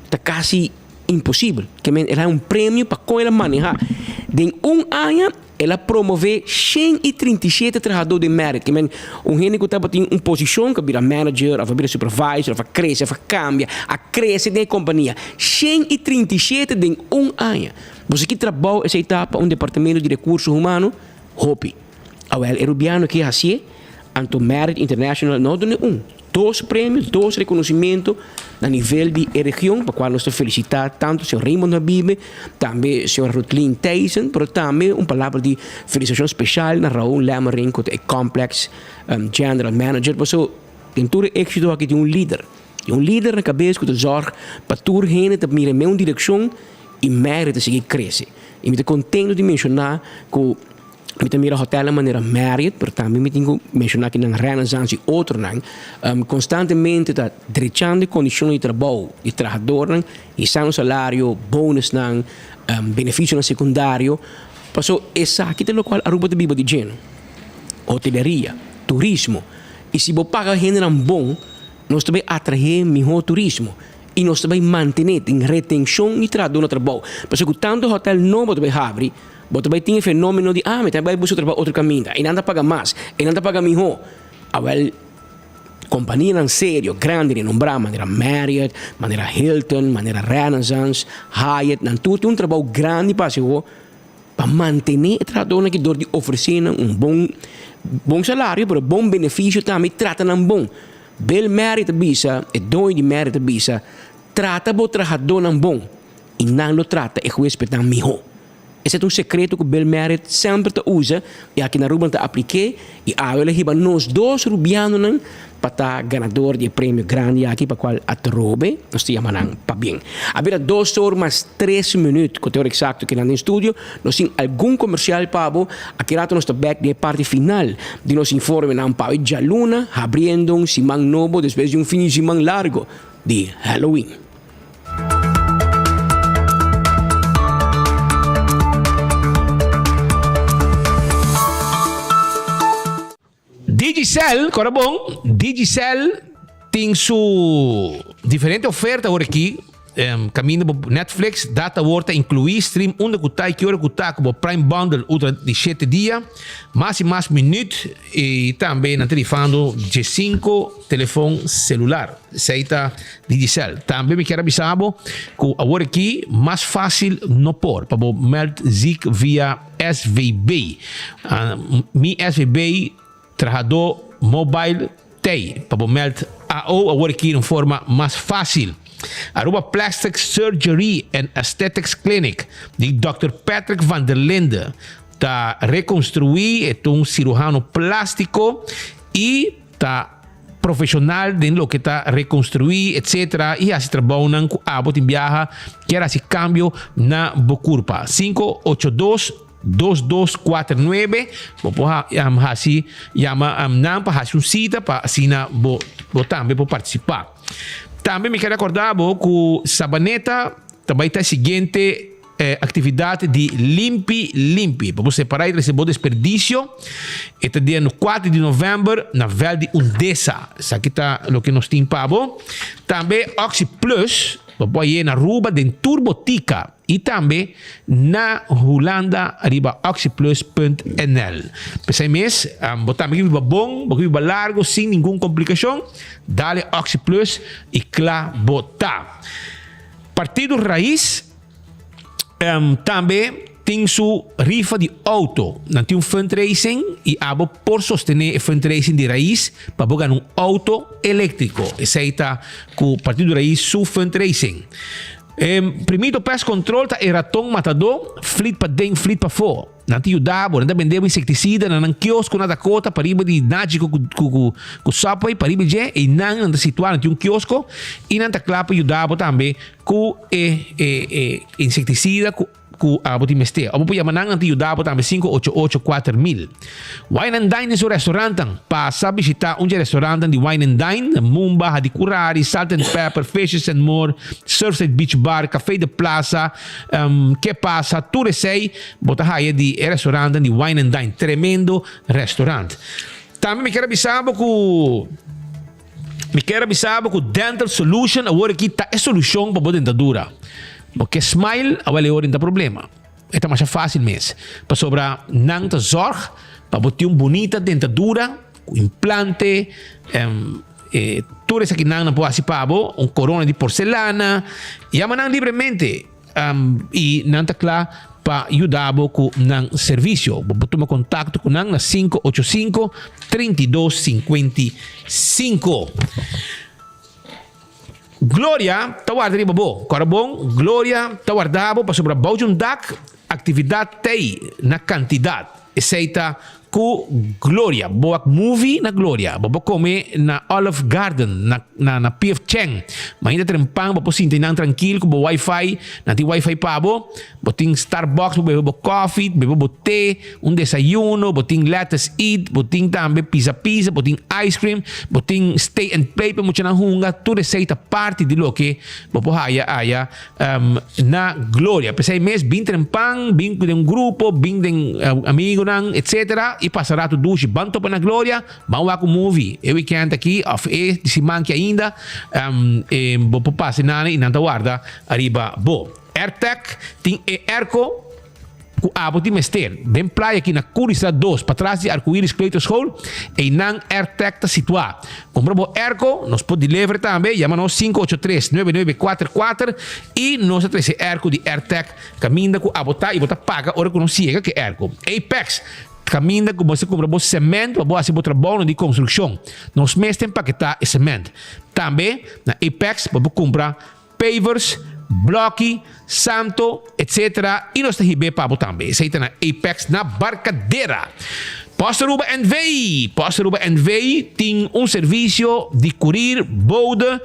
está quase impossível. Que ela é prêmio para como ela manejar. De ano, ela promove 137 trabalhadores de Marriott. Que gente que estava em uma posição que vira manager, ou vira supervisor, ou cresce, ou cambia, a cresce da companhia. 137 de ano. Você que trabalha essa etapa um departamento de recursos humanos, hopi. O rubiano que é assim, Anto Marriott International não dá 2 prêmios, 2 reconhecimentos a nível de região, para qual nós felicitamos tanto o Sr. Raymond Habibi, também o Sr. Rutlin Tyson, mas também uma palavra de felicitação especial na Raul Lamarin, que é Complex General Manager. Por isso, tem todo êxito aqui de um líder. E um líder na cabeça que zorga para toda gente que mira em uma direção e merda seguir crescer. E me estou contente de mencionar que eu também hotel de maneira Marriott, mas também tenho que mencionar que na Renaissance e outro constantemente está direitando condições de trabalho de trabalhador e sem salário, bônus, benefício no secundário. Passou essa aqui é o qual Aruba de Biba de Geno. Hotelaria, turismo. E se você paga gente bom, nós também atrair melhor turismo. E nós também manter em retenção de trabalho no trabalho. Porque tanto hotel não pode abrir, você também tem fenômeno de, mas também busca outro caminho. E não paga mais, e não paga melhor. Companhia sério, grande, de nombrar, maneira Marriott, maneira Hilton, maneira Renaissance, Hyatt, não tudo um trabalho grande para manter o trabalho que dor de oferecer bom salário, mas bom benefício também, trata bom. Bel Marriott bisa, e dois de Marriott bisa, trata o trabalhador bom. E não lo trata, e respeita melhor. Esse é um segredo que o Bel Marriott sempre usa, e aqui na Aruba está apliquei, e agora ele nós 2 rubianos para estar ganador de prêmio grande aqui, para qual atrobe, nós te chamamos para bem. Havia 2 horas mais 3 minutos, que é o exato que no estúdio, nós temos algum comercial para você, aqui nós estamos back de parte final, de nos informe na Pau de Luna, abrindo um semana novo, depois de um fim de semana largo de Halloween. Digicel, agora bom, Digicel tem sua diferente oferta agora aqui, caminho para Netflix, data volta incluir stream onde que está e que hora que está como Prime Bundle outra de 7 dias, mais e mais minutos e também na telefone de 5 telefone celular, seita Digicel. Também me quero avisar que agora aqui mais fácil não por, para meld zik via SVB. Mi SVB trabalhador mobile TEI, para meld AO agora aqui de forma mais fácil. Aruba Plastic Surgery and Aesthetics Clinic de Dr. Patrick van der Linde está reconstruir, é cirurgião plástico e está profissional de lo que está reconstruir, etc. E assim trabalham com a botin viaja, quer assim cambio na Bocurpa. 582-2249. Vou assim chama não para fazer uma cita para assim vou também para participar. Também me quero recordar que Sabaneta também está a seguinte atividade de limpi. Para separar e receber desperdício. Este dia no 4 de novembro na Val de Undesa. Isso aqui está o que nós temos para. Também Oxy Plus Baboy na Aruba den Turbotica e também na Holanda arriba oxyplus.nl. Pensei mês, botar aqui bom, aqui largo, sem nenhuma complicação, dale Oxyplus e claro, botar. Partido Raiz também tem sua rifa de auto. Não tem fundraising e abo por sostener o fundraising de Raiz para ganhar auto elétrico. Esse está com o Partido Raiz seu fundraising. Primeiro pest control tá ratão matador, flit para dentro, flit para fora. Não te ajudava, não vendeu inseticida, não quiosco na Dakota, para riba de nádico com subway, para riba de e não situar em quiosco e não tá claro para ajudava também com inseticida ku abot imeste. Abo po yamanang ang tiyudabo tambe 5884000. Wine and Dine is o restaurantang. Pasa bisita un restaurantang di Wine and Dine, Mumba, Hadikurari, Salt and Pepper, Fishes and More, Surfside Beach Bar, Café de Plaza, que pasa, Turesei, botahaya di restaurantang di Wine and Dine. Tremendo restaurant. Tambe mi quero bisabo ku Dental Solution, agora kita é solução para a dentadura. Porque smile awal é o problema. É mais fácil mesmo. Para sobrar não te zorg, para botar bonita dentadura, implante, tudo isso aqui não pode ser corona de porcelana, e amanhã livremente e não está claro para ajudar com o serviço. Vou tomar contato com na 585 3255. Glória, tawarda rin babo. Karabong, Glória, tawardabo pa sobra baujun dak, atividade tei na quantidade. Aceita ku Glória. Boak movie na Glória. Babo come na Olive Garden, na PF Cheng. Mainda trempang, babo sinta nang tranquilo, kubo wifi, nanti wifi pa bo. Boting Starbucks, bebo coffee, bebo té, un desayuno, boting lettuce eat, boting tambe pizza, boting ice cream, boting stay and play, pa mucha na hunga, tu receita parte di lo que babo haya na Glória. Pesay mes, bin trempang, bin de un grupo, bin de amigo nang, etc. E passará tudo hoje, banto para na Glória, vamos lá com o movie. Eu weekend aqui, off-air, se manque ainda, vou passar na e não guarda, arriba, bo. AirTech, tem Airco, com a abo de mester. Den praia aqui na Curitiba 2, para trás de Arco-Íris Cleiton School, e não AirTech está situado. Compramos Airco, nos pode deliver também, chama-nos 583-9944, e nós trazemos Airco de AirTech, caminha com a botar e botar paga, hora que não chega que é Airco. Apex, caminha com você compra cimento, para você botar bono de construção. Nós mesmo empaquetar esse cimento. Também, na Apex, para comprar pavers, bloque, santo, etc. E nós temos para também. Esse aí está na Apex, na Barcadeira. Posta Aruba NV. Posta Aruba NV tem serviço de curir boda,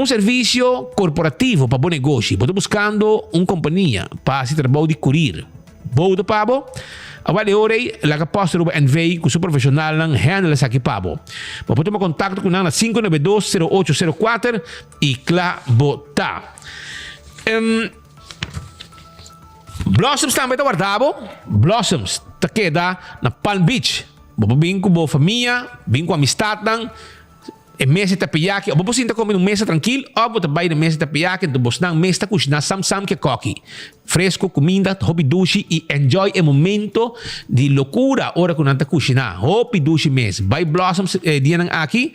serviço corporativo para bom negócio. Estou buscando companhia para se trabalhar de curir boda para Awali orei laga Posta Aruba NV com o profissional ng handle sa kipabo. Pode tomar contato com na 592-0804 e klabota. Blossoms também está guardado. Blossoms está queda na Palm Beach. Vim com a família, vim com a amistade nang e mesa tapiyaki. Ou você está comendo mesa tranquilo, ou você vai na mesa tapiyaki, do bos nang mesa kushina sam que coque. Fresco, comida, hobby dushi e enjoy o momento de loucura hora que nanta kushina. Hobby dushi mes. Vai Blossoms dia nang aqui,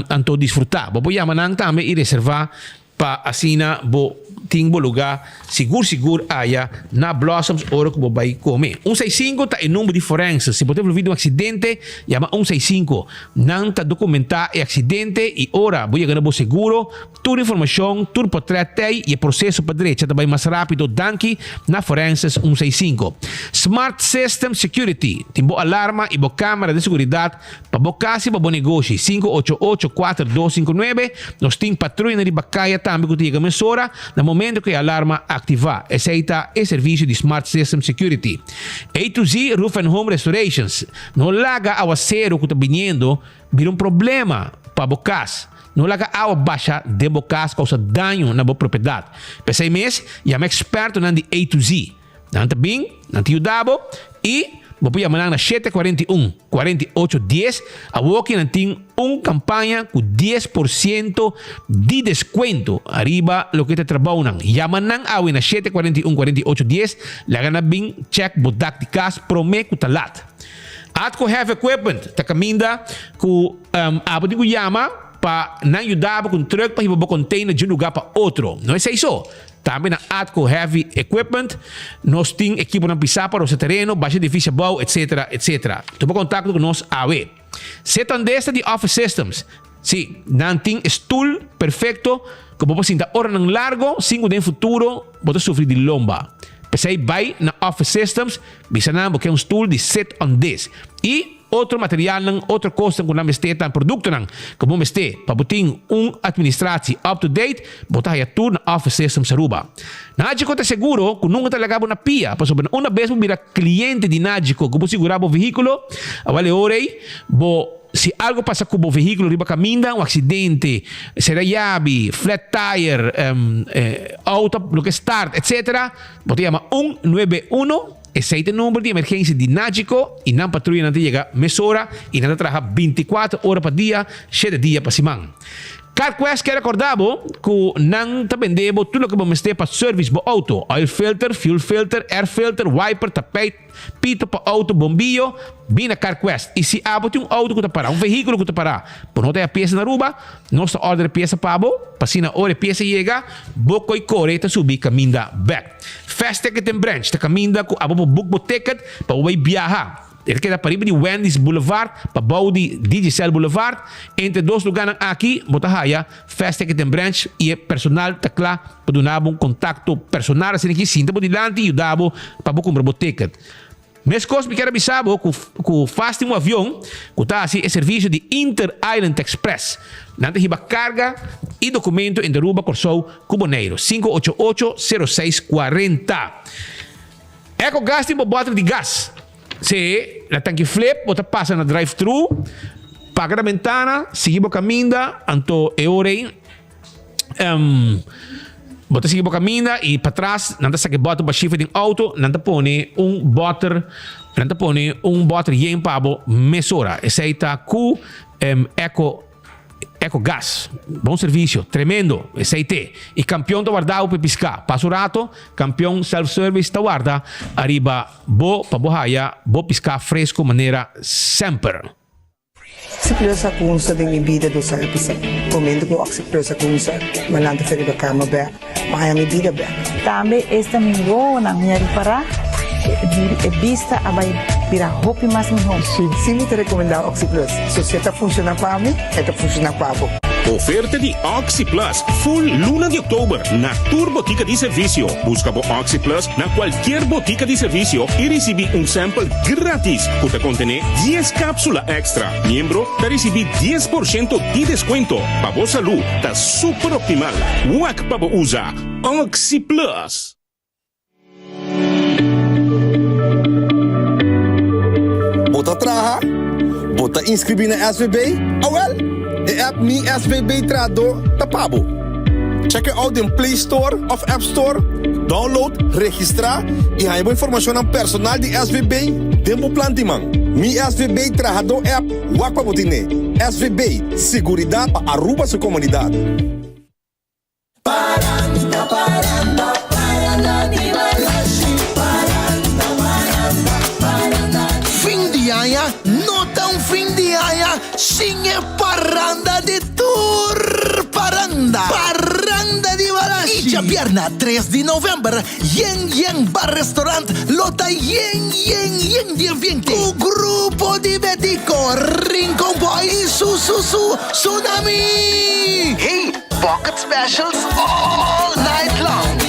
anto disfrutar. Bobo yaman nang também e reservar pa asina bo tingbo lugar seguro aya na Blossoms ora que bobai come. 165 tá em número de forenses. Se você viu um acidente, chama 165. Não tá documentar o acidente e ora boia ganhar bo seguro. Toda informação, tudo portrait e o processo para direita também mais rápido danke na forenses 165. Smart System Security. Timbo alarma e bo câmera de seguridade para bo casa para bo negócio. 588-4259. Nós tem patrulha de Bacaia também que tiga mensura no momento que a alarma ativar. Aceita o serviço de Smart System Security. A2Z Roof and Home Restorations. Não laga ao acero que está vindo, vira problema para a casa. Não laga água baixa de bocas causa dano na boa propriedade. Pensei mesmo, e é experto na de A2Z. Não está bem, não te ajudava e Bopo yaman na 741-4810. Awoki nanting campaña con 10% de descuento arriba lo que te trabajo nang. Yaman nang awi na 741-4810. Lagan na bing check bodak di kas prome kutalat. At ko have equipment ta kaminda ku abo di ko yama pa nang yudaba kun truck pa hibaba container de um lugar para outro. Não é isso. Também na Atco Heavy Equipment, nós temos equipo na pisar para o terreno, baixa difícil bom, etc, etc. Toma contato com nós AW. Se tendesta de Office Systems, sim, não tem stool perfeito, que você sinta hora ng largo, 5 de futuro, você sofre de lomba. Pensei vai na Office Systems, bisa na porque é stool de sit on this. E outro material ng outro costo kung namin stay ang produkto ng kung mo stay pabuting administrasi up to date bota ya tour na Office Systems sa Aruba. Nagico te seguro kung nunca talaga mo na pia paso una vez mo bira cliente di Nagico kung mo sigura mo vehiculo awale orei bo se algo passa com o veículo riba caminda, um acidente, será llave, flat tire, auto, lo que start, etc. Você chama 191. Esse é o número de emergência de Nagico e não patrulha não chega mesora e não trabalha 24 horas por dia, 7 dias para semana. CarQuest quer recordar que não está vendendo tudo que vamos ter para service para auto, oil filter, fuel filter, air filter, wiper, tapete, pito para auto, bombillo, bem na CarQuest. E se há um auto que está parado, um veículo que está parado, por não ter a peça na Aruba, nós order a peça para abo, para se na hora a peça chega, boco e corre, está subir caminho back. Fast Ticket and Branch, está caminho com abo book ticket para o viajar. Ele queda para de Wendy's Boulevard, para Baudi Digicel Boulevard. Entre dois lugares aqui, botahaya, Fast Ticket and Branch e personal takla para donar contato personal assim que sinta por dilante e dabo para comprar o ticket. Mas coisa que quero avisar que faz um avião que está assim é serviço de Inter Island Express. Nanta hiba carga e documento em Aruba Corsou Cuboneiro 588-0640. Eco gas tipo bottle de gás. Se la tanque flip, você passa na drive-thru, paga a ventana, sigue o caminho, anto é hora você sigue o caminho e para trás, não está bota para chifre de auto, não está põe butter yen pabo mesora. Esse aí está com Eco Gas, bom serviço, tremendo, esse aí tem. E campeão da guarda para piscar, passo rato, campeão self-service da guarda, arriba, bo para bohaya, bo piscar fresco maneira sempre. Oxyplus kunsa din ibida do sa episa. Comendo com Oxyplus kunsa, malanta feriba kama ba, maya mi bida ba. Tambe esta mingo na minha para e vista abay pira hopi mas mi home. Sim, te recomendar Oxyplus. Se você está funcionando para mim, está funcionando para você. Oferta de Oxy Plus full luna de outubro na Tour Botica de Serviço. Busca por Oxy Plus na qualquer botica de serviço e recebe um sample grátis que te contém 10 cápsulas extra. Membro te recebe 10% de desconto. Para a saúde, está super optimal. Wak para usar Oxy Plus. Bota traha, bota inscrever na SVB, e app Mi SVB Trado tapabo. Check out in Play Store of App Store, download, registrar e há informação aan personal de SVB, tempo plantiman. Mi SVB Trado app, wakpa botine. SVB, seguridade para Aruba sua comunidade. Paranda, paranda, paranda di Balashi. Paranda, paranda, paranda. Fim de aia, não tão fim de aia, sim é paranda de tour. Paranda, paranda di Balashi. E pierna 3 de novembro, Yen Bar Restaurant, lota Yen de evento. O grupo de Betico, Rincon Boy e Tsunami. Hey, pocket specials all night long.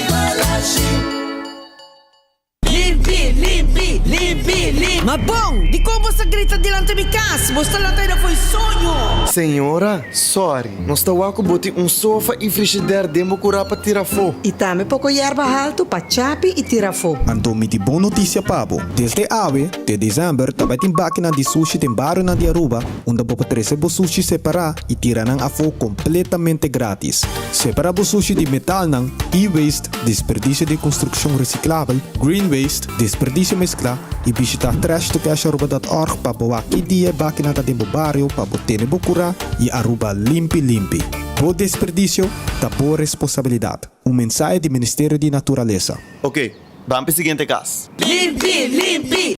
Limpi. Ma bom, di como você grita delante de casa? Você lá ainda foi sonho. Senhora, sorry. Nós estamos com sofá e frigideira demo curar para tirar fogo. E também pouco erva alto para chape e tirar fogo. Ando me de boa notícia, Pabo. Desde ave, de dezembro, também tem máquina de sushi tem barro na de Aruba, onde você pode receber sushi separar e tirar a fogo completamente grátis. Separar o sushi de metal e-waste, desperdício de construção reciclável, green waste, desperdício mesclar, e visita trashtocash.org para boa ideia baki na tempo barrio para botene bocura e Aruba limpi limpi. Por desperdício, da boa responsabilidade. Mensagem do Ministério de Natureza. Ok, vamos para o seguinte caso. Limpi, limpi!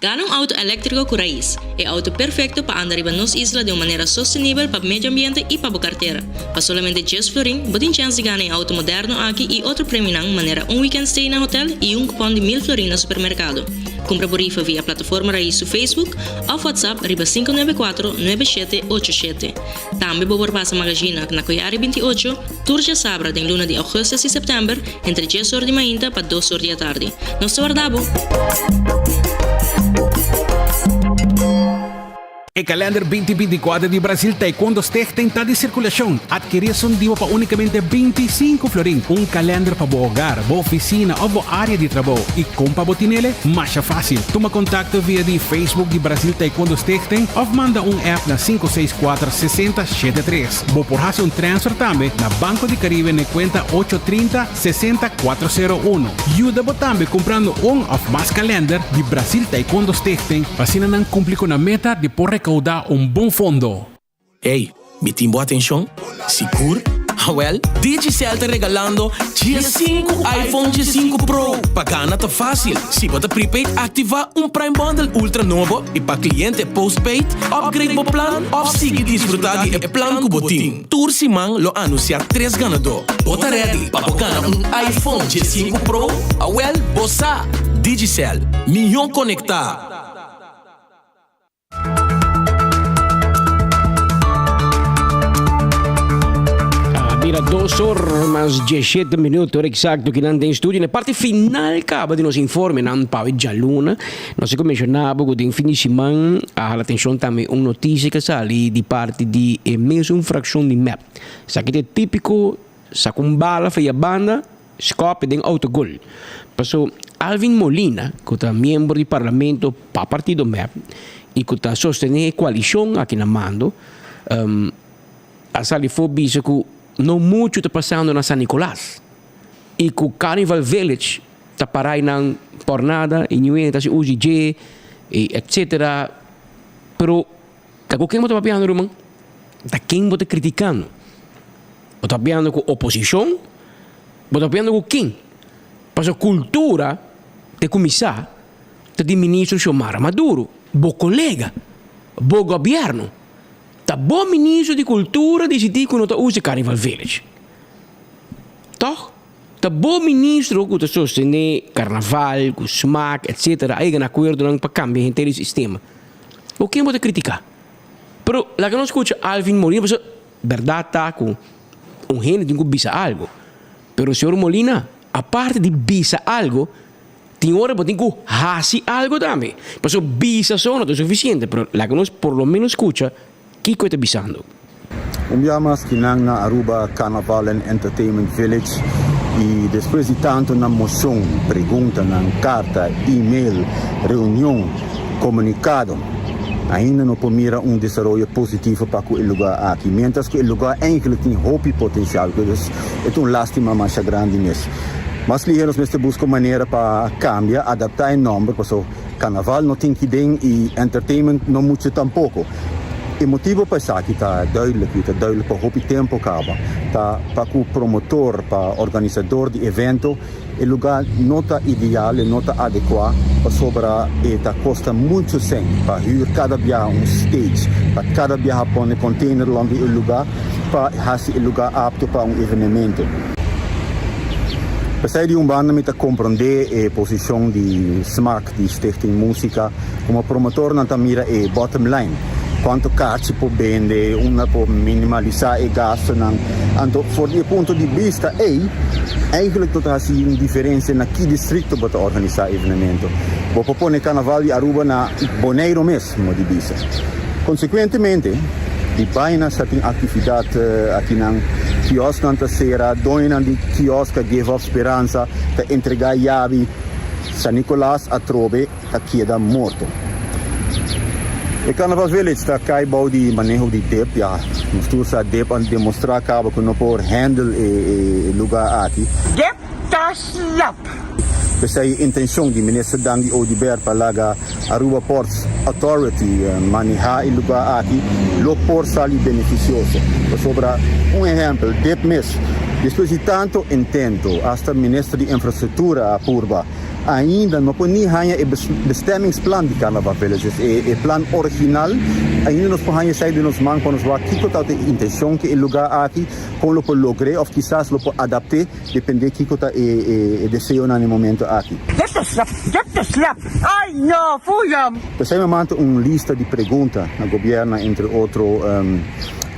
Gana um auto elétrico com raiz. É auto perfeito para andar em nossa isla de uma maneira sustentável para o meio ambiente e para a carteira. Para somente 10 florin, você tem chance de ganhar um auto moderno aqui e outro prêmio de maneira weekend stay no hotel e cupom de 1000 florin no supermercado. Compra por rifa via plataforma Raiz no Facebook ou WhatsApp riba 594-9787. Também pode passar magazine na Coiari 28, Turja Sabra de luna de agosto e setembro, entre 10 horas de manhã para 2 horas da tarde. Nos guardamos! O calendar 2024 de Brasil Taekwondo Stichting está de circulação. Adquirição de para unicamente 25 florin. Calendar para o hogar, boa oficina ou boa área de trabalho. E compra botinele, mais fácil. Toma contato via de Facebook de Brasil Taekwondo Stichting ou manda app na 564-6073. Vou por fazer transfer também na Banco de Caribe na conta 830-60401. Ajuda também comprando ou mais calendar de Brasil Taekwondo Stichting para assim não cumprir com a meta de por recaudar bom fundo. Hey, me timbo atenção? Seguro? Well, Digicel está regalando G5 iPhone G5 Pro. Pagana tá fácil. Se você prepaid, ativa Prime Bundle Ultra novo e para cliente postpaid, upgrade o plano ou siga desfrutar de plano Cubotim. Tursimang lo anunciar 3 ganadores. Bota ready para ganhar iPhone G5 Pro. Well, bossa. Digicel, milhão conectar. Mira, 2 horas mais 17 minutos, exacto, que não tem estúdio. Na parte final, acaba de nos informar, não para a luna. Nós mencionamos que no fim de semana, a atenção também uma notícia que saiu de parte de mesmo fração de map. Isso aqui é típico, sa com bala, foi a banda, scope de autogol. Passou Alvin Molina, que é membro do parlamento para o partido MEP, e que está sostenendo a coalição aqui na Mando, a sali foi visto que não muito está passando na San Nicolás. E que o Carnival Village está parado na pornada, e não está se usa G, etc. Pero, da quem está papiando, irmão? Da quem está criticando? Está papiando com oposição? Está papiando com quem? Para a cultura de começar, de ministro Xiomara Maduro, bom colega, bom governo. Tá bom ministro de cultura decidir que não está usa Carnival Village. Toch? Tá bom ministro que está sostendo carnaval, com smack, etc. Aí ganha acordo para cambiar inteiro o sistema. O que pode criticar? Pero lá que não escuta Alvin Molina, porque verdade tá com gente que bisa algo. Pero o senhor Molina, a parte de bisa algo, tem hora que tem que fazer algo também. Porque o bisa só não é suficiente, pero lá que nós por lo menos escuta que está bisando. Llamas que na Aruba Carnaval and Entertainment Village e depois de tanto na moção, pergunta, na carta, e-mail, reunião, comunicado, ainda não mira desenvolvimento positivo para o lugar aqui. Mientras que o lugar ainda tem hope potencial, que é uma lástima mais grande mesmo. Mas nós buscamos maneira para cambiar, adaptar o nome, porque o Carnaval não tem que ter e entertainment não muito tampouco. O motivo para isso aqui está duidelijk para o tempo acaba. Para o promotor, para o organizador do evento, o lugar não está ideal, não está adequado, para sobra está custa muito sem para huir cada dia stage, para cada dia pôr container lá no lugar, para fazer o lugar apto para evento. Para de banda me compreender a posição de SMAC, de Stichting Música, como promotor não mira a bottom line. Quanto carte può vendere, una può minimalizzare i gasto. Anto, for il punto di vista, eigenlijk tot als een differentie na chi distrito può organizzare l'evento. Può proporre carnaval di Aruba na Bonaire mesmo di bisa. Conseguentemente, di paina stati in attività aqui na kiosk nanta sera, doina di kiosk give up speranza per entregare chiavi San Nicolás a trove a chieda morto. O Carnaval Village está caibau de manejo de DEP, mistura DEP a demonstrar que não pode handle o lugar aqui. DEP está slap. Basta a intenção de ministro Dandy Odiber para Aruba Ports Authority manejar o lugar aqui, lo por sali beneficioso. Sobre exemplo, DEP mês, depois de tanto intento, hasta ministro de infraestrutura a Purba, ainda não pode nem ganhar o bestemmingsplan de Carnaval Villages, o plan original, ainda não pode sair de nos mãos quando nós aqui com a intenção que o lugar aqui, como lo pode lograr, ou quizás lo pode adaptar, depende de que o desejo no momento aqui. Get the slap! Ai, no, fuyam! Pues me manda uma lista de perguntas ao governo, entre outros,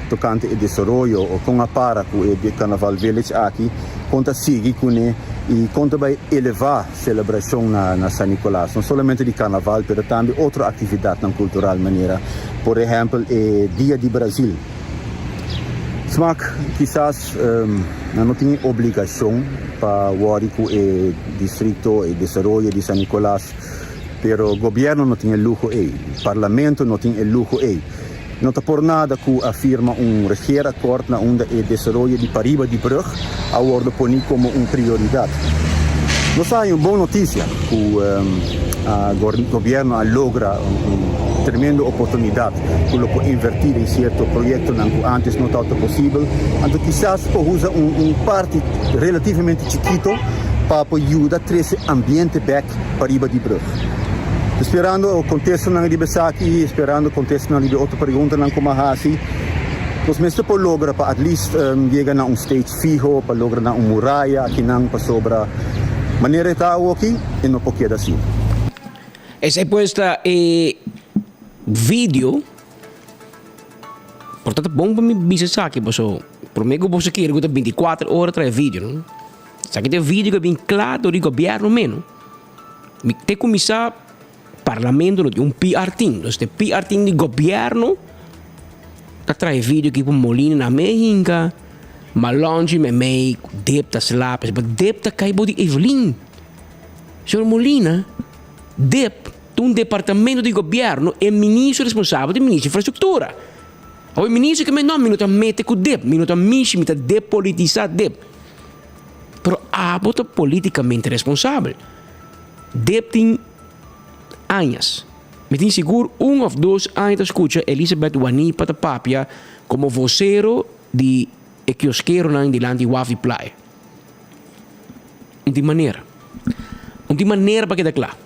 tocante ao desenvolvimento ou com a para com o Carnaval Village aqui, conta seguir com ele e conta vai elevar a celebração na San Nicolás, não somente de Carnaval, mas também outra atividade cultural maneira, por exemplo, o Dia do Brasil. Smaak, quizás não tem obrigação para worry com o distrito e desenvolvimento de San Nicolás, mas o governo não tem luxo aí, o parlamento não tem luxo aí. Não está por nada que afirma regeerakkoord na onde o desenvolvimento de Pariba de Brug a worden ponido como uma prioridade. Nós há uma boa notícia que o governo logra uma tremenda oportunidade que lo pode invertir em certo projeto que antes não estava possível. Então, quizás pode usar parte relativamente chiquito para ajudar a trazer ambiente back Pariba de Brug. Esperando o contexto ng Libesaki, esperando o contexto ng outra pergunta ng Kumahasi, nós mesmo por logra para at least llegar na stage fijo, para logra na muralla, aqui nang pa sobra maneira tao aqui e não pode quedar assim. Essa é puesta vídeo, portanto bom para me bisa aqui, porque por mim eu posso aqui 24 horas para vídeo, não? Sabe que vídeo que é bem claro do governo menos. Me tem começar parlamento de PR team, este PR team de governo tá traz vídeo aqui para Molina na Mehinga, Malonge me mei, depta slap, depta cai de Evelyn. Senhor Molina, um departamento de governo é ministro responsável de ministro de infraestrutura. O ministro que me não minuta mete com minuta mishi, minuta depolitizar Pero bota politicamente responsável. Tem anos. Me tenho seguro, ou dois anos escuta Elizabeth Wani Patapapia como vocero de quiosqueiro na de Wafi Playa. De maneira para que dá claro.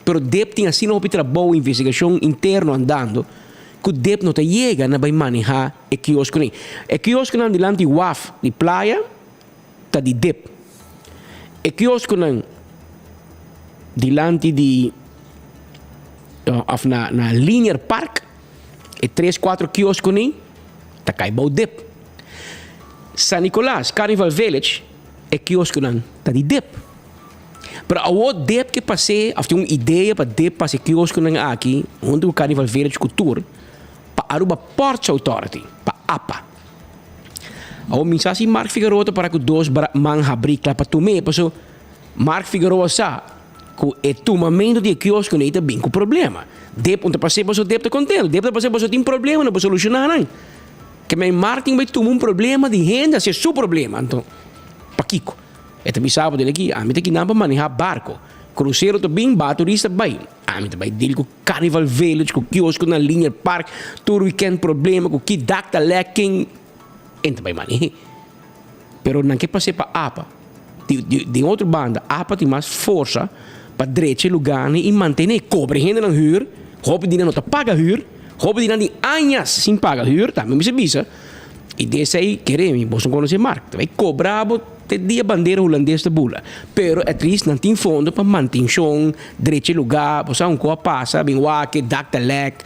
Pero tem assim não pode boa investigação interna andando, que o não chega na vai manejar o quiosco nem. O quiosco na de Wafi de Playa tá de o quiosco na de na Linear Park e 3-4 quioscos nem tá cai bom San Nicolás Carnival Village é quiosco não tá de pero o que passei after uma ideia para passar quiosco não aqui onde o Carnival Village cultura para Aruba Ports Authority para APA o mensagem Mark Figueroa para que dois man abrir para tomar porque Mark Figueroa sa que é tomamento de quiosco nem tá bem com problema. Onde passei para o tá contente. Passei para tem problema não pode solucionar não. Que meu marketing vai tomar problema de renda se é seu problema. Então, para Kiko. É também sábado aqui, me tem que não para manejar barco. Cruzeiro também, turista vai. Me vai dele com Carnival Village, com quiosco na Linear Park, todo weekend problema, com que dacta lacking. Então vai manejar. Pero não quer passar para APA. De outra banda, APA tem mais força para direito lugar e manter cobre renda na huur, roupa de não paga huur, roupa de não tem anos sem pagar huur, também me se bisa. E desse aí queremos, você não conhece marca, vai cobrar te dia bandeira holandesa bula, pero é triste não tem fundo para manutenção, direito lugar, você não coa passa, bem wake, dacta lek,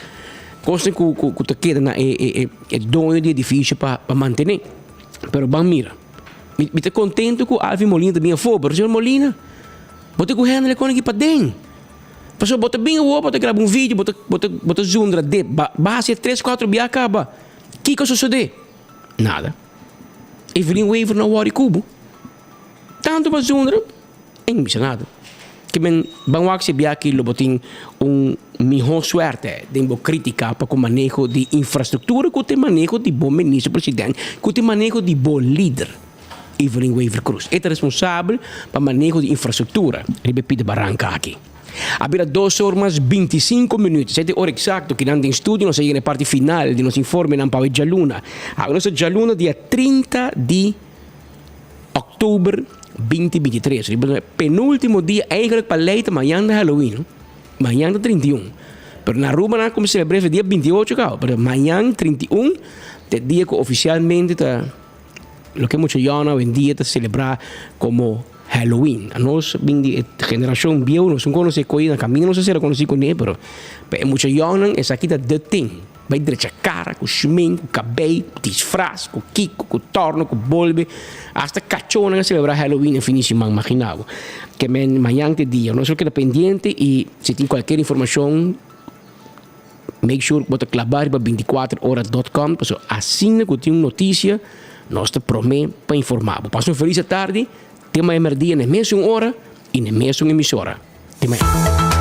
coisa que te queda na é dono de edifício para manter. Pero bem mira, me te contento com Alvin Molina também a favor, senhor Molina. Bota com o handle aqui para dentro. Passou, bota bem o bota gravar vídeo, bota zundra de base 3-4 bia acaba. Que coisa sucede? Nada. Evelyn Waver na Wari Cubo. Tanto para zundra, não missa nada. Que men bangwak se bia aqui lo botin melhor suerte de crítica para o manejo de infraestrutura, que tem manejo de bom ministro presidente, que tem manejo de bom líder. Evelyn Weaver Cruz. É responsável para manejo de infraestrutura. Repito, Barranca aqui. Había 2 horas 25 minutos. Esta hora exacto que en estudio nos llega a la parte final de nos informe en Pau Jaluna. A nossa Jaluna dia 30 de outubro 2023. Penúltimo dia eigenlijk para leite amanhã de Halloween. Amanhã de 31. Pero na Aruba nós como celebramos dia 28, pero amanhã 31 é dia que oficialmente tá lo que mucha yana hoy en día está celebrar como Halloween. A nós, de geração vieja, nós não conhecemos coisa, caminho não sei se era conhecido com ele, pero muita yana, essa aqui tá de tem. Vai direito a cara, com schmink, com cabelo, com disfraz, com kiko, com torno, com bolbe, hasta cachona a celebrar Halloween, finíssimo, imaginava. Que amanhã é dia, nós queda pendiente e se tem qualquer informação, make sure que bota clavar para 24horas.com, assim que tem notícia, nós te prometemos para informar. Passa uma feliz tarde. Tem uma emergência na mesma hora e na mesma emissora. Até mais.